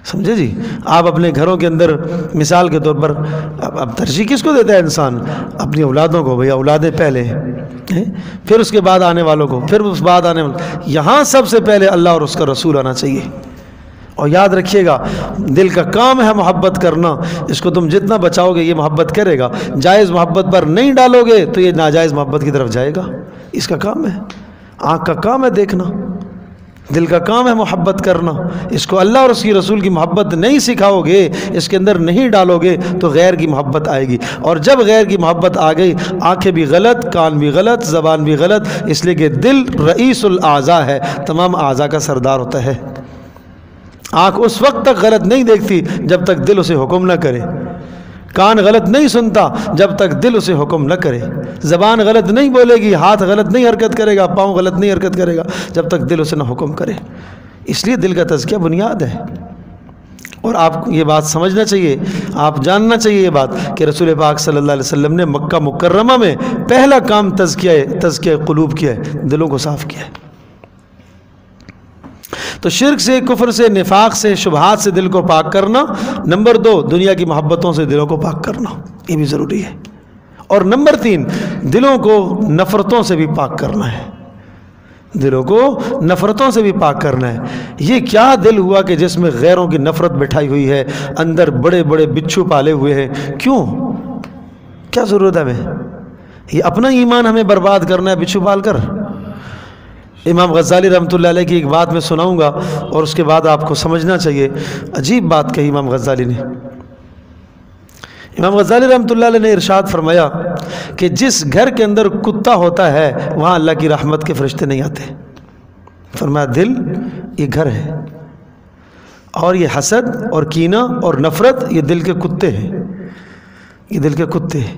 سمجھے جی؟ آپ اپنے گھروں کے اندر مثال کے طور پر اب ترجیح کس کو دیتا ہے انسان؟ اپنی اولادوں کو، بھئی اولادیں پہلے، پھر اس کے بعد آنے والوں کو، پھر اس بعد آنے والوں، یہاں سب سے پہلے اللہ اور اس کا رسول آنا چاہیے۔ اور یاد رکھیے گا، دل کا کام ہے محبت کرنا، اس کو تم جتنا بچاؤ گے یہ محبت کرے گا، جائز محبت پر نہیں ڈالو گے تو یہ ناجائز محبت کی طرف جائے گا، اس کا کام ہے۔ آنکھ کا کام ہے دیکھنا، دل کا کام ہے محبت کرنا، اس کو اللہ اور اس کی رسول کی محبت نہیں سکھاؤ گے، اس کے اندر نہیں ڈالو گے تو غیر کی محبت آئے گی، اور جب غیر کی محبت آ گئی، آنکھیں بھی غلط، کان بھی غلط، زبان بھی غلط، اس لیے کہ دل رئیس الاعضاء ہے، تمام اعضاء کا سردار ہوتا ہے۔ آنکھ اس وقت تک غلط نہیں دیکھتی جب تک دل اسے حکم نہ کرے، کان غلط نہیں سنتا جب تک دل اسے حکم نہ کرے، زبان غلط نہیں بولے گی، ہاتھ غلط نہیں حرکت کرے گا، پاؤں غلط نہیں حرکت کرے گا جب تک دل اسے نہ حکم کرے۔ اس لیے دل کا تزکیہ بنیاد ہے، اور آپ کو یہ بات سمجھنا چاہیے، آپ جاننا چاہیے یہ بات کہ رسول پاک صلی اللہ علیہ وسلم نے مکہ مکرمہ میں پہلا کام تزکیہ قلوب کیا ہے، دلوں کو صاف کیا ہے۔ تو شرک سے، کفر سے، نفاق سے، شبہات سے دل کو پاک کرنا۔ نمبر 2، دنیا کی محبتوں سے دلوں کو پاک کرنا، یہ بھی ضروری ہے۔ اور نمبر 3، دلوں کو نفرتوں سے بھی پاک کرنا ہے، دلوں کو نفرتوں سے بھی پاک کرنا ہے۔ یہ کیا دل ہوا کہ جس میں غیروں کی نفرت بٹھائی ہوئی ہے، اندر بڑے بڑے بچھو پالے ہوئے ہیں؟ کیوں؟ کیا ضرورت ہے ہمیں؟ یہ اپنا ایمان ہمیں برباد کرنا ہے بچھو پال کر؟ امام غزالی رحمۃ اللہ علیہ کی ایک بات میں سناؤں گا اور اس کے بعد آپ کو سمجھنا چاہیے، عجیب بات کہی امام غزالی نے۔ امام غزالی رحمۃ اللہ علیہ نے ارشاد فرمایا کہ جس گھر کے اندر کتا ہوتا ہے وہاں اللہ کی رحمت کے فرشتے نہیں آتے۔ فرمایا دل یہ گھر ہے، اور یہ حسد اور کینہ اور نفرت یہ دل کے کتے ہیں، یہ دل کے کتے ہیں۔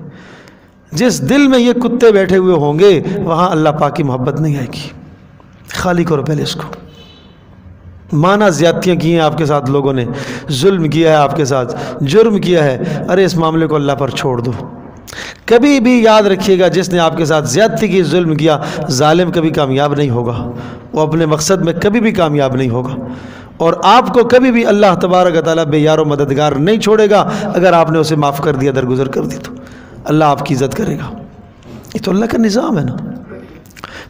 جس دل میں یہ کتے بیٹھے ہوئے ہوں گے وہاں اللہ پاک کی محبت نہیں آئے گی۔ خالی کرو پہلے اس کو۔ مانا زیادتیاں کی ہیں آپ کے ساتھ لوگوں نے، ظلم کیا ہے آپ کے ساتھ، جرم کیا ہے، ارے اس معاملے کو اللہ پر چھوڑ دو۔ کبھی بھی یاد رکھیے گا، جس نے آپ کے ساتھ زیادتی کی، ظلم کیا، ظالم کبھی کامیاب نہیں ہوگا، وہ اپنے مقصد میں کبھی بھی کامیاب نہیں ہوگا، اور آپ کو کبھی بھی اللہ تبارک و تعالیٰ بے یار و مددگار نہیں چھوڑے گا۔ اگر آپ نے اسے معاف کر دیا، درگزر کر دی، تو اللہ آپ کی عزت کرے گا۔ یہ تو اللہ کا نظام ہے نا۔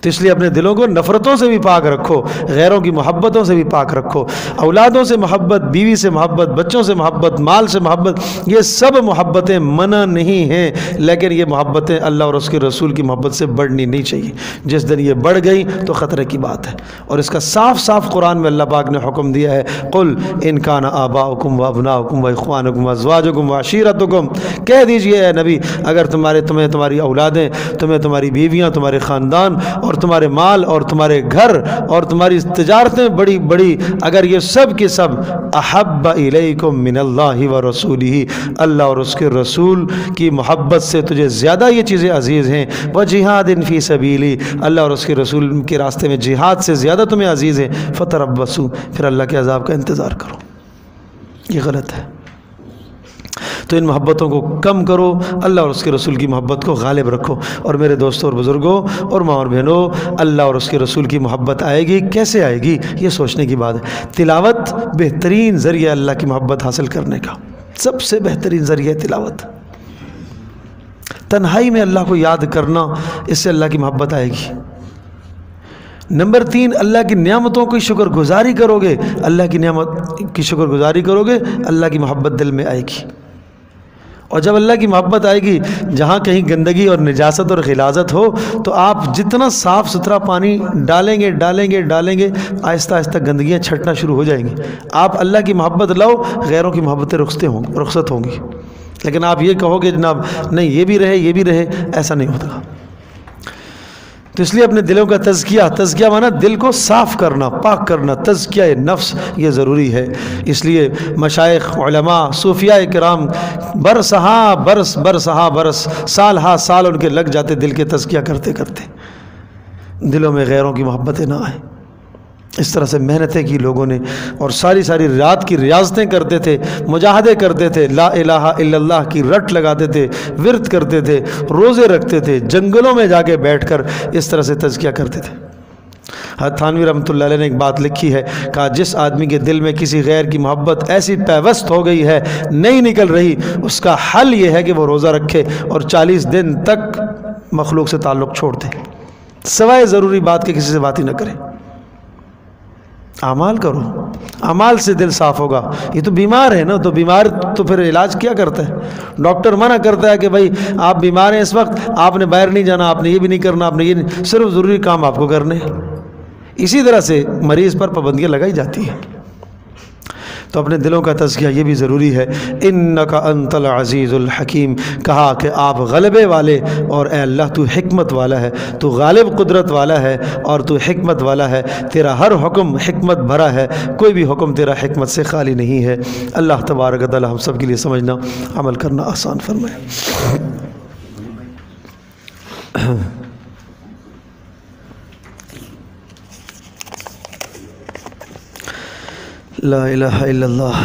تو اس لیے اپنے دلوں کو نفرتوں سے بھی پاک رکھو، غیروں کی محبتوں سے بھی پاک رکھو، اولادوں سے محبت، بیوی سے محبت، بچوں سے محبت، مال سے محبت، یہ سب محبتیں منع نہیں ہیں، لیکن یہ محبتیں اللہ اور اس کے رسول کی محبت سے بڑھنی نہیں چاہیے۔ جس دن یہ بڑھ گئی تو خطرے کی بات ہے، اور اس کا صاف صاف قرآن میں اللہ پاک نے حکم دیا ہے، قل ان کان آباؤکم و ابناؤکم و اخوانکم و ازواجکم و عشیرتکم، کہہ دیجئے اے نبی اگر تمہیں تمہاری اولادیں، تمہیں تمہاری بیویاں، تمہارے خاندان اور تمہارے مال اور تمہارے گھر اور تمہاری تجارتیں بڑی بڑی، اگر یہ سب کے سب احب الیکم من اللہ و رسولہ، اللہ اور اس کے رسول کی محبت سے تجھے زیادہ یہ چیزیں عزیز ہیں، و جہاد فی سبیلی، اللہ اور اس کے رسول کے راستے میں جہاد سے زیادہ تمہیں عزیز ہیں، فتربصوا، پھر اللہ کے عذاب کا انتظار کرو۔ یہ غلط ہے، تو ان محبتوں کو کم کرو، اللہ اور اس کے رسول کی محبت کو غالب رکھو۔ اور میرے دوستوں اور بزرگوں اور ماں اور بہنوں، اللہ اور اس کے رسول کی محبت آئے گی، کیسے آئے گی یہ سوچنے کی بات ہے۔ تلاوت بہترین ذریعہ اللہ کی محبت حاصل کرنے کا، سب سے بہترین ذریعہ تلاوت۔ تنہائی میں اللہ کو یاد کرنا، اس سے اللہ کی محبت آئے گی۔ نمبر 3، اللہ کی نعمتوں کی شکر گزاری کرو گے، اللہ کی نعمت کی شکر گزاری کرو گے، اللہ کی محبت دل میں آئے گی۔ اور جب اللہ کی محبت آئے گی، جہاں کہیں گندگی اور نجاست اور غلاظت ہو تو آپ جتنا صاف ستھرا پانی ڈالیں گے، آہستہ آہستہ گندگیاں چھٹنا شروع ہو جائیں گی۔ آپ اللہ کی محبت لاؤ، غیروں کی محبتیں رخصت ہوں گی۔ لیکن آپ یہ کہو گے جناب نہیں یہ بھی رہے، ایسا نہیں ہوتا۔ تو اس لیے اپنے دلوں کا تزکیہ مانا دل کو صاف کرنا، پاک کرنا، تزکیہ نفس یہ ضروری ہے۔ اس لیے مشائخ، علماء، صوفیاء کرام برس سال ہا سال ان کے لگ جاتے دل کے تزکیہ کرتے کرتے، دلوں میں غیروں کی محبتیں نہ آئیں۔ اس طرح سے محنتیں کی لوگوں نے، اور ساری رات کی ریاضتیں کرتے تھے، مجاہدے کرتے تھے، لا الہ الا اللہ کی رٹ لگاتے تھے، ورد کرتے تھے، روزے رکھتے تھے، جنگلوں میں جا کے بیٹھ کر اس طرح سے تزکیہ کرتے تھے۔ حضرت تھانوی رحمۃ اللہ علیہ نے ایک بات لکھی ہے، کہا جس آدمی کے دل میں کسی غیر کی محبت ایسی پیوست ہو گئی ہے، نہیں نکل رہی، اس کا حل یہ ہے کہ وہ روزہ رکھے اور 40 دن تک مخلوق سے تعلق چھوڑ دے، سوائے ضروری بات کے کسی سے بات ہی نہ کرے۔ اعمال کرو، اعمال سے دل صاف ہوگا۔ یہ تو بیمار ہے نا، تو بیمار تو پھر علاج کیا کرتا ہے؟ ڈاکٹر منع کرتا ہے کہ بھائی آپ بیمار ہیں، اس وقت آپ نے باہر نہیں جانا، آپ نے یہ بھی نہیں کرنا، آپ نے یہ نہیں، صرف ضروری کام آپ کو کرنے۔ اسی طرح سے مریض پر پابندیاں لگائی جاتی ہیں۔ تو اپنے دلوں کا تزکیہ یہ بھی ضروری ہے۔ انک انت العزیز الحکیم، کہا کہ آپ غلبے والے، اور اے اللہ تو حکمت والا ہے، تو غالب قدرت والا ہے اور تو حکمت والا ہے، تیرا ہر حکم حکمت بھرا ہے، کوئی بھی حکم تیرا حکمت سے خالی نہیں ہے۔ اللہ تبارک و تعالی ہم سب کے لیے سمجھنا، عمل کرنا آسان فرمائے۔ لا الہ الا اللہ۔